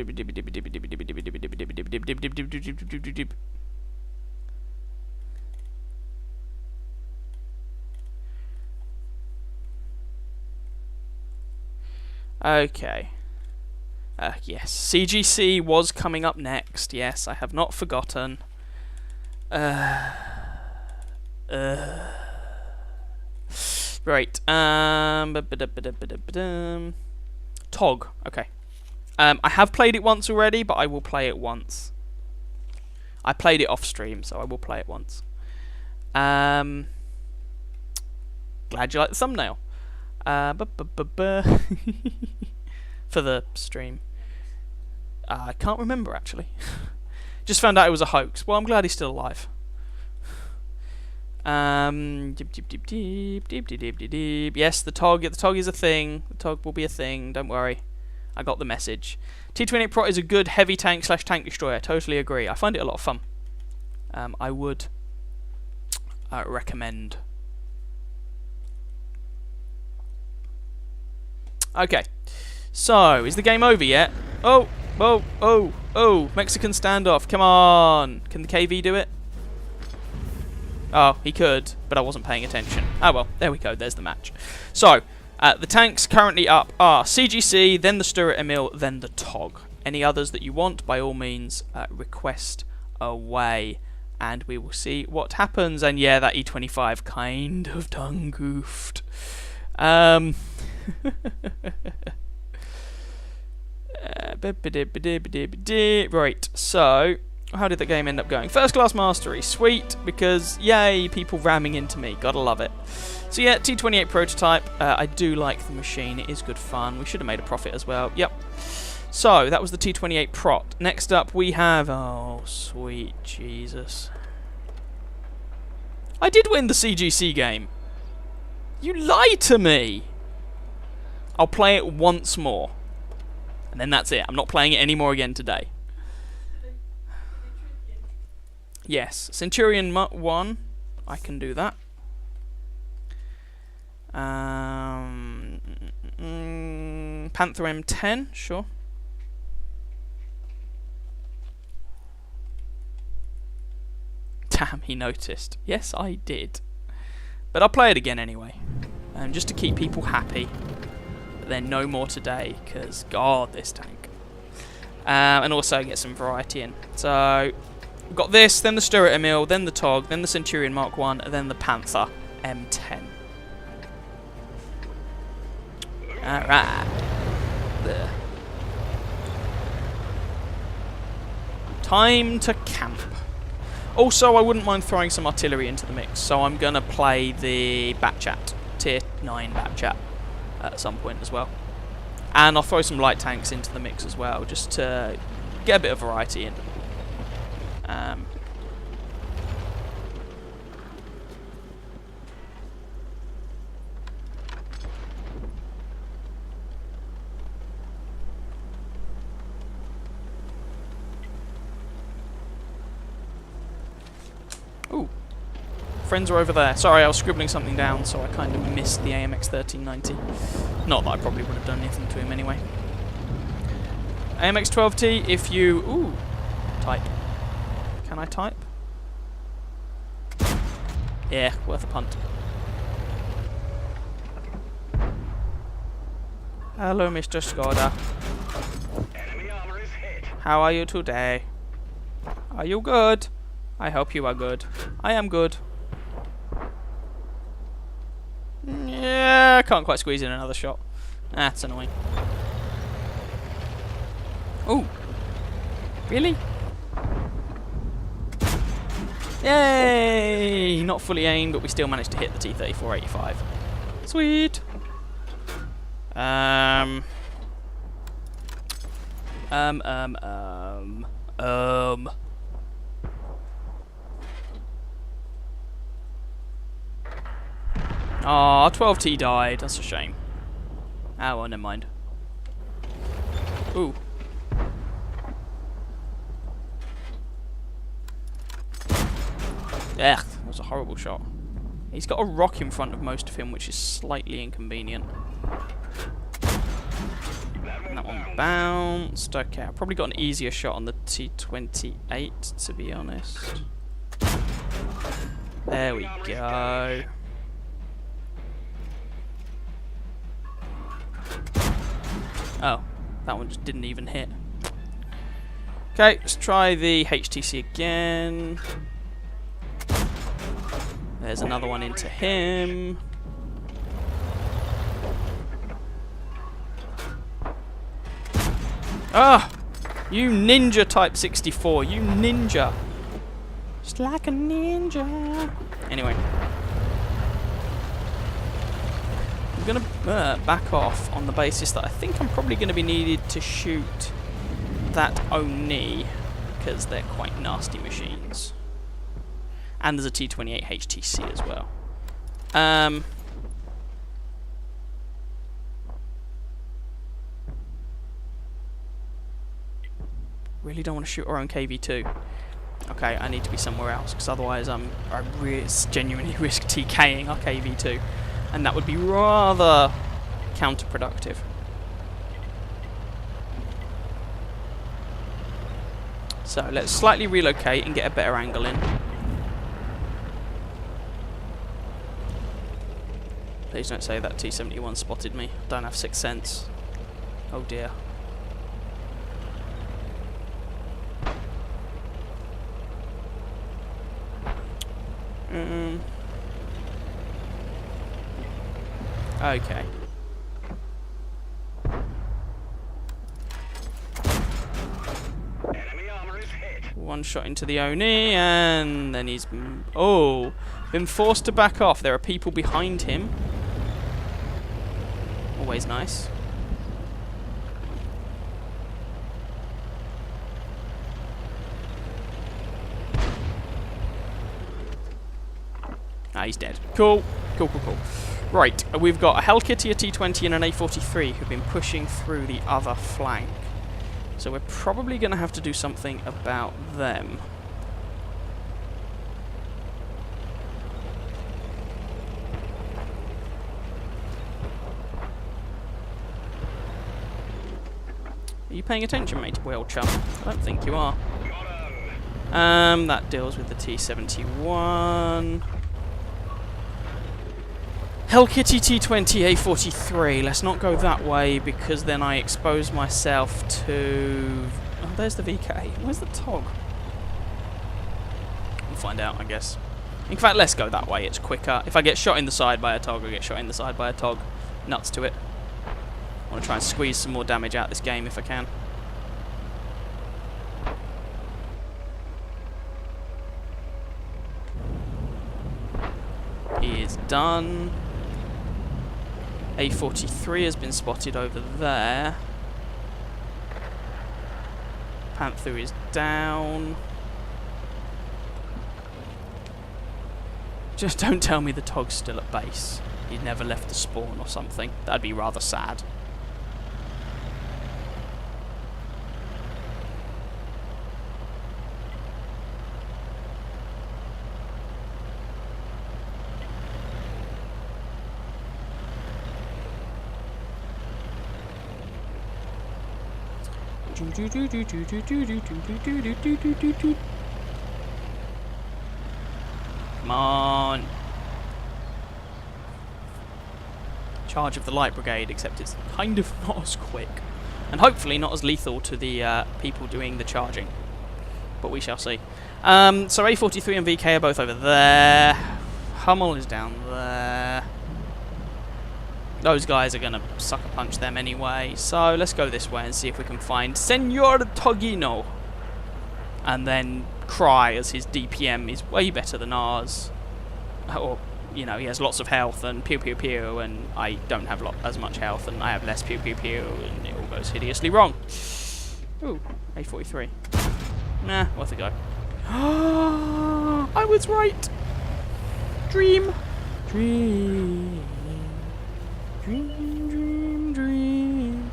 Okay. Yes. CGC was coming up next. Yes, I have not forgotten. Right. Tog. Okay. I have played it once already, but I will play it once. I played it off stream, so I will play it once. Glad you like the thumbnail. For the stream. I can't remember actually. Just found out it was a hoax. Well, I'm glad he's still alive. Yes, the TOG. The TOG is a thing. The TOG will be a thing. Don't worry. I got the message. T28 Pro is a good heavy tank / tank destroyer. Totally agree. I find it a lot of fun. I would recommend. Okay. So, is the game over yet? Oh, oh, oh, oh. Mexican standoff. Come on. Can the KV do it? Oh, he could, but I wasn't paying attention. Oh well, there we go, there's the match. So, the tanks currently up are CGC, then the Stuart Emil, then the TOG. Any others that you want, by all means, request away, and we will see what happens. And yeah, that E25 kind of tongue goofed. Right, so how did the game end up going? First class mastery, sweet, because yay, people ramming into me, gotta love it. So yeah, T28 prototype, I do like the machine, it is good fun, we should have made a profit as well, yep. So, that was the T28 Prot. Next up we have, oh sweet Jesus. I did win the CGC game. You lied to me! I'll play it once more. And then that's it, I'm not playing it anymore again today. Yes, Centurion 1, I can do that. Panther M10, sure. Damn, he noticed. Yes, I did. But I'll play it again anyway. Just to keep people happy. But then no more today, because God, this tank. And also get some variety in. So, we've got this, then the Stuart Emil, then the TOG, then the Centurion Mark 1, and then the Panther M10. Alright. There. Time to camp. Also, I wouldn't mind throwing some artillery into the mix, so I'm going to play the Batchat, Tier 9 Batchat, at some point as well. And I'll throw some light tanks into the mix as well, just to get a bit of variety in. Ooh. Friends are over there. Sorry, I was scribbling something down, so I kind of missed the AMX 1390. Not that I probably would have done anything to him anyway. AMX 12T, if you... Ooh. Type. Can I type? Yeah, worth a punt. Hello, Mr. Skoda. Enemy armor is hit. How are you today? Are you good? I hope you are good. I am good. Yeah, I can't quite squeeze in another shot. That's annoying. Ooh. Really? Yay! Not fully aimed, but we still managed to hit the T-34-85. Sweet! Um... Aw, 12T died. That's a shame. Ah, well, never mind. Ooh. Ugh, that was a horrible shot. He's got a rock in front of most of him, which is slightly inconvenient. And that one bounced. Okay, I probably got an easier shot on the T-28, to be honest. There we go. Oh, that one just didn't even hit. Okay, let's try the HTC again. There's another one into him. Ah! You ninja type 64, you ninja. Just like a ninja. Anyway. I'm going to back off on the basis that I think I'm probably going to be needed to shoot that Oni, because they're quite nasty machines. And there's a T-28 HTC as well. Really don't want to shoot our own KV-2. Okay, I need to be somewhere else, because otherwise I genuinely risk TKing our KV-2. And that would be rather counterproductive. So let's slightly relocate and get a better angle in. Please don't say that T-71 spotted me. Don't have sixth sense. Oh dear. Okay. Enemy armor is hit. One shot into the Oni, and then he's been forced to back off. There are people behind him. Always nice. Ah, he's dead. Cool. Cool. Right, we've got a Hell Kitty, a T-20, and an A-43 who've been pushing through the other flank. So we're probably going to have to do something about them. Are you paying attention, mate, whale chum? I don't think you are. That deals with the T-71. Hell Kitty T-20 A-43. Let's not go that way because then I expose myself to... Oh, there's the VK. Where's the TOG? We'll find out, I guess. In fact, let's go that way. It's quicker. If I get shot in the side by a TOG, I get shot in the side by a TOG. Nuts to it. I want to try and squeeze some more damage out of this game if I can. He is done. A-43 has been spotted over there. Panther is down. Just don't tell me the TOG's still at base. He'd never left the spawn or something. That'd be rather sad. Come on. Charge of the Light Brigade, except it's kind of not as quick. And hopefully not as lethal to the people doing the charging. But we shall see. So A-43 and VK are both over there. Hummel is down there. Those guys are going to sucker punch them anyway. So let's go this way and see if we can find Senor Togino. and then cry as his DPM is way better than ours. Or, you know, he has lots of health and pew pew pew, and I don't have as much health and I have less pew pew pew, and it all goes hideously wrong. Ooh, A43. Nah, worth a go. I was right! Dream! Dream. Dream, dream, dream.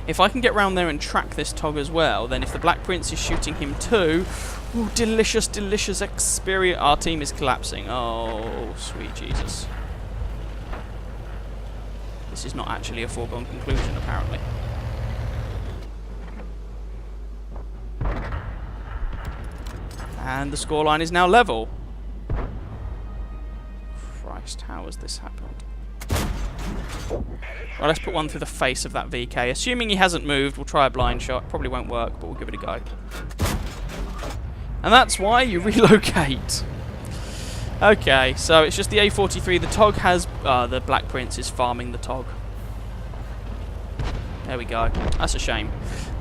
If I can get round there and track this Tog as well, then if the Black Prince is shooting him too, ooh, delicious, delicious experience. Our team is collapsing. Oh, sweet Jesus. This is not actually a foregone conclusion, apparently. And the scoreline is now level. Christ, how has this happened? Well, let's put one through the face of that VK. Assuming he hasn't moved, we'll try a blind shot. Probably won't work, but we'll give it a go. And that's why you relocate. Okay, so it's just the A43. The Tog has... the Black Prince is farming the Tog. There we go. That's a shame.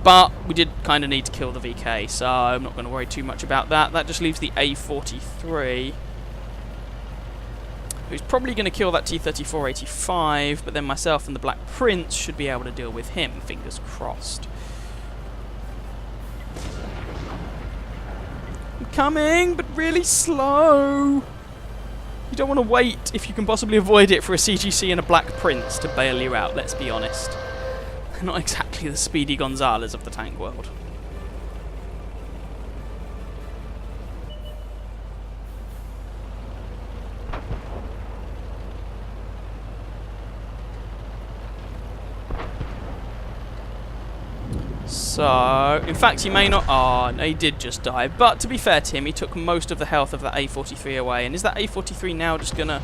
But we did kind of need to kill the VK, so I'm not going to worry too much about that. That just leaves the A43, who's probably going to kill that T-34-85, but then myself and the Black Prince should be able to deal with him, fingers crossed. I'm coming, but really slow. You don't want to wait, if you can possibly avoid it, for a CGC and a Black Prince to bail you out, let's be honest. They're not exactly the Speedy Gonzales of the tank world. So, in fact, he may not... Oh, no, he did just die. But to be fair to him, he took most of the health of that A43 away. And is that A43 now just going to...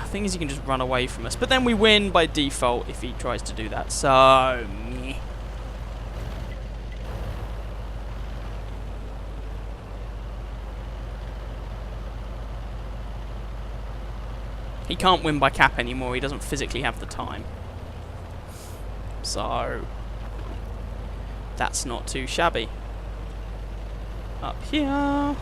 thing is, he can just run away from us. But then we win by default if he tries to do that. So, meh. He can't win by cap anymore. He doesn't physically have the time. So, that's not too shabby. Up here.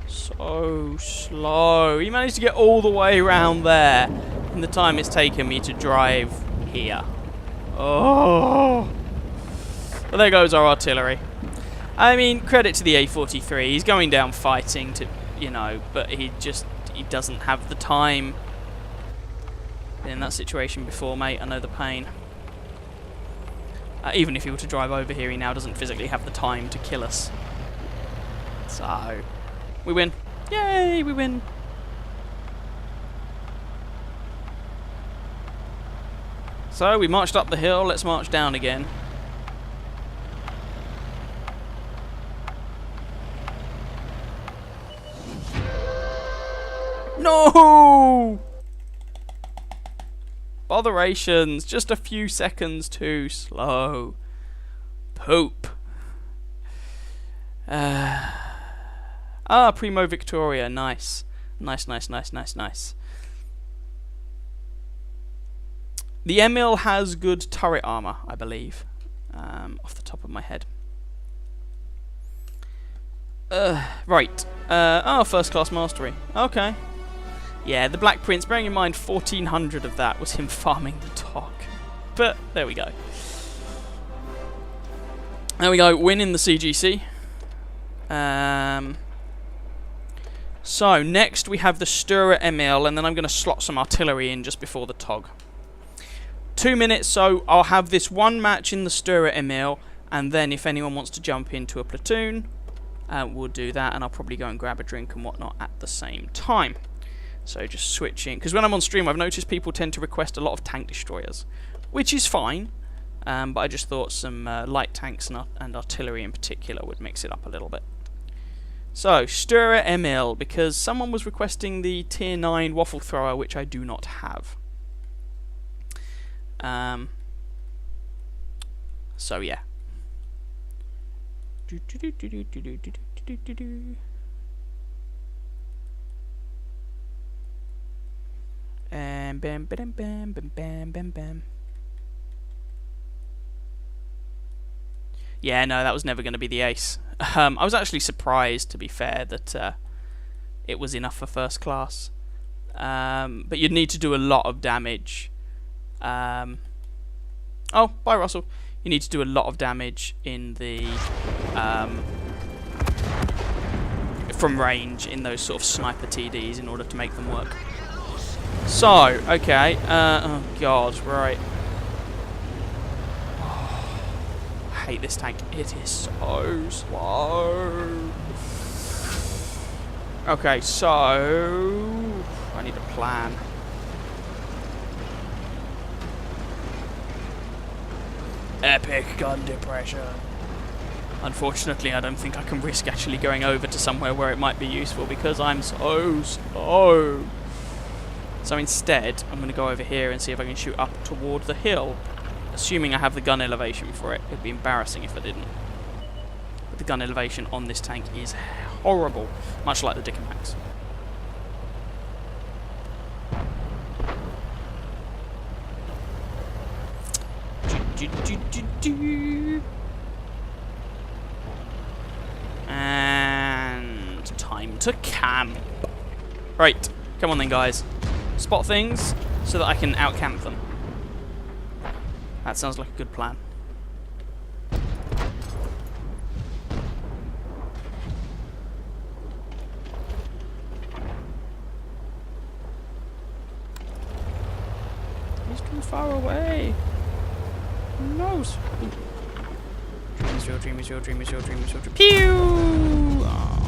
So slow. He managed to get all the way around there in the time it's taken me to drive here. Oh. Well, there goes our artillery. I mean, credit to the A43. He's going down fighting to, you know, but he doesn't have the time. Been in that situation before, mate. I know the pain. Even if he were to drive over here, he now doesn't physically have the time to kill us. So, we win. Yay, we win. So, we marched up the hill. Let's march down again. No! Botherations, just a few seconds too slow. Poop. Primo Victoria, nice. Nice. The Emil has good turret armor, I believe. Off the top of my head. Right. First class mastery. Okay. Yeah, the Black Prince, bearing in mind 1,400 of that was him farming the Tog. But, there we go. There we go, win in the CGC. So, next we have the Stura Emil, and then I'm going to slot some artillery in just before the Tog. 2 minutes, so I'll have this one match in the Stura Emil, and then if anyone wants to jump into a platoon, we'll do that, and I'll probably go and grab a drink and whatnot at the same time. So just switching, because when I'm on stream I've noticed people tend to request a lot of tank destroyers, which is fine, but I just thought some light tanks and artillery in particular would mix it up a little bit. So, Stura Emil, because someone was requesting the tier 9 waffle thrower, which I do not have. So yeah. And bam, bam, bam, bam, bam, bam, bam. Yeah, no, that was never going to be the ace. I was actually surprised, to be fair, that it was enough for first class. But you'd need to do a lot of damage. Oh, bye, Russell. You need to do a lot of damage in the from range in those sort of sniper TDs in order to make them work. So, okay. Oh god, right. I hate this tank. It is so slow. Okay, so I need a plan. Epic gun depression. Unfortunately, I don't think I can risk actually going over to somewhere where it might be useful because I'm so slow. So instead, I'm going to go over here and see if I can shoot up toward the hill. Assuming I have the gun elevation for it. It'd be embarrassing if I didn't. But the gun elevation on this tank is horrible. Much like the Dick and Max. And time to camp. Right, come on then guys. Spot things so that I can outcamp them. That sounds like a good plan. He's too far away. Who knows? Dream is your dream is your dream is your dream is your dream. Pew! Oh.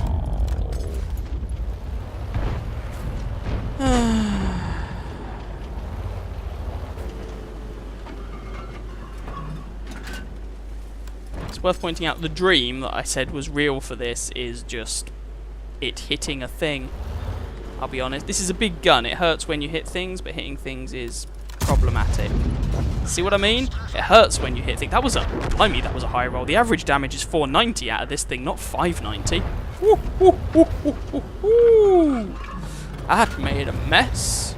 It's worth pointing out the dream that I said was real for this is just it hitting a thing. I'll be honest. This is a big gun. It hurts when you hit things, but hitting things is problematic. See what I mean? It hurts when you hit things. That was blimey, that was a high roll. The average damage is 490 out of this thing, not 590. Woo, woo, woo, woo, woo, woo. That made a mess.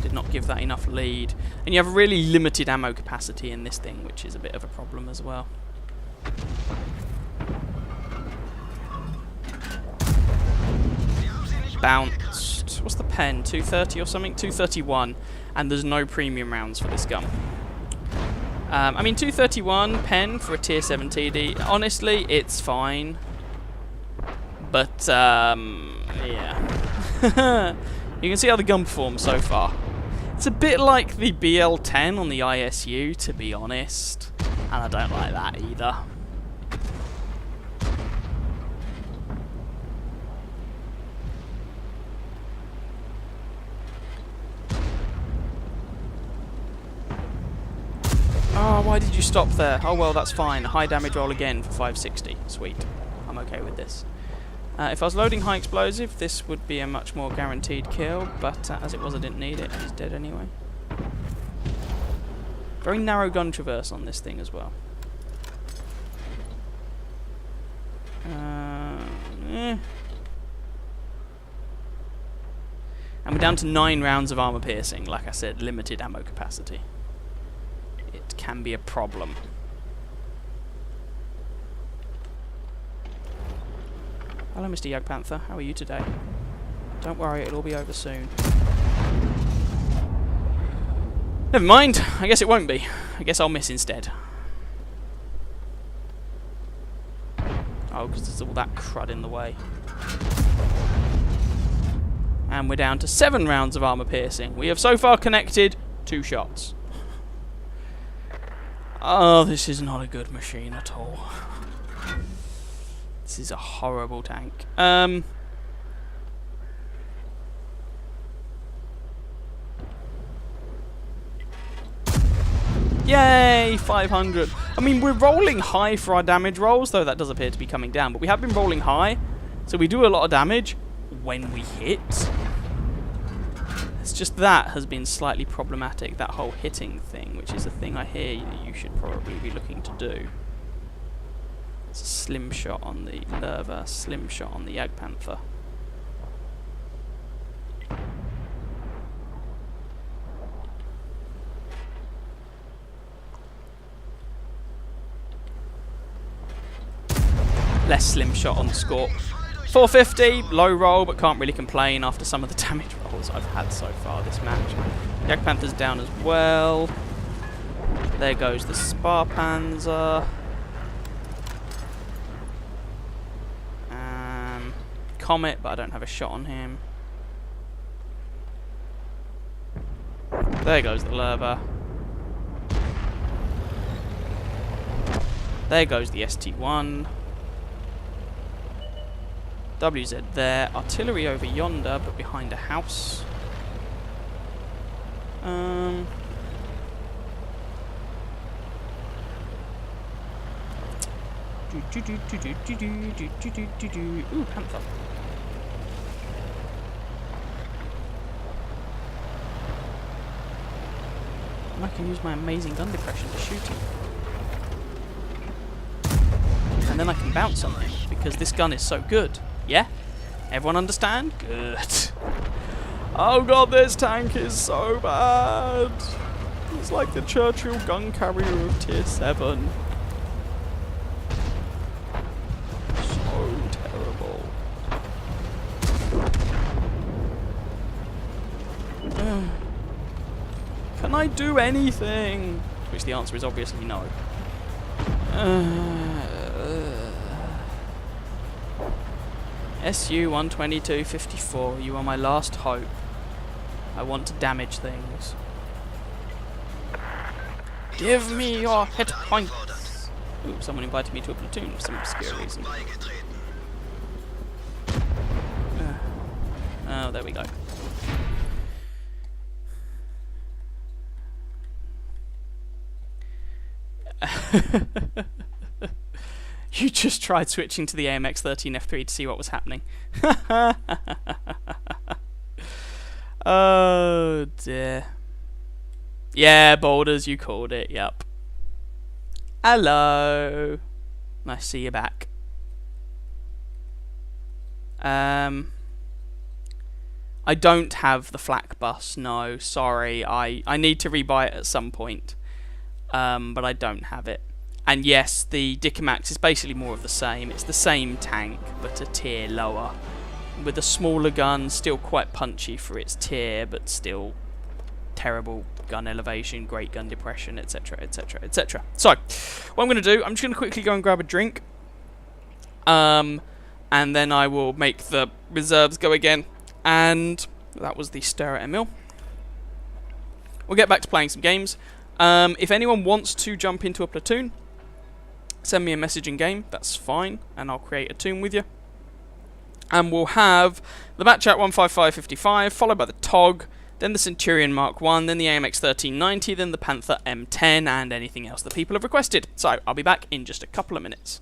Did not give that enough lead. And you have really limited ammo capacity in this thing, which is a bit of a problem as well. Bounced. What's the pen? 230 or something? 231. And there's no premium rounds for this gun. I mean, 231 pen for a tier 7 TD. Honestly, it's fine. But, yeah. You can see how the gun performs so far. It's a bit like the BL-10 on the ISU, to be honest. And I don't like that either. Oh, why did you stop there? Oh well, that's fine. High damage roll again for 560. Sweet. I'm okay with this. If I was loading high explosive, this would be a much more guaranteed kill, but as it was, I didn't need it. He's dead anyway. Very narrow gun traverse on this thing as well. And we're down to 9 rounds of armor piercing. Like I said, limited ammo capacity. It can be a problem. Hello, Mr. Jagdpanther. How are you today? Don't worry, it'll all be over soon. Never mind. I guess it won't be. I guess I'll miss instead. Oh, because there's all that crud in the way. And we're down to 7 rounds of armor piercing. We have so far connected 2 shots. Oh, this is not a good machine at all. This is a horrible tank. Yay, 500. I mean, we're rolling high for our damage rolls, though that does appear to be coming down. But we have been rolling high, so we do a lot of damage when we hit. It's just that has been slightly problematic, that whole hitting thing, which is a thing I hear you should probably be looking to do. It's a slim shot on the Lerva, slim shot on the Jagdpanther. Less slim shot on the Scorp. 450, low roll, but can't really complain after some of the damage rolls I've had so far this match. Jagdpanther's down as well. There goes the Sparpanzer. Comet, but I don't have a shot on him. There goes the Lerva. There goes the ST1. WZ there. Artillery over yonder, but behind a house. Ooh, Panther. And I can use my amazing gun depression to shoot him. And then I can bounce on him, because this gun is so good. Yeah? Everyone understand? Good. Oh god, this tank is so bad. It's like the Churchill gun carrier of tier 7. So terrible. Can I do anything? Which the answer is obviously no. SU-122-54, you are my last hope. I want to damage things. Give me your hit points! Ooh, someone invited me to a platoon for some obscure reason. Oh, there we go. You just tried switching to the AMX-13 F3 to see what was happening. Oh dear. Yeah, Boulders, you called it, yep. Hello. Nice to see you back. I don't have the flak bus, no, sorry. I need to rebuy it at some point. But I don't have it. And yes, the Dickimax is basically more of the same. It's the same tank, but a tier lower. With a smaller gun, still quite punchy for its tier, but still terrible gun elevation, great gun depression, etc, etc, etc. So, what I'm going to do, I'm just going to quickly go and grab a drink. And then I will make the reserves go again. And that was the stir at Emil. We'll get back to playing some games. If anyone wants to jump into a platoon, send me a message in game, that's fine, and I'll create a toon with you. And we'll have the Batchat 15555, followed by the TOG, then the Centurion Mark 1, then the AMX 1390, then the Panther M10, and anything else that people have requested. So, I'll be back in just a couple of minutes.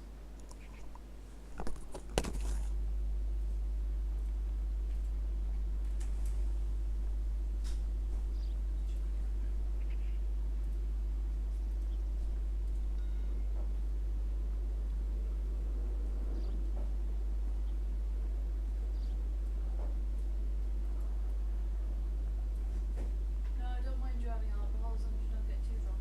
No, I don't mind driving alcohol as long as you don't get too drunk.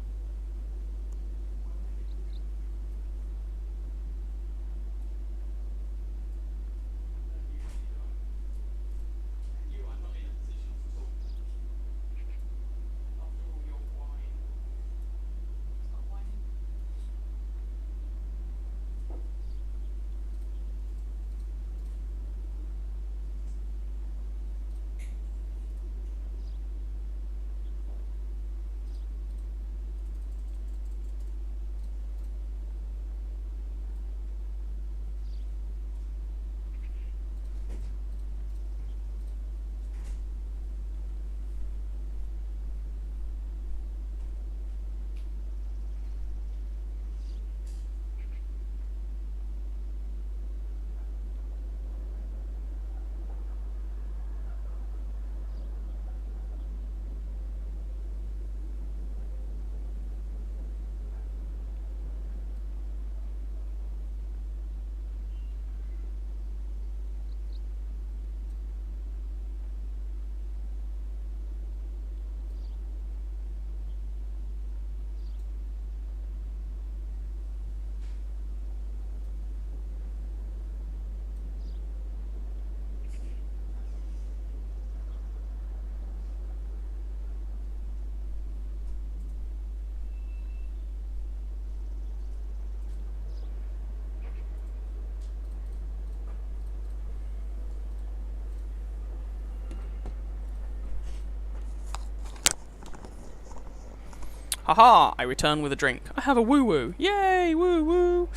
Haha, I return with a drink. I have a woo-woo. Yay, woo-woo.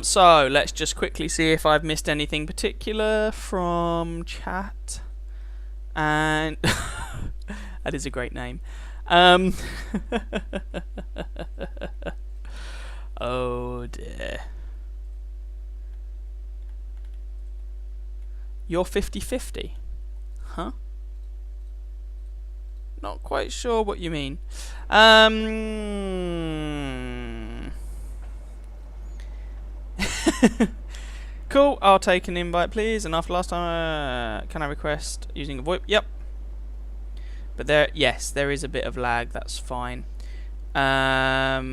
So, let's just quickly see if I've missed anything particular from chat. And... that is a great name. Oh dear. You're 50-50? Huh? Not quite sure what you mean. Cool, I'll take an invite please. And after last time, can I request using a VoIP? Yep. But yes, there is a bit of lag, that's fine. That's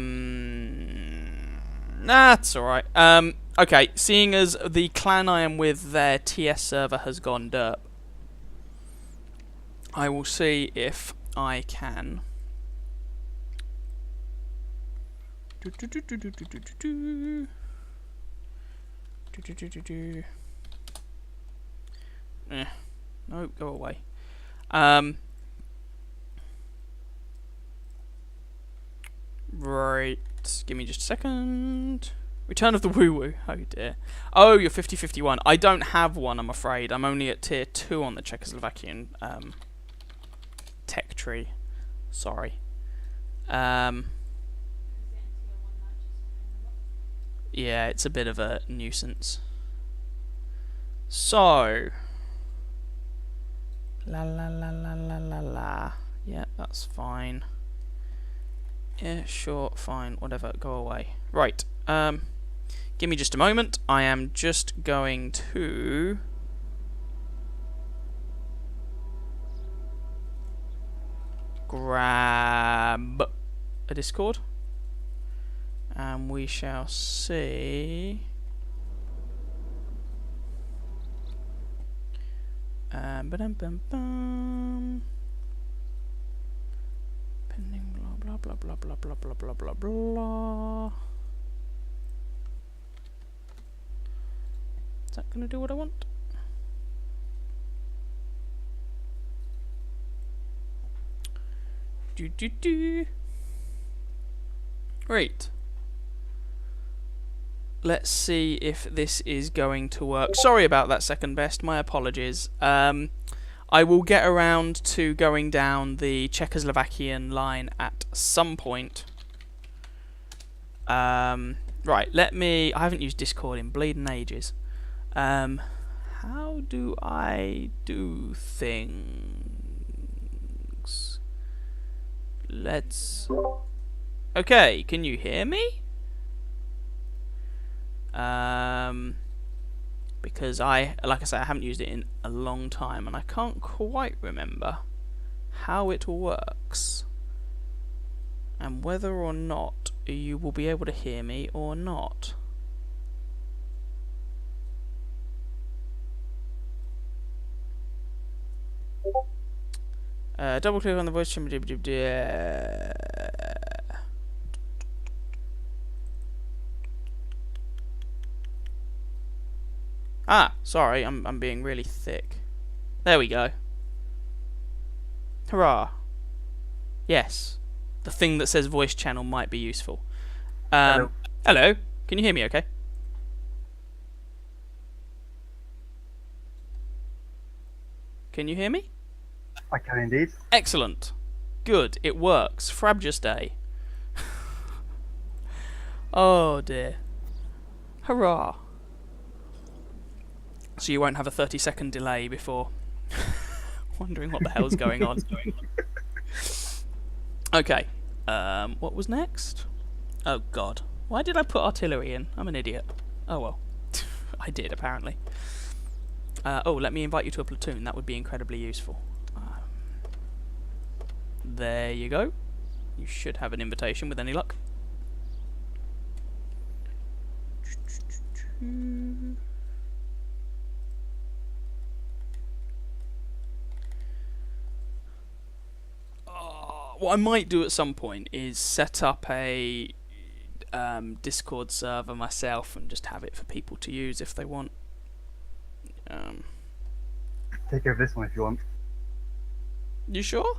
alright. Okay, seeing as the clan I am with, their TS server has gone derp, I will see if I can. No, go away. Right, give me just a second. Return of the woo-woo. Oh dear. Oh, you're 50-51. I don't have one, I'm afraid. I'm only at tier 2 on the Czechoslovakian tech tree. Sorry. Yeah, it's a bit of a nuisance. So. La la la la la la la. Yeah, that's fine. Yeah, sure, fine, whatever, go away. Right, give me just a moment. I am just going to... grab a Discord. And we shall see... ba-dum-bum-bum. Pending blah blah blah blah blah blah blah blah blah. Is that gonna do what I want? Right. Let's see if this is going to work. Sorry about that, second best. My apologies. I will get around to going down the Czechoslovakian line at some point. Right, let me... I haven't used Discord in bleeding ages. How do I do things? Let's... Okay, can you hear me? Because like I say, I haven't used it in a long time and I can't quite remember how it works and whether or not you will be able to hear me or not. Double click on the voice chamber. Ah, sorry, I'm being really thick. There we go. Hurrah. Yes. The thing that says voice channel might be useful. Hello. Hello. Can you hear me okay? Can you hear me? I can indeed. Excellent. Good. It works. Frabjous day. Oh dear. Hurrah. So you won't have a 30-second delay before wondering what the hell's going on. Okay. What was next? Oh god. Why did I put artillery in? I'm an idiot. Oh well. I did, apparently. Oh, let me invite you to a platoon. That would be incredibly useful. There you go. You should have an invitation with any luck. What I might do at some point is set up a Discord server myself and just have it for people to use if they want. Take over this one if you want. You sure?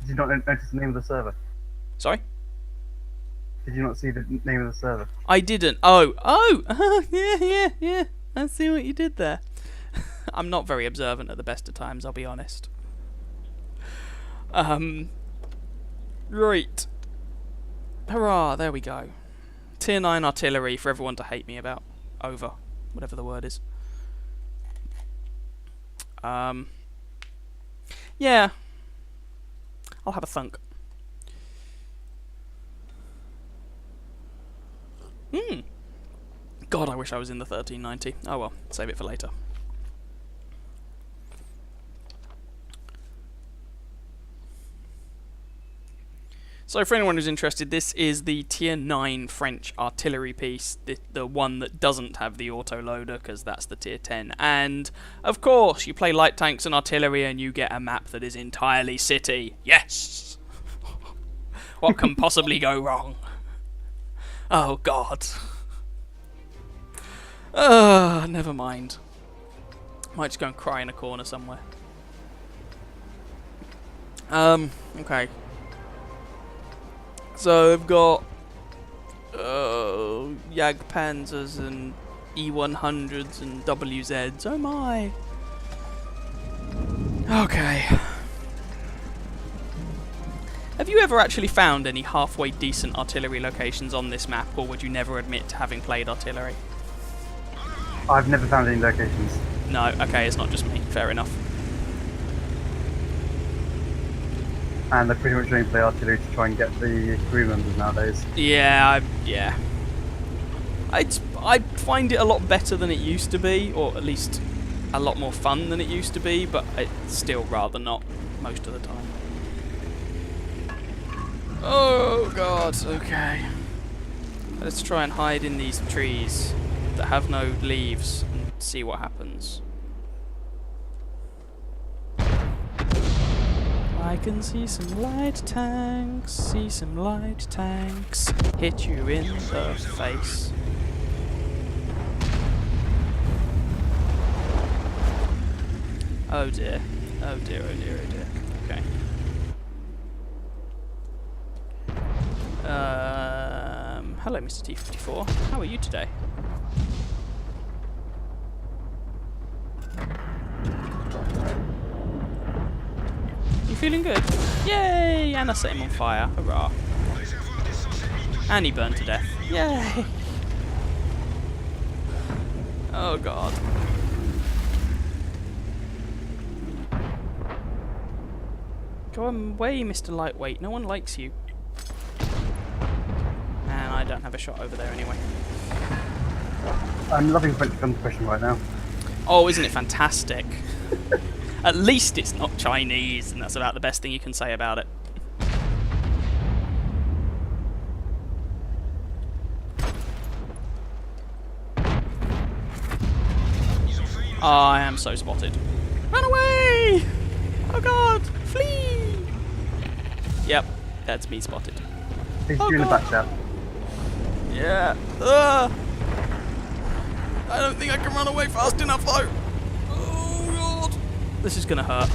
Did Did you not notice the name of the server? Sorry? Did you not see the name of the server? I didn't. Yeah. I see what you did there. I'm not very observant at the best of times, I'll be honest. Right. Hurrah, there we go. Tier 9 artillery for everyone to hate me about. Over. Whatever the word is. Yeah. I'll have a thunk. God, I wish I was in the 1390. Oh well, save it for later. So for anyone who's interested, this is the Tier 9 French artillery piece, the one that doesn't have the auto-loader, because that's the Tier 10. And, of course, you play light tanks and artillery and you get a map that is entirely city. Yes! What can possibly go wrong? Oh, God. Never mind. Might just go and cry in a corner somewhere. Okay. So I've got Jagdpanzers and E100s and WZs. Oh my! Okay. Have you ever actually found any halfway decent artillery locations on this map, or would you never admit to having played artillery? I've never found any locations. No, okay, it's not just me. Fair enough. And I pretty much only play artillery to try and get the crew members nowadays. Yeah, I find it a lot better than it used to be, or at least a lot more fun than it used to be, but it's still rather not most of the time. Oh God, okay. Let's try and hide in these trees that have no leaves and see what happens. I can see some light tanks, hit you in the face. Oh dear, oh dear, oh dear, oh dear. Okay. Hello Mr. T-54, how are you today? You feeling good? Yay! And I set him on fire. Hurrah. And he burned to death. Yay! Oh God. Go away, Mr. Lightweight. No one likes you. And I don't have a shot over there anyway. I'm loving French gun suppression right now. Oh, isn't it fantastic? At least it's not Chinese, and that's about the best thing you can say about it. Oh, I am so spotted. Run away! Oh God, flee! Yep, that's me spotted. He's Oh, doing the God. back step. Yeah. I don't think I can run away fast enough though. Oh God. This is gonna hurt.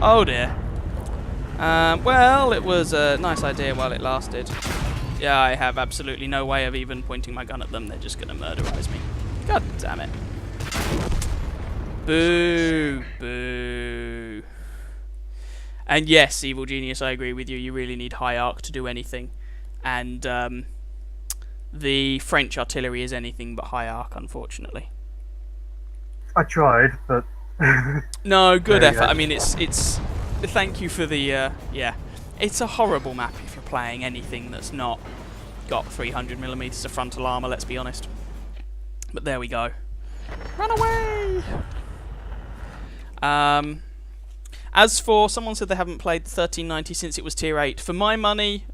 Oh dear. Well, it was a nice idea while it lasted. Yeah, I have absolutely no way of even pointing my gun at them. They're just gonna murderize me. God damn it. Boo. Boo. And yes, Evil Genius, I agree with you. You really need high arc to do anything. And the French artillery is anything but high arc, unfortunately. I tried, but No, good There you effort. go. I mean, it's. Thank you for the. Yeah, it's a horrible map if you're playing anything that's not got 300mm of frontal armor. Let's be honest. But there we go. Run away. As for someone said they haven't played the 1390 since it was tier 8. For my money,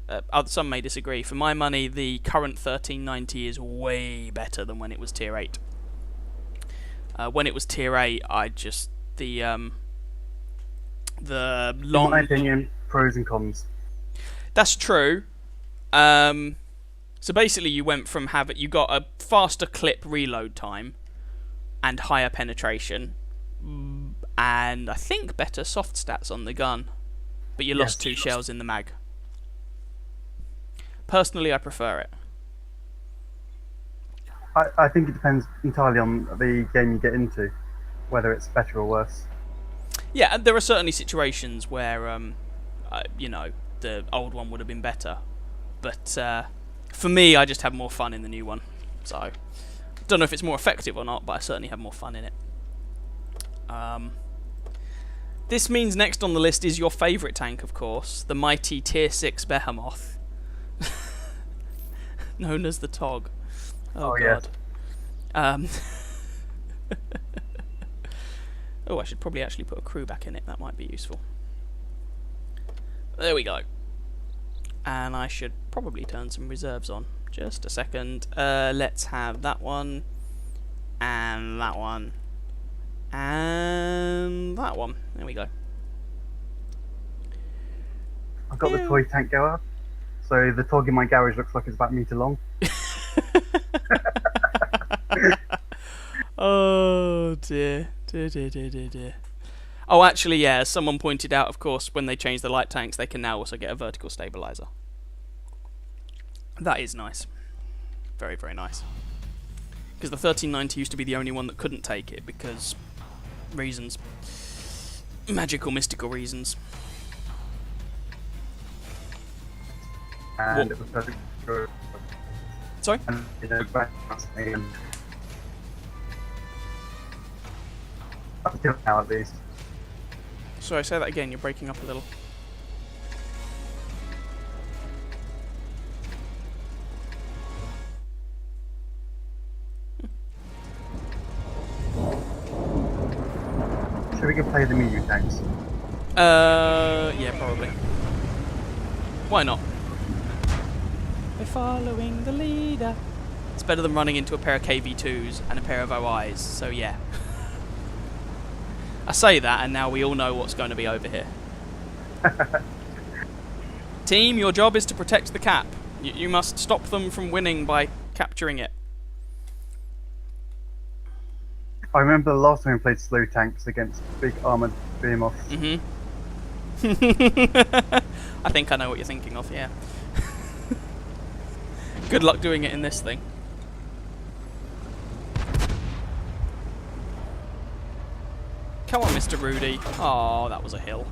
some may disagree. For my money, the current 1390 is way better than when it was tier 8. When it was tier 8, I just the in long. my opinion, pros and cons. That's true. So basically, you went from you got a faster clip reload time and higher penetration, and I think better soft stats on the gun. but you lost Yes. 2 shells in the mag. Personally, I prefer it. I think it depends entirely on the game you get into, whether it's better or worse. Yeah, and there are certainly situations where, the old one would have been better. But for me, I just have more fun in the new one. So, don't know if it's more effective or not, but I certainly have more fun in it. This means next on the list is your favourite tank, of course, the mighty Tier 6 Behemoth, known as the Tog. Oh yeah. God. Oh, I should probably actually put a crew back in it. That might be useful. There we go. And I should probably turn some reserves on. Just a second. Let's have that one. And that one. And that one. There we go. I've got the toy tank goer, so the Tog in my garage looks like it's about a metre long. Oh dear. Dear. Oh, actually, yeah, as someone pointed out, of course, when they change the light tanks, they can now also get a vertical stabilizer. That is nice. Very, very nice. Because the 1390 used to be the only one that couldn't take it because reasons. Magical, mystical reasons. And What? it was perfect for Sorry? and until now at least. Sorry, say that again, you're breaking up a little. Should we go play the medium tanks? Yeah, probably. Why not? We're following the leader. It's better than running into a pair of KV2s and a pair of OIs, so yeah. I say that, and now we all know what's going to be over here. Team, your job is to protect the cap. You must stop them from winning by capturing it. I remember the last time we played slow tanks against big armoured behemoths. Mm-hmm. I think I know what you're thinking of, yeah. Good luck doing it in this thing. Come on, Mr. Rudy. Oh, that was a hill.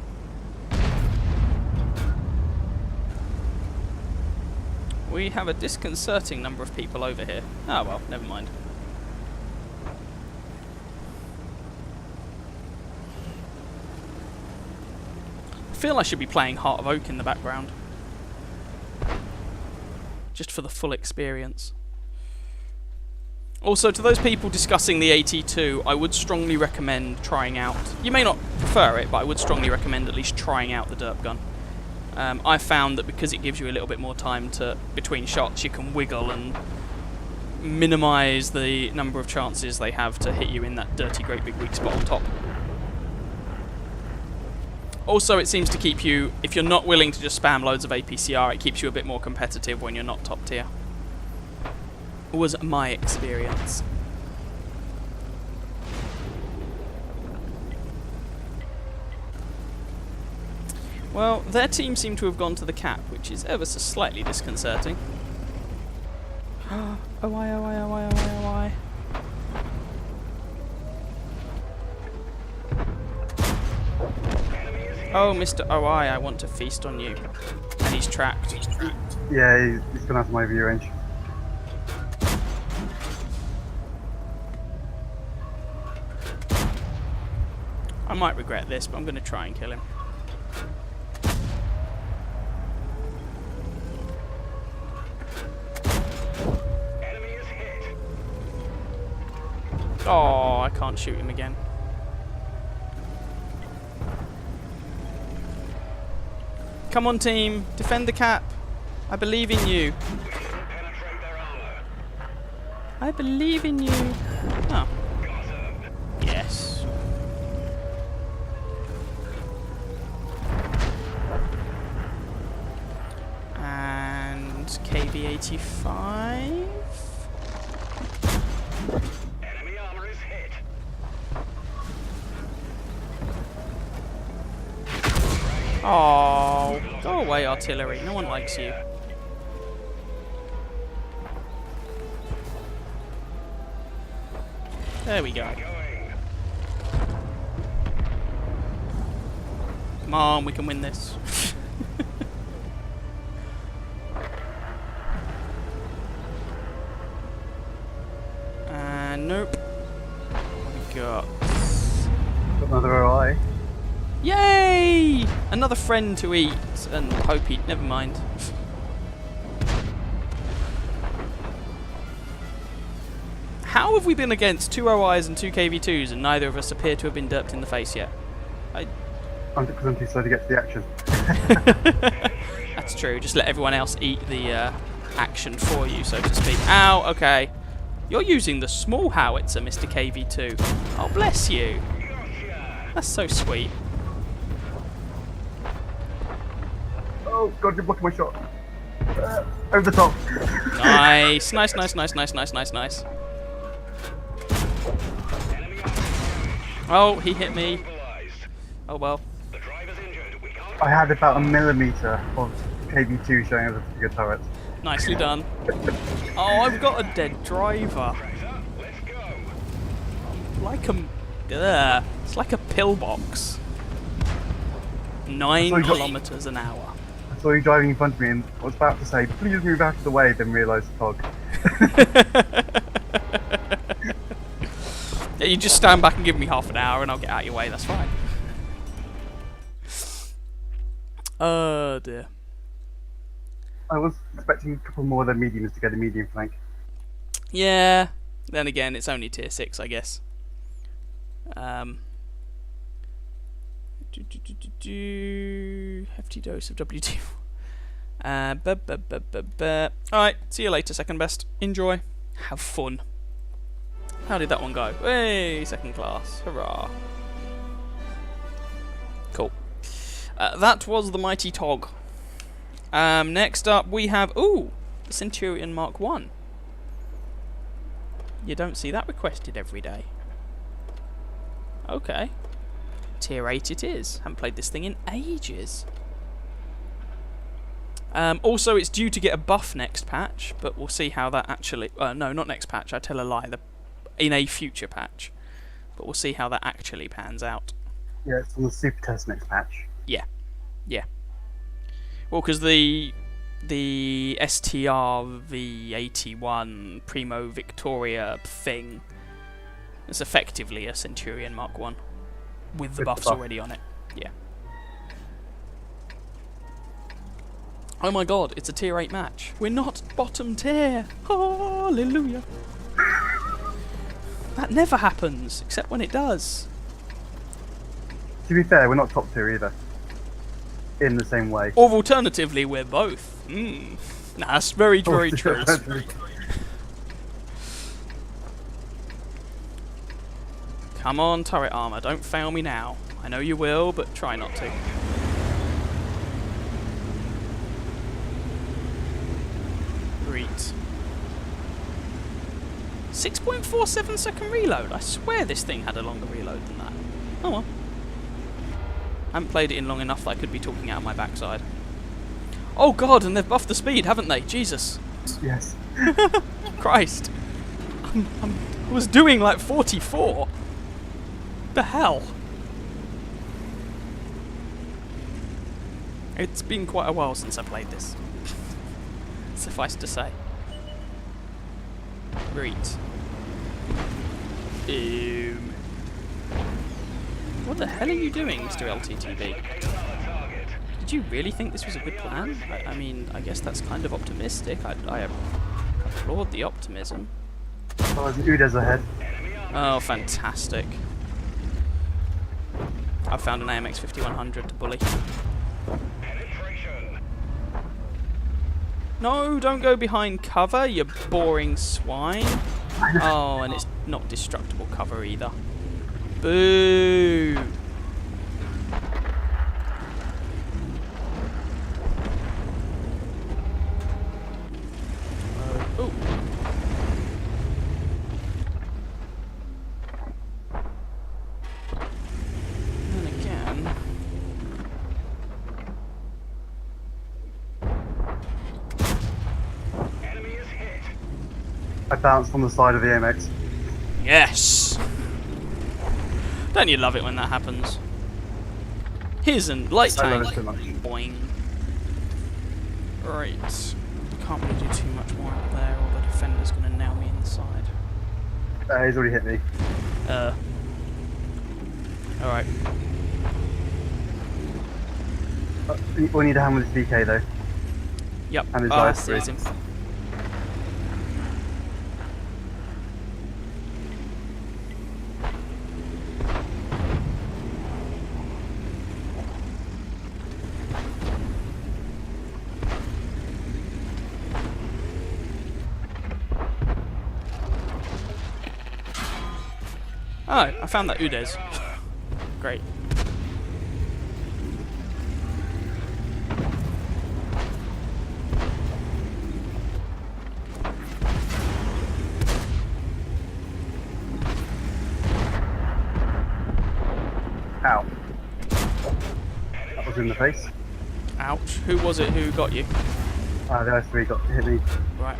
We have a disconcerting number of people over here. Oh well, never mind. I feel I should be playing Heart of Oak in the background. Just for the full experience. Also, to those people discussing the AT2, I would strongly recommend trying out... You may not prefer it, but I would strongly recommend at least trying out the derp gun. I've found that because it gives you a little bit more time to between shots, you can wiggle and minimise the number of chances they have to hit you in that dirty great big weak spot on top. Also, it seems to keep you, if you're not willing to just spam loads of APCR, it keeps you a bit more competitive when you're not top tier. Was my experience. Well, their team seem to have gone to the cap, which is ever so slightly disconcerting. Oh why, oh why, oh why, oh why, oh why. Oh, Mr. OI, I want to feast on you. And he's tracked. Yeah, he's gone out of my view range. I might regret this, but I'm going to try and kill him. Enemy is hit. Oh, I can't shoot him again. Come on, team. Defend the cap. I believe in you. Penetrate their armor. I believe in you. Oh. Got 'em. Yes. And KV-85. Enemy armor is hit. Frag Oh, go away, artillery. No one likes you. There we go. Going. Come on, we can win this. And nope. What we got? Got another OI. Yay! Another friend to eat and hope eat. Never mind. How have we been against 2 OIs and 2 KV2s and neither of us appear to have been derped in the face yet? Because I'm too slow to get to the action. That's true. Just let everyone else eat the action for you, so to speak. Ow, okay. You're using the small howitzer, Mr. KV2. Oh, bless you. That's so sweet. Oh god, you're blocking my shot. Over the top. Nice. Nice, nice, nice, nice, nice, nice, nice. Oh, he hit me. Mobilized. Oh well. The driver's injured. We can't. I had about a millimetre of KV2 showing over the turret. Nicely done. Oh, I've got a dead driver. Tractor, let's go. Like a... Ugh. It's like a pillbox. 9 So you got- kilometers an hour. I saw you driving in front of me and I was about to say, please move out of the way, then realised Tog. Yeah, you just stand back and give me half an hour and I'll get out of your way, that's fine. Oh dear. I was expecting a couple more of the mediums to get a medium flank. Yeah, then again, it's only tier 6, I guess. Hefty dose of WT. Alright, see you later, second best. Enjoy. Have fun. How did that one go? Hey, second class. Hurrah. Cool. That was the mighty Tog. Next up we have... Ooh! The Centurion Mark 1. You don't see that requested every day. Okay. Tier 8 it is. Haven't played this thing in ages. Also, it's due to get a buff next patch, but we'll see how that actually... no, not next patch. I tell a lie. In a future patch. But we'll see how that actually pans out. Yeah, it's on the super test next patch. Yeah. Yeah. Well, because the STR-V81 Primo Victoria thing is effectively a Centurion Mark 1 with the buffs already on it. Yeah. Oh my god, it's a tier 8 match. We're not bottom tier. Hallelujah. That never happens, except when it does. To be fair, we're not top tier either. In the same way. Or alternatively, we're both. Nah, that's very, very true. Come on, turret armor, don't fail me now. I know you will, but try not to. Great. 6.47 second reload. I swear this thing had a longer reload than that. Oh well. I haven't played it in long enough that I could be talking out of my backside. Oh god, and they've buffed the speed, haven't they? Jesus. Yes. Christ. I was doing like 44. The hell? It's been quite a while since I played this. Suffice to say. Great. Boom. What the hell are you doing, Mr. LTTB? Did you really think this was a good plan? I mean, I guess that's kind of optimistic. I applaud the optimism. Oh, there's an Udes ahead. Oh, fantastic. I found an AMX 5100 to bully. No, don't go behind cover, you boring swine. Oh, and it's not destructible cover either. Boo! Oh. And again... I bounced on the side of the AMX. Yes! Don't you love it when that happens? Here's a light I love tank. it so much. Boing. Right. Can't really do too much more out there, or the defender's going to nail me inside. He's already hit me. Alright. We need to hammer this VK though. Yep. And his I life see him. Oh, I found that Udes. Great. Ow. That was in the face. Ouch. Who was it who got you? The other three got hit me. Right.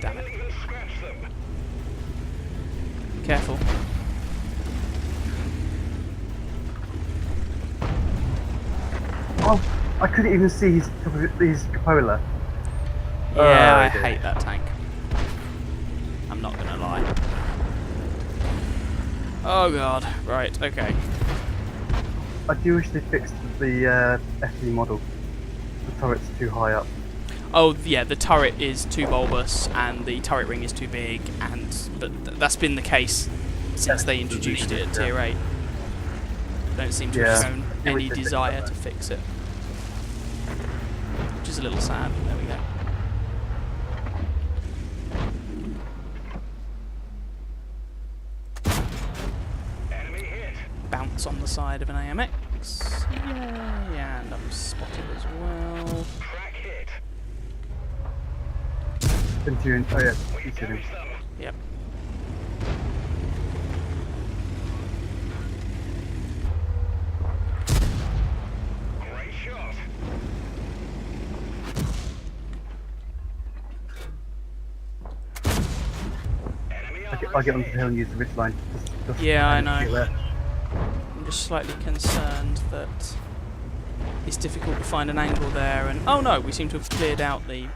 Damn it. Even scratch them. Careful. Oh, I couldn't even see his cupola. Yeah, I dear. hate that tank. I'm not gonna lie. Oh god. Right, okay. I do wish they fixed the FD model. The turret's too high up. Oh yeah, the turret is too bulbous and the turret ring is too big, but that's been the case since they introduced it at Tier 8. Don't seem to have Yeah. shown any desire to fix it. Which is a little sad. There we go. Enemy hit. Bounce on the side of an AMX. Yay, and I'm spotted as well. Crack hit. Into, oh yeah, you see him. Damage them. Yep. Great shot. Enemy armor I'll get is onto the hill and use the ridge line. Just Yeah, I to get know. there. I'm just slightly concerned that it's difficult to find an angle there, and oh no, we seem to have cleared out the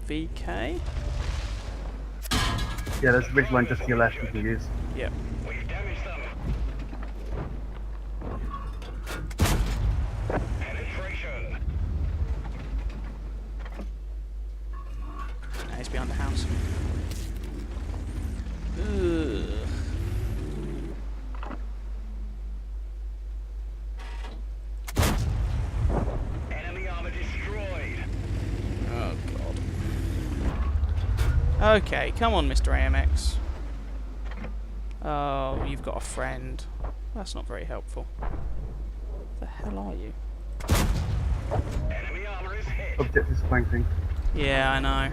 VK. Yeah, there's a ridge line just to your left you can use. Yep. We've damaged them. Penetration. No, he's behind the house. Ugh. Enemy armor destroyed. Oh god. Okay, come on, Mr. AMX. Oh, you've got a friend. That's not very helpful. The hell are you? Enemy armor is hit. Objective flanking. Yeah, I know.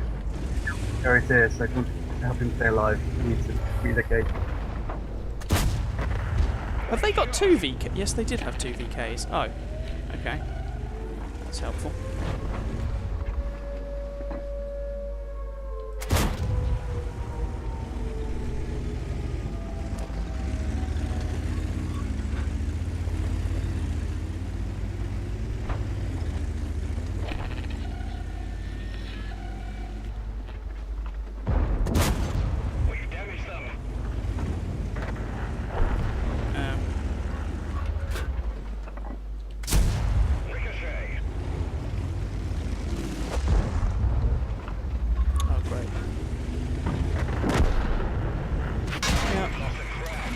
There it is, so if you want to help him stay alive, you need to relocate. Have they got 2 VK? Yes, they did have 2 VKs. Oh, okay. That's helpful. We've damaged them. Um, Ricochet. oh, great. Yeah, Lost a crack.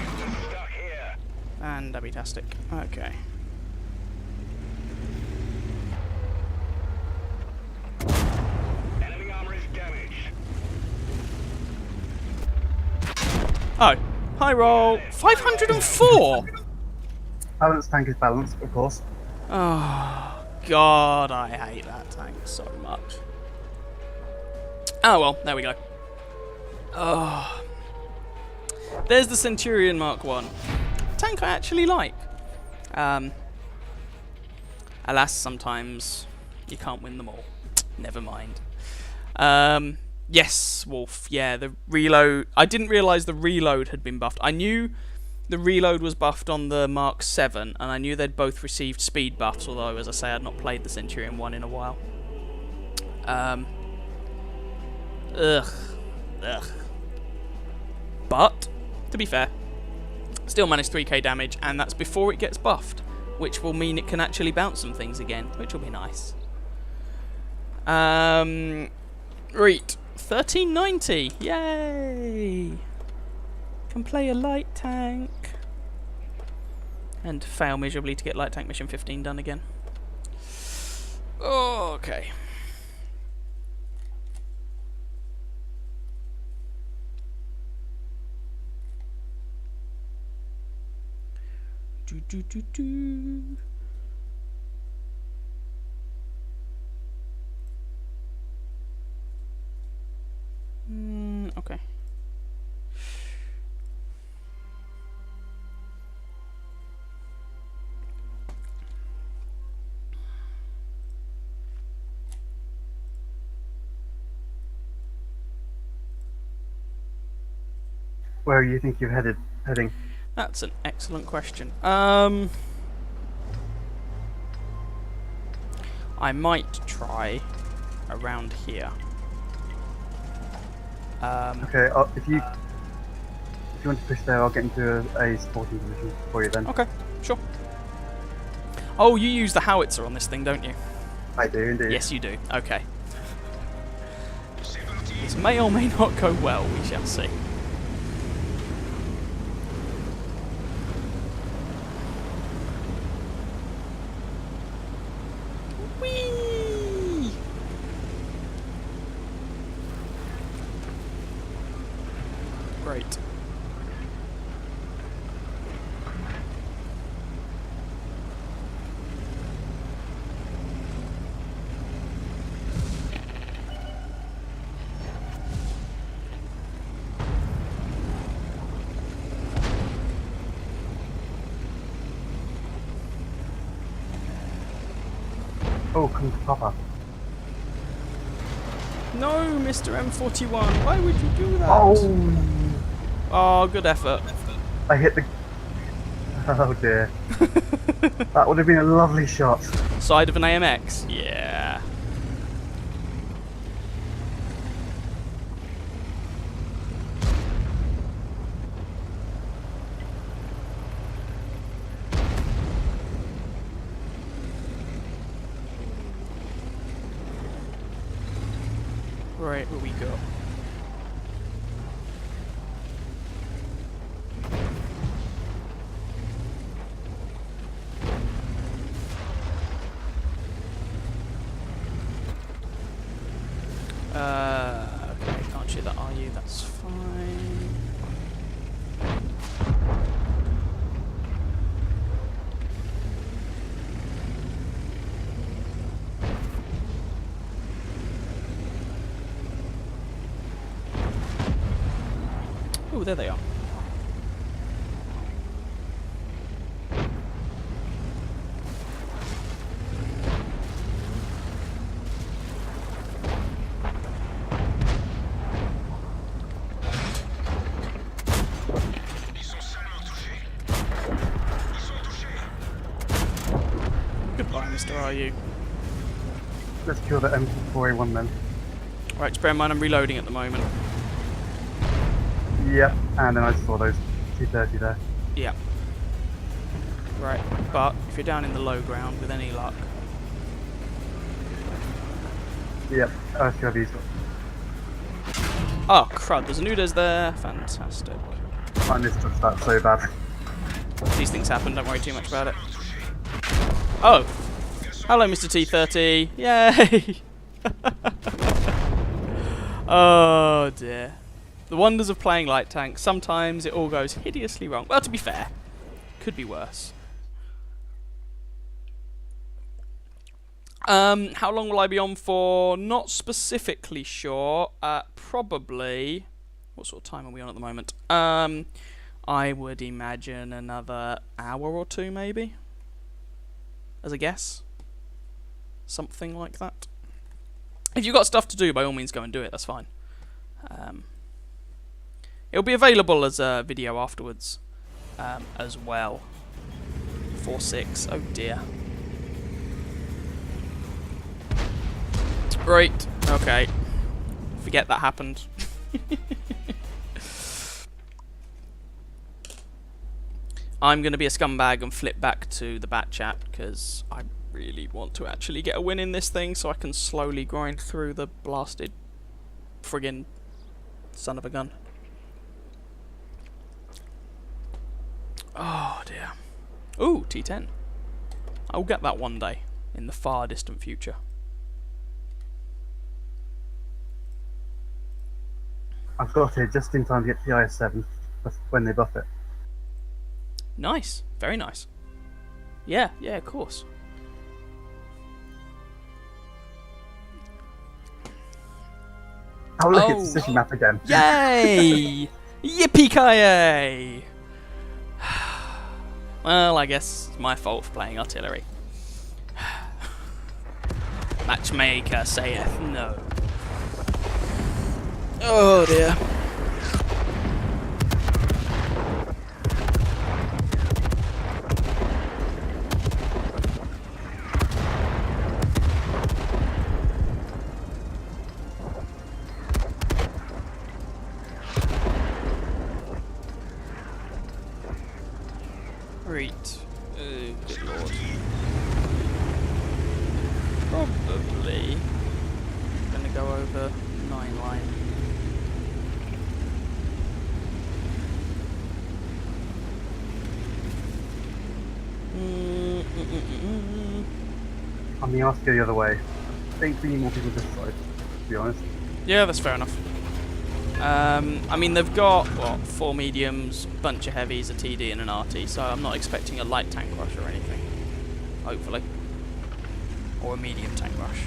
Stuck here. and Abby-tastic. Okay. Enemy armor is damaged. Oh, high roll. 504! Balance tank is balanced, of course. Oh, God, I hate that tank so much. Oh, well, there we go. Oh. There's the Centurion Mark 1. Tank I actually like. Alas, sometimes you can't win them all. Never mind. Yes, Wolf. Yeah, the reload. I didn't realise the reload had been buffed. I knew the reload was buffed on the Mark 7, and I knew they'd both received speed buffs, although, as I say, I'd not played the Centurion 1 in a while. Ugh. But, to be fair, still managed 3k damage, and that's before it gets buffed, which will mean it can actually bounce some things again, which will be nice. Right, 1390, yay! Can play a light tank. And fail miserably to get light tank mission 15 done again. Okay. Do. Okay. Where do you think you're heading? That's an excellent question. I might try around here. Okay, if you want to push there, I'll get into a supporting position for you then. Okay, sure. Oh, you use the howitzer on this thing, don't you? I do indeed. Yes, you do. Okay. This may or may not go well, we shall see. Whee! Great. Oh, come to Papa. No, Mr. M41, why would you do that? Oh! Oh, good effort. I hit the... Oh dear. That would have been a lovely shot. Side of an AMX? Yeah. Right, where we go? Okay, can't shoot that, are you? That's fine. Oh, there they are. Goodbye, Mr. RU. Let's kill the M4A1 then. Right, just bear in mind I'm reloading at the moment. Yep, and then I saw those 230 there. Yeah. Right, but if you're down in the low ground with any luck. Yep, SUV's got. Oh, crud, there's a Nudes there. Fantastic. I misjudged that so bad. These things happen, don't worry too much about it. Oh! Hello, Mr. T30. Yay! Oh, dear. The wonders of playing light tank. Sometimes it all goes hideously wrong. Well, to be fair, could be worse. How long will I be on for? Not specifically sure. Probably. What sort of time are we on at the moment? I would imagine another hour or two, maybe. As a guess. Something like that. If you've got stuff to do, by all means go and do it. That's fine. It'll be available as a video afterwards as well. 4-6. Oh dear. Right. Okay. Forget that happened. I'm going to be a scumbag and flip back to the bat chat because I really want to actually get a win in this thing so I can slowly grind through the blasted friggin' son of a gun. Oh dear. Ooh, T10. I'll get that one day in the far distant future. I've got here just in time to get the IS-7 when they buff it. Nice. Very nice. Yeah, yeah, of course. Oh look, Oh. it's the city map again. Yay! Yippee-ki-yay! Well, I guess it's my fault for playing artillery. Matchmaker saith no. Oh dear. Right. Oh, good lord. Probably gonna go over 9 line. I'm going to ask you the other way. I think we need more people this side, to be honest. Yeah, that's fair enough. I mean, they've got, what, 4 mediums, bunch of heavies, a TD and an RT, so I'm not expecting a light tank rush or anything. Hopefully. Or a medium tank rush.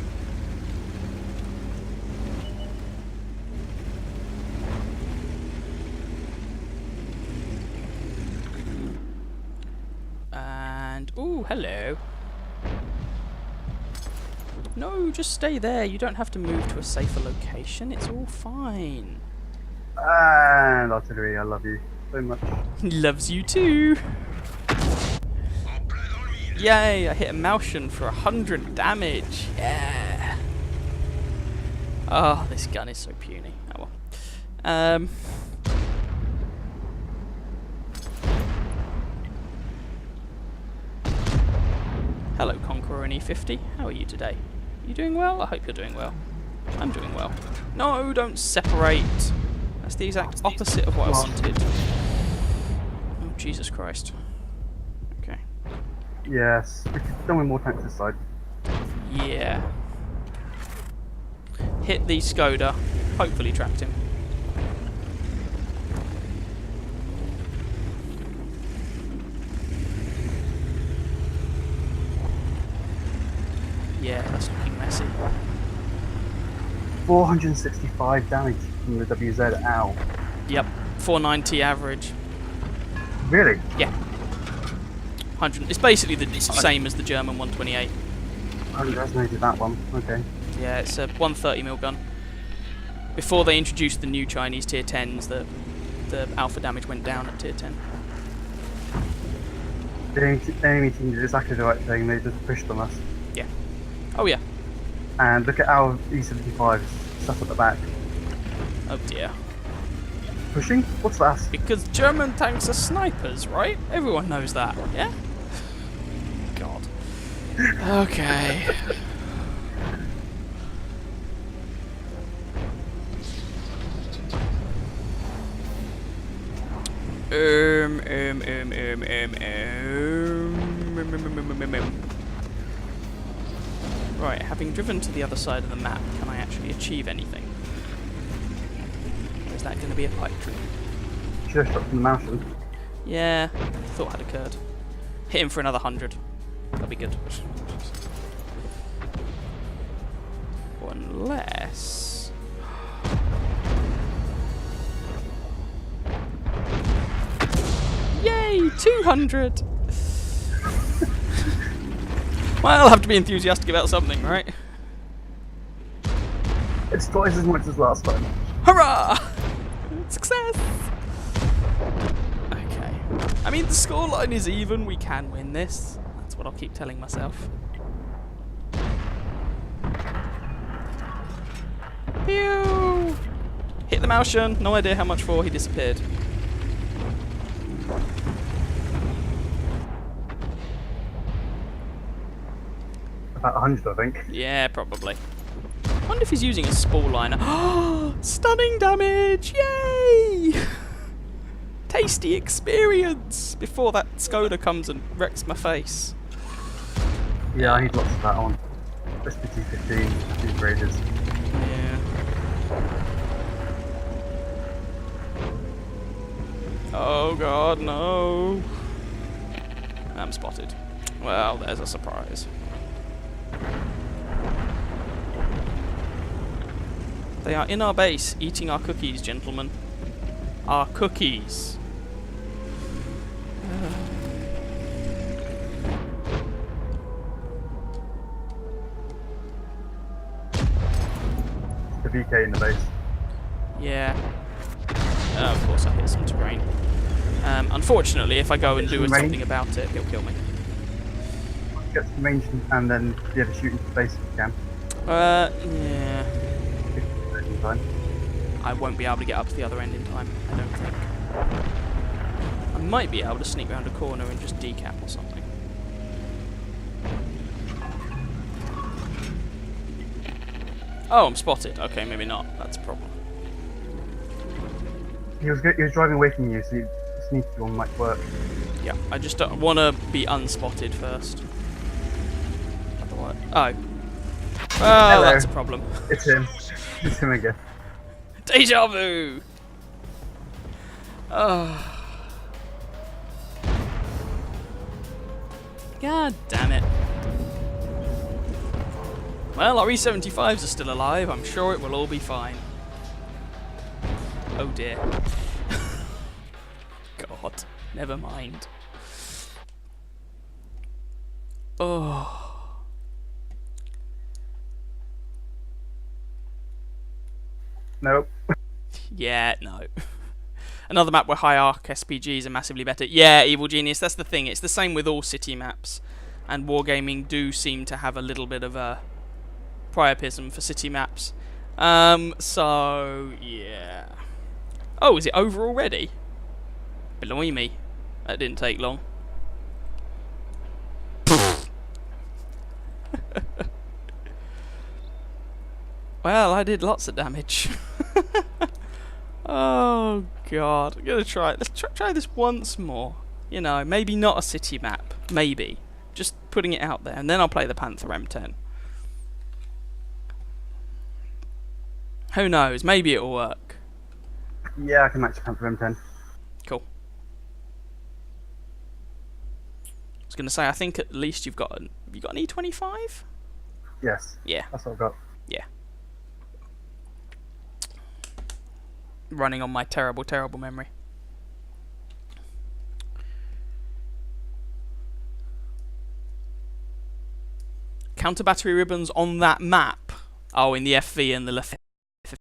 And, ooh, hello. No, just stay there. You don't have to move to a safer location. It's all fine. And artillery, I love you so much. He loves you too. Yay, I hit a Malshan for 100 damage. Yeah. Oh, this gun is so puny. Oh well. Hello, Conqueror and E50. How are you today? You doing well? I hope you're doing well. I'm doing well. No, don't separate. That's the exact opposite of what I wanted. Oh, Jesus Christ. Okay. Yes, we could done with more tanks this side. Yeah. Hit the Skoda. Hopefully trapped him. Yeah, that's looking messy. 465 damage from the WZ. Ow. Yep. 490 average. Really? Yeah. 100. It's basically the same as the German 128. I underestimated that one. Okay. Yeah, it's a 130mm gun. Before they introduced the new Chinese tier 10s, the alpha damage went down at tier 10. The enemy team did exactly the right thing. They just pushed on us. Yeah. Oh yeah. And look at our E75 stuff at the back. Oh dear. Pushing? What's that? Because German tanks are snipers, right? Everyone knows that, yeah? God. Okay. Right, having driven to the other side of the map, can I actually achieve anything? Or is that going to be a pipe dream? Should have shot from the mountain. Yeah, thought had occurred. Hit him for another 100. That'll be good. Or unless... Yay! 200! Well, I'll have to be enthusiastic about something, right? It's twice as much as last time. Hurrah! Success! Okay. I mean, the scoreline is even. We can win this. That's what I'll keep telling myself. Pew! Hit the Martian. No idea how much for. He disappeared. About 100, I think. Yeah, probably. I wonder if he's using a spall liner. Stunning damage! Yay! Tasty experience! Before that Skoda comes and wrecks my face. Yeah, I need lots of that on. SPT-15, 2 graders. Yeah. Oh god, no. I'm spotted. Well, there's a surprise. They are in our base, eating our cookies, gentlemen. Our cookies. The VK in the base. Yeah. Of course I hit some terrain. Unfortunately, if I go and do something about it, he'll kill me. Get some range and then be able to shoot into the base if you can. Yeah. In time. I won't be able to get up to the other end in time, I don't think. I might be able to sneak round a corner and just decap or something. Oh, I'm spotted. Okay, maybe not. That's a problem. He was driving away from you, so the sneaky one might work. Yeah, I just don't want to be unspotted first. Otherwise, oh. Well, Hello. that's a problem. It's him. It's him again. Deja vu! Oh. God damn it. Well, our E75s are still alive. I'm sure it will all be fine. Oh dear. God, never mind. Oh. Nope. Yeah, no. Another map where high arc SPGs are massively better. Yeah, Evil Genius, that's the thing. It's the same with all city maps. And Wargaming do seem to have a little bit of a priapism for city maps. So, yeah. Oh, is it over already? Blimey. That didn't take long. Well, I did lots of damage. Oh god, I'm gonna try. Let's try this once more. You know, maybe not a city map. Maybe. Just putting it out there, and then I'll play the Panther M10. Who knows? Maybe it'll work. Yeah, I can match Panther M10. Cool. I was gonna say, I think at least you've got an E25? Yes. Yeah. That's what I've got. Yeah. Running on my terrible, terrible memory. Counter battery ribbons on that map. Oh, in the FV and the left.